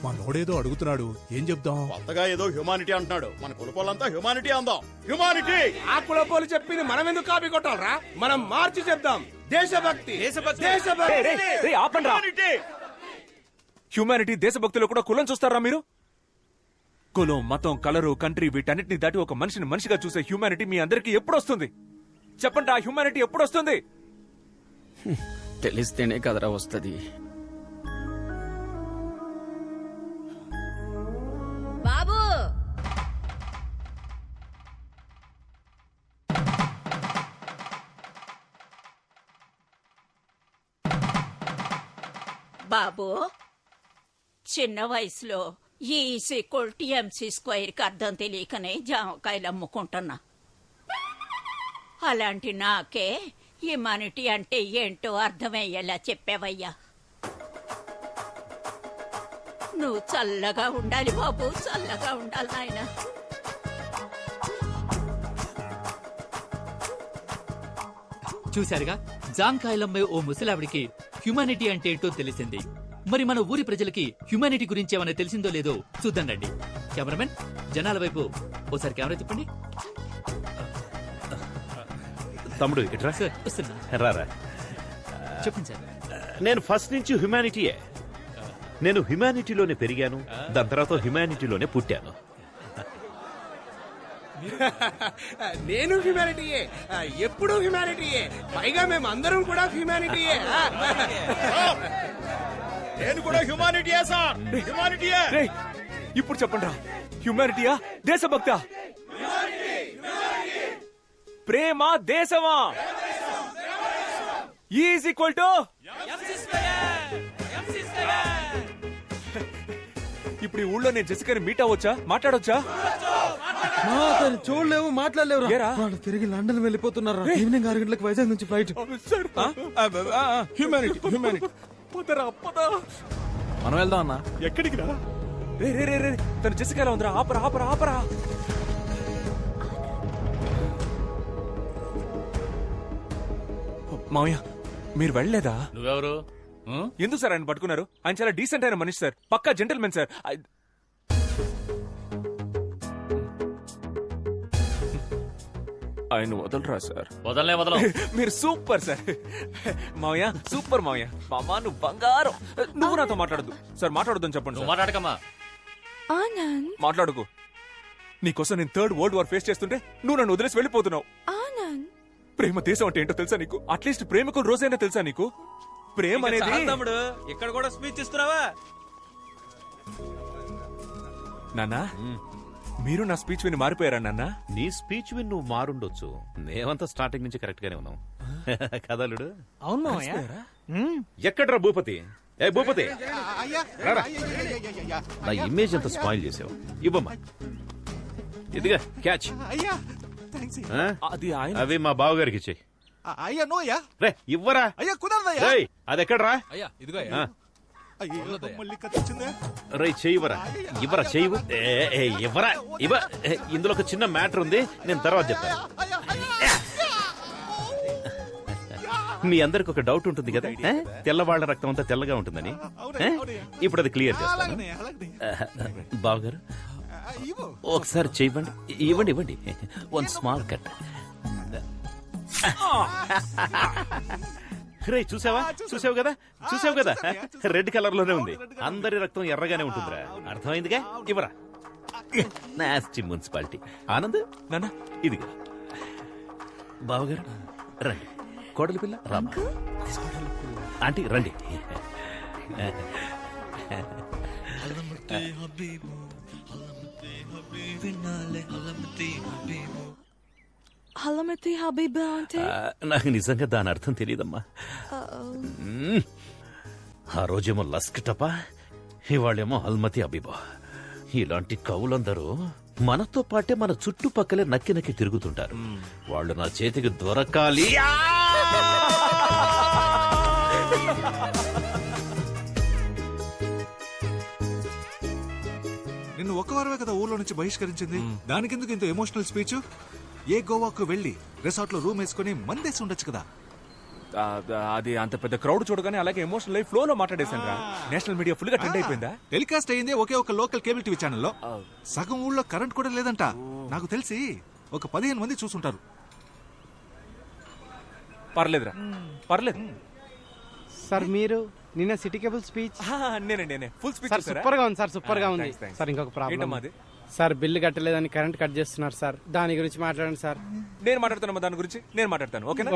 మా నోడేదో అడుగుతున్నాడు, ఏం చెప్దాం? కొత్తగా ఏదో హ్యూమానిటీ అంటున్నాడు, మన కులపోలంతా హ్యూమానిటీ అందాం. హ్యూమానిటీ. ఆ కులపోలు చెప్పింది మనం ఎందుకు కాపీ కొట్టాలరా? మనం మార్చి చెప్దాం. దేశభక్తి. హ్యూమానిటీ దేశభక్తిలో కూడా కులం చూస్తారా మీరు? కులం, మతం, కలరు, కంట్రీ వీటన్నిటిని దాటి ఒక మనిషిని మనిషిగా చూసే హ్యూమానిటీ మీ అందరికీ ఎప్పుడు వస్తుంది? చెప్పండి, ఆ హ్యూమానిటీ ఎప్పుడు వస్తుంది? తెలిస్తేనే కదరా వస్తుంది. బాబు బాబు చిన్న వయసులో E=MC² అర్థం తెలియకనే జామకాయలు అమ్ముకుంటున్నా. అలాంటి నాకే హ్యుమానిటీ అంటే ఏంటో అర్థమయ్యేలా చెప్పావయ్యా. నువ్వు చల్లగా ఉండాలి బాబు, చల్లగా ఉండాలి నాయన. చూశారుగా, జాంకాయలమ్మే ఓ ముసలావిడికి హ్యుమానిటీ అంటే ఏంటో తెలిసింది. మరి మన ఊరి ప్రజలకి హ్యుమానిటీ గురించి ఏమైనా తెలిసిందో లేదో చూద్దాం రండి. కెమెరామెన్, జనాల వైపు ఓసారి కెమెరా తిప్పండి. తమ్ముడు ఇట్రా. సార్ వస్తున్నా. రారా. చెప్పండి సార్. నేను ఫస్ట్ నుంచి హ్యుమానిటీయే. నేను హ్యుమానిటీలోనే పెరిగాను, దాని తర్వాత హ్యుమానిటీలోనే పుట్టాను. నేను హ్యుమానిటీయే, ఎప్పుడు హ్యుమానిటీయే, పైగా మేము అందరం కూడా హ్యుమానిటీయే. నేను కూడా హ్యుమానిటీయే సార్, హ్యుమానిటీయే. ఇప్పుడు చెప్పండి రా, హ్యుమానిటీయా దేశభక్త? ప్రేమ దేశమా? ఈజ్ ఈక్వల్ టు ఇప్పుడు ఈ ఊళ్ళో నేను జెసికాని మీట్ అవ్వచ్చా, మాట్లాడొచ్చా? చూడలేవు, మాట్లాడలేవు. వాళ్ళు తిరిగి లండన్ వెళ్ళిపోతున్నారా? ఈవినింగ్ 6 గంటలకు వైజాగ్ నుంచి ఫ్లైట్. Humanity humanity. మనం వెళ్దాం అన్నా. ఎక్కడికి రా? రే రే రే రే, తను జెసికాలో ఉందిరా. ఆపరా ఆపరా ఆపరా. మావయ్య, మీరు వెళ్ళలేదా? నువ్వెవరు? ఎందుకు సార్ ఆయన పట్టుకున్నారు? ఆయన చాలా డీసెంట్ అయిన మనిషి సార్, పక్కా జెంటల్మెన్ సార్. ఆయన వదలరా సార్? వదలనే వదలం. మీరు సూపర్ సార్. మావయ్య సూపర్ మావయ్య. మామా నువ్వు బంగారం. నువ్వు నాతో మాట్లాడద్దు సార్, మాట్లాడొద్దని చెప్పండి. మాట్లాడకమ్మా. ఆనంద్, మాట్లాడుకో. నీకోసం నేను 3rd వరల్డ్ వార్ ఫేస్ చేస్తుంటే నువ్వు నన్ను వదిలేసి వెళ్ళిపోతున్నావు. ఆనంద్, ప్రేమ దేశం అంటే ఏంటో తెలుసా నీకు? అట్లీస్ట్ ప్రేమకు రోజైనా తెలుసా నీకు? ప్రేమ అనేది తమ్ముడు ఇక్కడ కూడా స్పీచ్ ఇస్తున్నావా? నాన్నా, మీరు నా స్పీచ్ విని మారిపోయారా నాన్నా? నీ స్పీచ్ విని నువ్వు మారుండొచ్చు, మేమంతా స్టార్టింగ్ నుంచి కరెక్ట్ గానే ఉన్నాం. కదలుడు. అవును. ఎక్కడ్రా భూపతి? ఏ భూపతి, రారా. నా ఇమేజ్ అంతా స్పాయిల్ చేసావు. ఇవ్వమ్మా, ఇదిగా క్యాచ్. అది ఆయన. అవి మా బావగారికి ఇచ్చేయి. అయ్యా నో అయ్యా. రే ఇవ్వరా. అయ్యా కుదరదయ్యా. రేయ్ అది ఎక్కడ్రా? అయ్యా ఇదిగో. మళ్ళీ కత్తిచ్చిందే. రై చెయ్యివరా. ఇవ్వరా, చెయ్యివు. ఇవ్వరా. ఇవ్వ. ఇందులో ఒక చిన్న మ్యాటర్ ఉంది, నేను తర్వాత చెప్తాను. మీ అందరికి ఒక డౌట్ ఉంటుంది కదా, తెల్లవాళ్ల రక్తం అంతా తెల్లగా ఉంటుందని. ఇప్పుడు అది క్లియర్ చేస్తాను. బావగారు ఒకసారి చెయ్యండి. ఇవ్వండి ఇవ్వండి. 1 స్మాల్ కట్. రే చూసావా? చూసావు కదా, చూసావు కదా, రెడ్ కలర్ లోనే ఉంది. అందరి రక్తం ఎర్రగానే ఉంటుందిరా. అర్థమైందిగా? ఇవ్వరా. Nasty municipality. ఆనంద్ నాన్న ఇదిగా. బావగారు రండి. కోడలి పిల్ల రామా. ఆంటీ రండి. హలమతి హబీబా అంటే? నాకు నిజంగా దాని అర్థం తెలియదమ్మా. ఆ రోజేమో లస్క్ టపా, ఇవాళేమో హల్మతి అబీబా. ఇలాంటి కవులందరూ మనతో పాటే మన చుట్టుపక్కలే నక్కి నక్కి తిరుగుతుంటారు. వాళ్ళు నా చేతికి దొరకాలి. నిన్ను ఒక వారమే కదా ఊర్లో నుంచి బహిష్కరించింది. దానికెందుకు ఇంత ఎమోషనల్ స్పీచ్? ఏ గోవాకు వెళ్లి రిసార్ట్ లో రూమ్ వేసుకుని మందేసి ఉండొచ్చు కదా. అది అంత పెద్ద క్రౌడ్ చూడగానే అలాగే ఎమోషనల్ లైఫ్ ఫ్లో లో మాట్లాడేశాను రా. నేషనల్ మీడియా ఫుల్ గా ట్రెండ్ అయిపోయిందా? టెలికాస్ట్ అయ్యింది ఒకే ఒక లోకల్ కేబుల్ టీవీ ఛానల్లో. సగం ఊళ్ళో కరెంట్ కూడా లేదంట. నాకు తెలిసి ఒక 15 మంది చూసుంటారు. పర్లేదురా, పర్లేదు సార్. మీరు నిన్న సిటీ కేబుల్ స్పీచ్ నేనే ఫుల్ స్పీచ్ సూపర్ గా ఉంది సార్, సూపర్ గా ఉంది సార్. ఇంకొక ప్రాబ్లం సార్, బిల్లు కట్టలేదని కరెంట్ కట్ చేస్తున్నారు సార్. దాని గురించి మాట్లాడండి సార్. నేను మాట్లాడుతాను దాని గురించి. నేను మాట్లాడతాను, ఓకేనా?